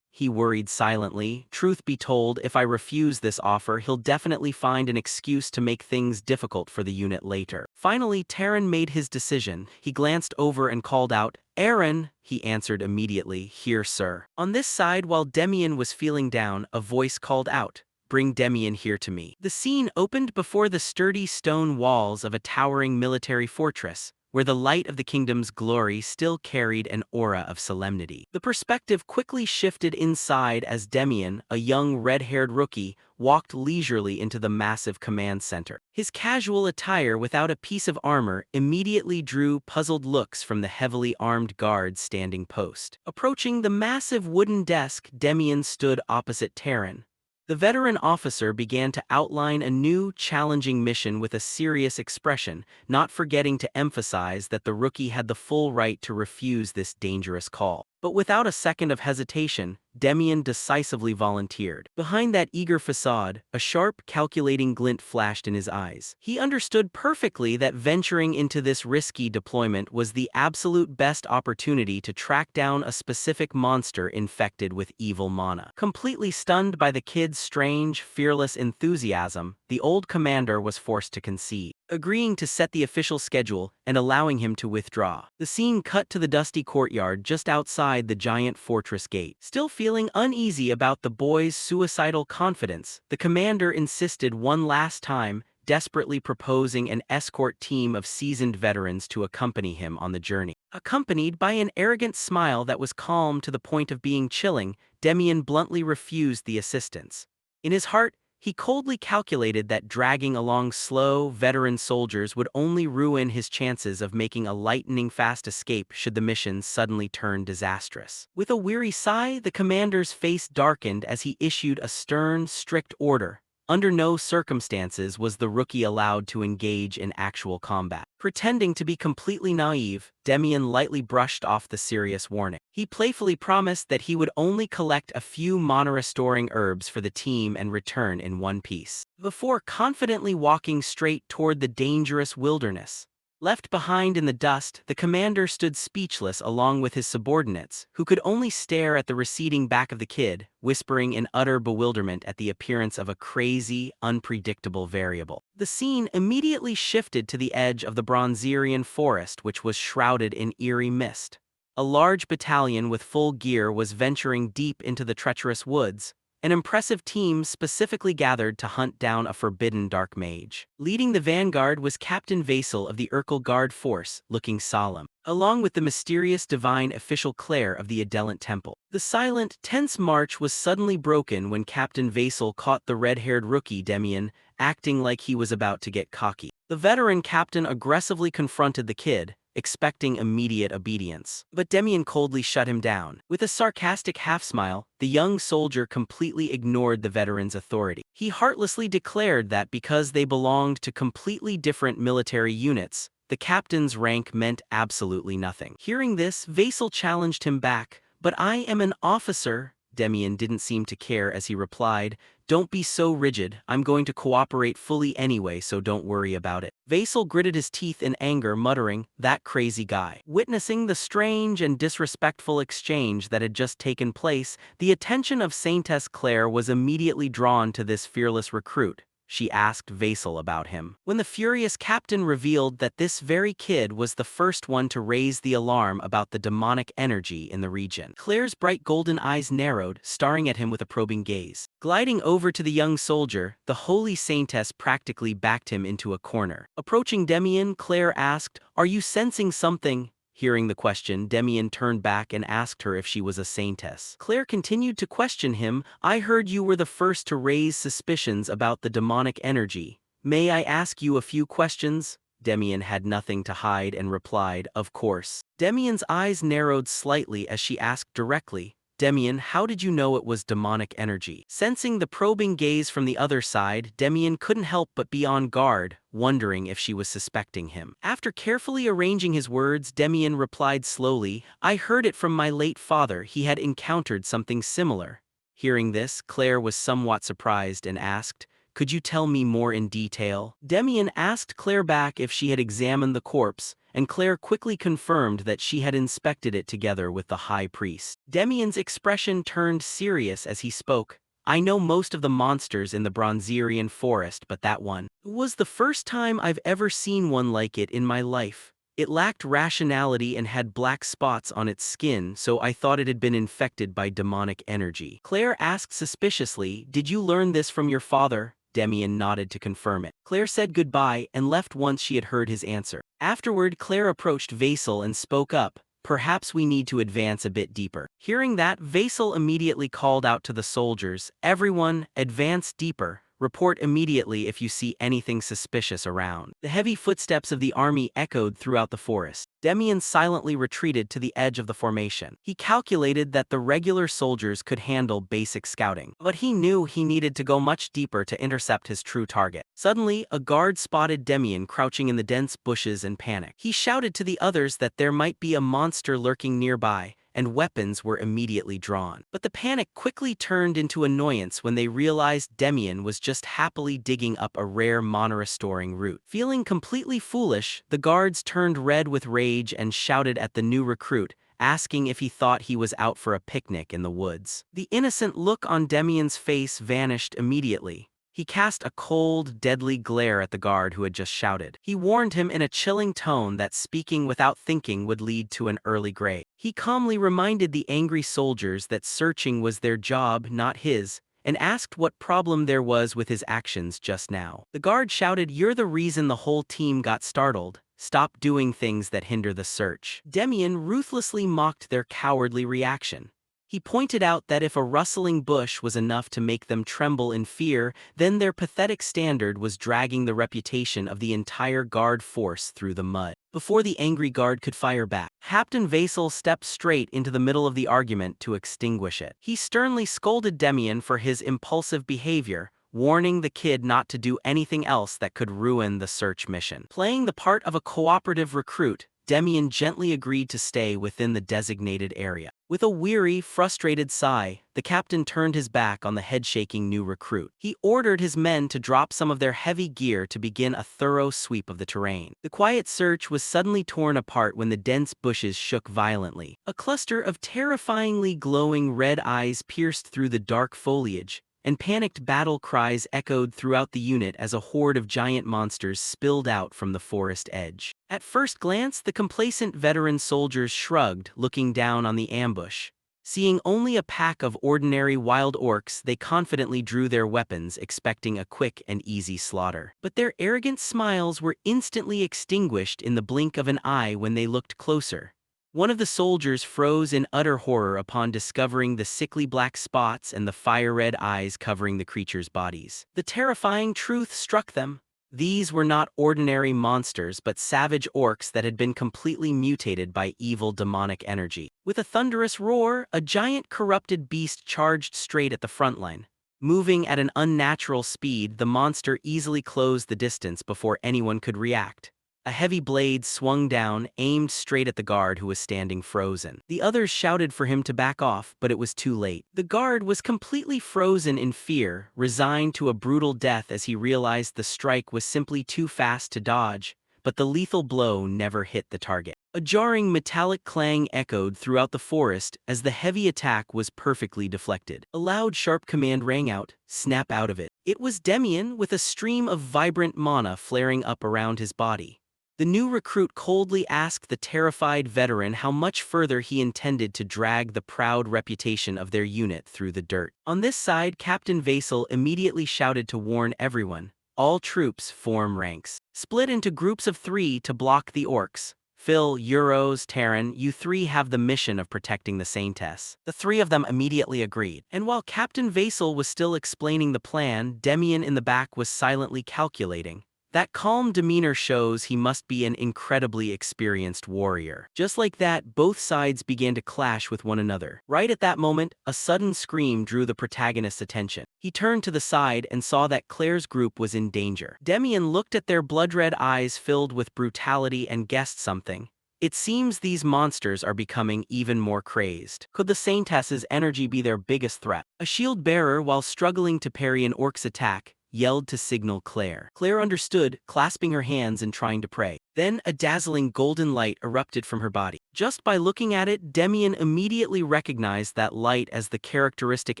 He worried silently. Truth be told, if I refuse this offer, he'll definitely find an excuse to make things difficult for the unit later. Finally, Taryn made his decision. He glanced over and called out, "Aaron!" He answered immediately, "Here, sir." On this side, while Demian was feeling down, a voice called out, "Bring Demian here to me." The scene opened before the sturdy stone walls of a towering military fortress, where the light of the kingdom's glory still carried an aura of solemnity. The perspective quickly shifted inside as Demian, a young red-haired rookie, walked leisurely into the massive command center. His casual attire without a piece of armor immediately drew puzzled looks from the heavily armed guards standing post. Approaching the massive wooden desk, Demian stood opposite Taryn. The veteran officer began to outline a new, challenging mission with a serious expression, not forgetting to emphasize that the rookie had the full right to refuse this dangerous call. But without a second of hesitation, Demian decisively volunteered. Behind that eager facade, a sharp, calculating glint flashed in his eyes. He understood perfectly that venturing into this risky deployment was the absolute best opportunity to track down a specific monster infected with evil mana. Completely stunned by the kid's strange, fearless enthusiasm, the old commander was forced to concede, agreeing to set the official schedule and allowing him to withdraw. The scene cut to the dusty courtyard just outside the giant fortress gate. Still feeling uneasy about the boy's suicidal confidence, the commander insisted one last time, desperately proposing an escort team of seasoned veterans to accompany him on the journey. Accompanied by an arrogant smile that was calm to the point of being chilling, Demian bluntly refused the assistance. In his heart, he coldly calculated that dragging along slow, veteran soldiers would only ruin his chances of making a lightning-fast escape should the mission suddenly turn disastrous. With a weary sigh, the commander's face darkened as he issued a stern, strict order. Under no circumstances was the rookie allowed to engage in actual combat. Pretending to be completely naive, Demian lightly brushed off the serious warning. He playfully promised that he would only collect a few mana-restoring herbs for the team and return in one piece, before confidently walking straight toward the dangerous wilderness. Left behind in the dust, the commander stood speechless along with his subordinates, who could only stare at the receding back of the kid, whispering in utter bewilderment at the appearance of a crazy, unpredictable variable. The scene immediately shifted to the edge of the Bronzerian forest, which was shrouded in eerie mist. A large battalion with full gear was venturing deep into the treacherous woods. An impressive team specifically gathered to hunt down a forbidden dark mage. Leading the vanguard was Captain Vasil of the Urkel Guard Force, looking solemn, along with the mysterious divine official Claire of the Adelant Temple. The silent, tense march was suddenly broken when Captain Vasil caught the red-haired rookie Demian, acting like he was about to get cocky. The veteran captain aggressively confronted the kid, expecting immediate obedience. But Demian coldly shut him down. With a sarcastic half-smile, the young soldier completely ignored the veteran's authority. He heartlessly declared that because they belonged to completely different military units, the captain's rank meant absolutely nothing. Hearing this, Vasil challenged him back. "But I am an officer." Demian didn't seem to care as he replied, "Don't be so rigid, I'm going to cooperate fully anyway, so don't worry about it." Vasil gritted his teeth in anger, muttering, "That crazy guy." Witnessing the strange and disrespectful exchange that had just taken place, the attention of Saintess Claire was immediately drawn to this fearless recruit. She asked Vasil about him. When the furious captain revealed that this very kid was the first one to raise the alarm about the demonic energy in the region, Claire's bright golden eyes narrowed, staring at him with a probing gaze. Gliding over to the young soldier, the holy saintess practically backed him into a corner. Approaching Demian, Claire asked, "Are you sensing something?" Hearing the question, Demian turned back and asked her if she was a saintess. Claire continued to question him, "I heard you were the first to raise suspicions about the demonic energy. May I ask you a few questions?" Demian had nothing to hide and replied, "Of course." Demian's eyes narrowed slightly as she asked directly, "Demian, how did you know it was demonic energy?" Sensing the probing gaze from the other side, Demian couldn't help but be on guard, wondering if she was suspecting him. After carefully arranging his words, Demian replied slowly, "I heard it from my late father. He had encountered something similar." Hearing this, Claire was somewhat surprised and asked, "Could you tell me more in detail?" Demian asked Claire back if she had examined the corpse, and Claire quickly confirmed that she had inspected it together with the high priest. Demian's expression turned serious as he spoke. "I know most of the monsters in the Bronzerian forest, but that one was the first time I've ever seen one like it in my life. It lacked rationality and had black spots on its skin, so I thought it had been infected by demonic energy." Claire asked suspiciously, "Did you learn this from your father?" Demian nodded to confirm it. Claire said goodbye and left once she had heard his answer. Afterward, Claire approached Vasil and spoke up, "Perhaps we need to advance a bit deeper." Hearing that, Vasil immediately called out to the soldiers, "Everyone, advance deeper. Report immediately if you see anything suspicious around." The heavy footsteps of the army echoed throughout the forest. Demian silently retreated to the edge of the formation. He calculated that the regular soldiers could handle basic scouting, but he knew he needed to go much deeper to intercept his true target. Suddenly, a guard spotted Demian crouching in the dense bushes and panicked. He shouted to the others that there might be a monster lurking nearby, and weapons were immediately drawn. But the panic quickly turned into annoyance when they realized Demian was just happily digging up a rare mana-restoring root. Feeling completely foolish, the guards turned red with rage and shouted at the new recruit, asking if he thought he was out for a picnic in the woods. The innocent look on Demian's face vanished immediately. He cast a cold, deadly glare at the guard who had just shouted. He warned him in a chilling tone that speaking without thinking would lead to an early grave. He calmly reminded the angry soldiers that searching was their job, not his, and asked what problem there was with his actions just now. The guard shouted, "You're the reason the whole team got startled. Stop doing things that hinder the search." Demian ruthlessly mocked their cowardly reaction. He pointed out that if a rustling bush was enough to make them tremble in fear, then their pathetic standard was dragging the reputation of the entire guard force through the mud. Before the angry guard could fire back, Captain Vasil stepped straight into the middle of the argument to extinguish it. He sternly scolded Demian for his impulsive behavior, warning the kid not to do anything else that could ruin the search mission. Playing the part of a cooperative recruit, Demian gently agreed to stay within the designated area. With a weary, frustrated sigh, the captain turned his back on the head-shaking new recruit. He ordered his men to drop some of their heavy gear to begin a thorough sweep of the terrain. The quiet search was suddenly torn apart when the dense bushes shook violently. A cluster of terrifyingly glowing red eyes pierced through the dark foliage, and panicked battle cries echoed throughout the unit as a horde of giant monsters spilled out from the forest edge. At first glance, the complacent veteran soldiers shrugged, looking down on the ambush. Seeing only a pack of ordinary wild orcs, they confidently drew their weapons, expecting a quick and easy slaughter. But their arrogant smiles were instantly extinguished in the blink of an eye when they looked closer. One of the soldiers froze in utter horror upon discovering the sickly black spots and the fire-red eyes covering the creatures' bodies. The terrifying truth struck them. These were not ordinary monsters but savage orcs that had been completely mutated by evil demonic energy. With a thunderous roar, a giant corrupted beast charged straight at the front line. Moving at an unnatural speed, the monster easily closed the distance before anyone could react. A heavy blade swung down, aimed straight at the guard who was standing frozen. The others shouted for him to back off, but it was too late. The guard was completely frozen in fear, resigned to a brutal death as he realized the strike was simply too fast to dodge, but the lethal blow never hit the target. A jarring metallic clang echoed throughout the forest as the heavy attack was perfectly deflected. A loud sharp command rang out, "Snap out of it." It was Demian with a stream of vibrant mana flaring up around his body. The new recruit coldly asked the terrified veteran how much further he intended to drag the proud reputation of their unit through the dirt. On this side, Captain Vasil immediately shouted to warn everyone, "All troops form ranks. Split into groups of 3 to block the orcs. Phil, Euros, Terran, you 3 have the mission of protecting the Saintess." The 3 of them immediately agreed. And while Captain Vasil was still explaining the plan, Demian in the back was silently calculating. That calm demeanor shows he must be an incredibly experienced warrior. Just like that, both sides began to clash with one another. Right at that moment, a sudden scream drew the protagonist's attention. He turned to the side and saw that Claire's group was in danger. Demian looked at their blood-red eyes filled with brutality and guessed something. It seems these monsters are becoming even more crazed. Could the Saintess's energy be their biggest threat? A shield bearer, while struggling to parry an orc's attack, yelled to signal Claire. Claire understood, clasping her hands and trying to pray. Then a dazzling golden light erupted from her body. Just by looking at it, Demian immediately recognized that light as the characteristic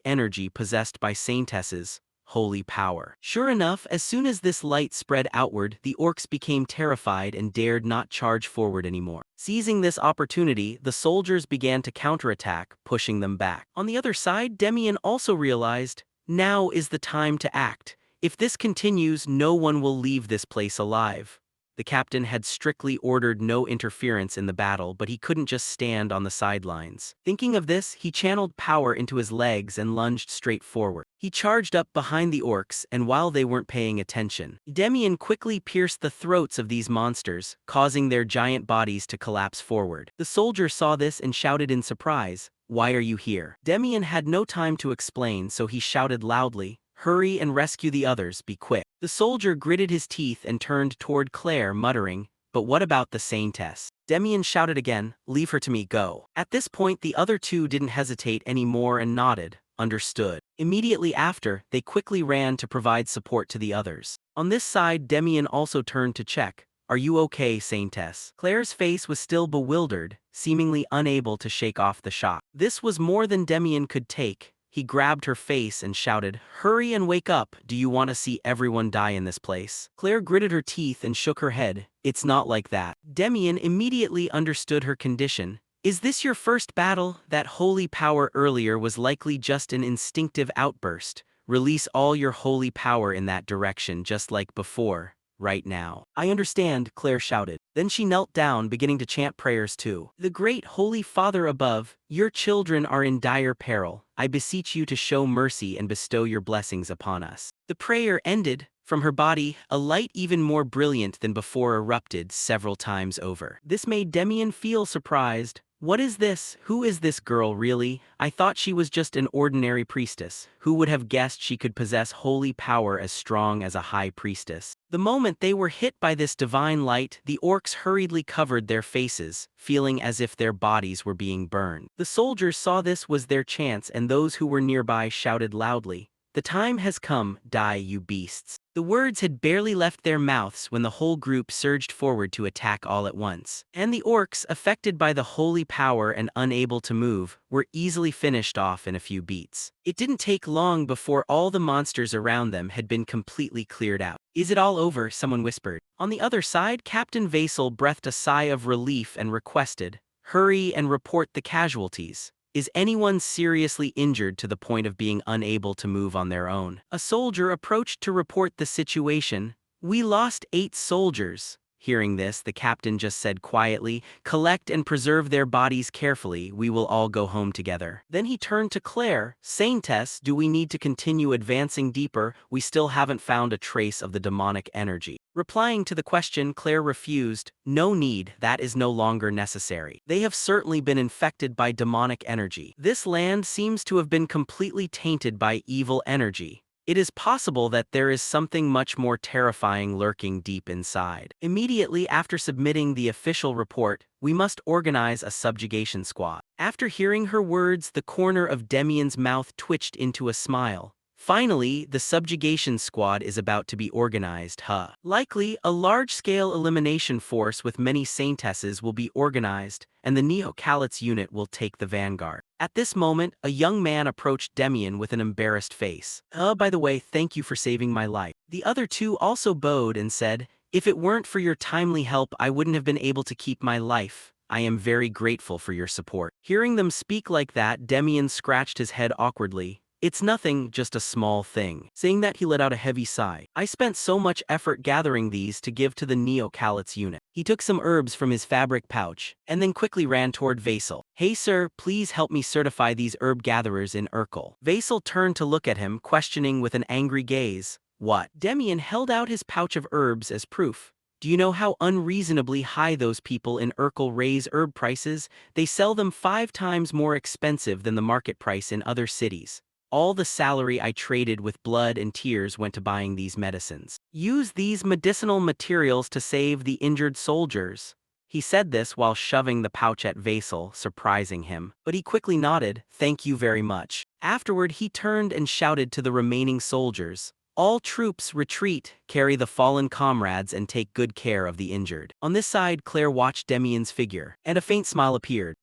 energy possessed by Saintesses, holy power. Sure enough, as soon as this light spread outward, the orcs became terrified and dared not charge forward anymore. Seizing this opportunity, the soldiers began to counterattack, pushing them back. On the other side, Demian also realized, now is the time to act. If this continues, no one will leave this place alive. The captain had strictly ordered no interference in the battle, but he couldn't just stand on the sidelines. Thinking of this, he channeled power into his legs and lunged straight forward. He charged up behind the orcs, and while they weren't paying attention, Demian quickly pierced the throats of these monsters, causing their giant bodies to collapse forward. The soldier saw this and shouted in surprise, "Why are you here?" Demian had no time to explain, so he shouted loudly, "Hurry and rescue the others, be quick." The soldier gritted his teeth and turned toward Claire, muttering, "But what about the Saintess?" Demian shouted again, "Leave her to me, go." At this point, the other 2 didn't hesitate anymore and nodded, understood. Immediately after, they quickly ran to provide support to the others. On this side, Demian also turned to check, "Are you okay, Saintess?" Claire's face was still bewildered, seemingly unable to shake off the shock. This was more than Demian could take. He grabbed her face and shouted, "Hurry and wake up, do you want to see everyone die in this place?" Claire gritted her teeth and shook her head, "It's not like that." Demian immediately understood her condition. "Is this your first battle? That holy power earlier was likely just an instinctive outburst. Release all your holy power in that direction just like before. Right now." "I understand," Claire shouted. Then she knelt down, beginning to chant prayers too. "The great Holy Father above, your children are in dire peril. I beseech you to show mercy and bestow your blessings upon us." The prayer ended. From her body, a light even more brilliant than before erupted several times over. This made Demian feel surprised. "What is this? Who is this girl really? I thought she was just an ordinary priestess. Who would have guessed she could possess holy power as strong as a high priestess?" The moment they were hit by this divine light, the orcs hurriedly covered their faces, feeling as if their bodies were being burned. The soldiers saw this was their chance, and those who were nearby shouted loudly, "The time has come, die you beasts." The words had barely left their mouths when the whole group surged forward to attack all at once. And the orcs, affected by the holy power and unable to move, were easily finished off in a few beats. It didn't take long before all the monsters around them had been completely cleared out. "Is it all over?" someone whispered. On the other side, Captain Vasil breathed a sigh of relief and requested, "Hurry and report the casualties. Is anyone seriously injured to the point of being unable to move on their own?" A soldier approached to report the situation. "We lost 8 soldiers," Hearing this, the captain just said quietly, "Collect and preserve their bodies carefully, we will all go home together." Then he turned to Claire, "Saintess, do we need to continue advancing deeper? We still haven't found a trace of the demonic energy." Replying to the question, Claire refused, "No need, that is no longer necessary. They have certainly been infected by demonic energy. This land seems to have been completely tainted by evil energy. It is possible that there is something much more terrifying lurking deep inside. Immediately after submitting the official report, we must organize a subjugation squad." After hearing her words, the corner of Demian's mouth twitched into a smile. Finally, the subjugation squad is about to be organized, huh? Likely, a large-scale elimination force with many saintesses will be organized, and the Neo-Caliph's unit will take the vanguard. At this moment, a young man approached Demian with an embarrassed face. By the way, thank you for saving my life." The other two also bowed and said, "If it weren't for your timely help, I wouldn't have been able to keep my life. I am very grateful for your support." Hearing them speak like that, Demian scratched his head awkwardly. "It's nothing, just a small thing." Saying that, he let out a heavy sigh. "I spent so much effort gathering these to give to the Neo-Caliph's unit." He took some herbs from his fabric pouch, and then quickly ran toward Vasil. "Hey sir, please help me certify these herb gatherers in Urkel." Vasil turned to look at him, questioning with an angry gaze. "What?" Demian held out his pouch of herbs as proof. "Do you know how unreasonably high those people in Urkel raise herb prices? They sell them 5 times more expensive than the market price in other cities. All the salary I traded with blood and tears went to buying these medicines. Use these medicinal materials to save the injured soldiers." He said this while shoving the pouch at Vasil, surprising him, but he quickly nodded, "Thank you very much." Afterward, he turned and shouted to the remaining soldiers, "All troops retreat, carry the fallen comrades and take good care of the injured." On this side, Claire watched Demian's figure, and a faint smile appeared.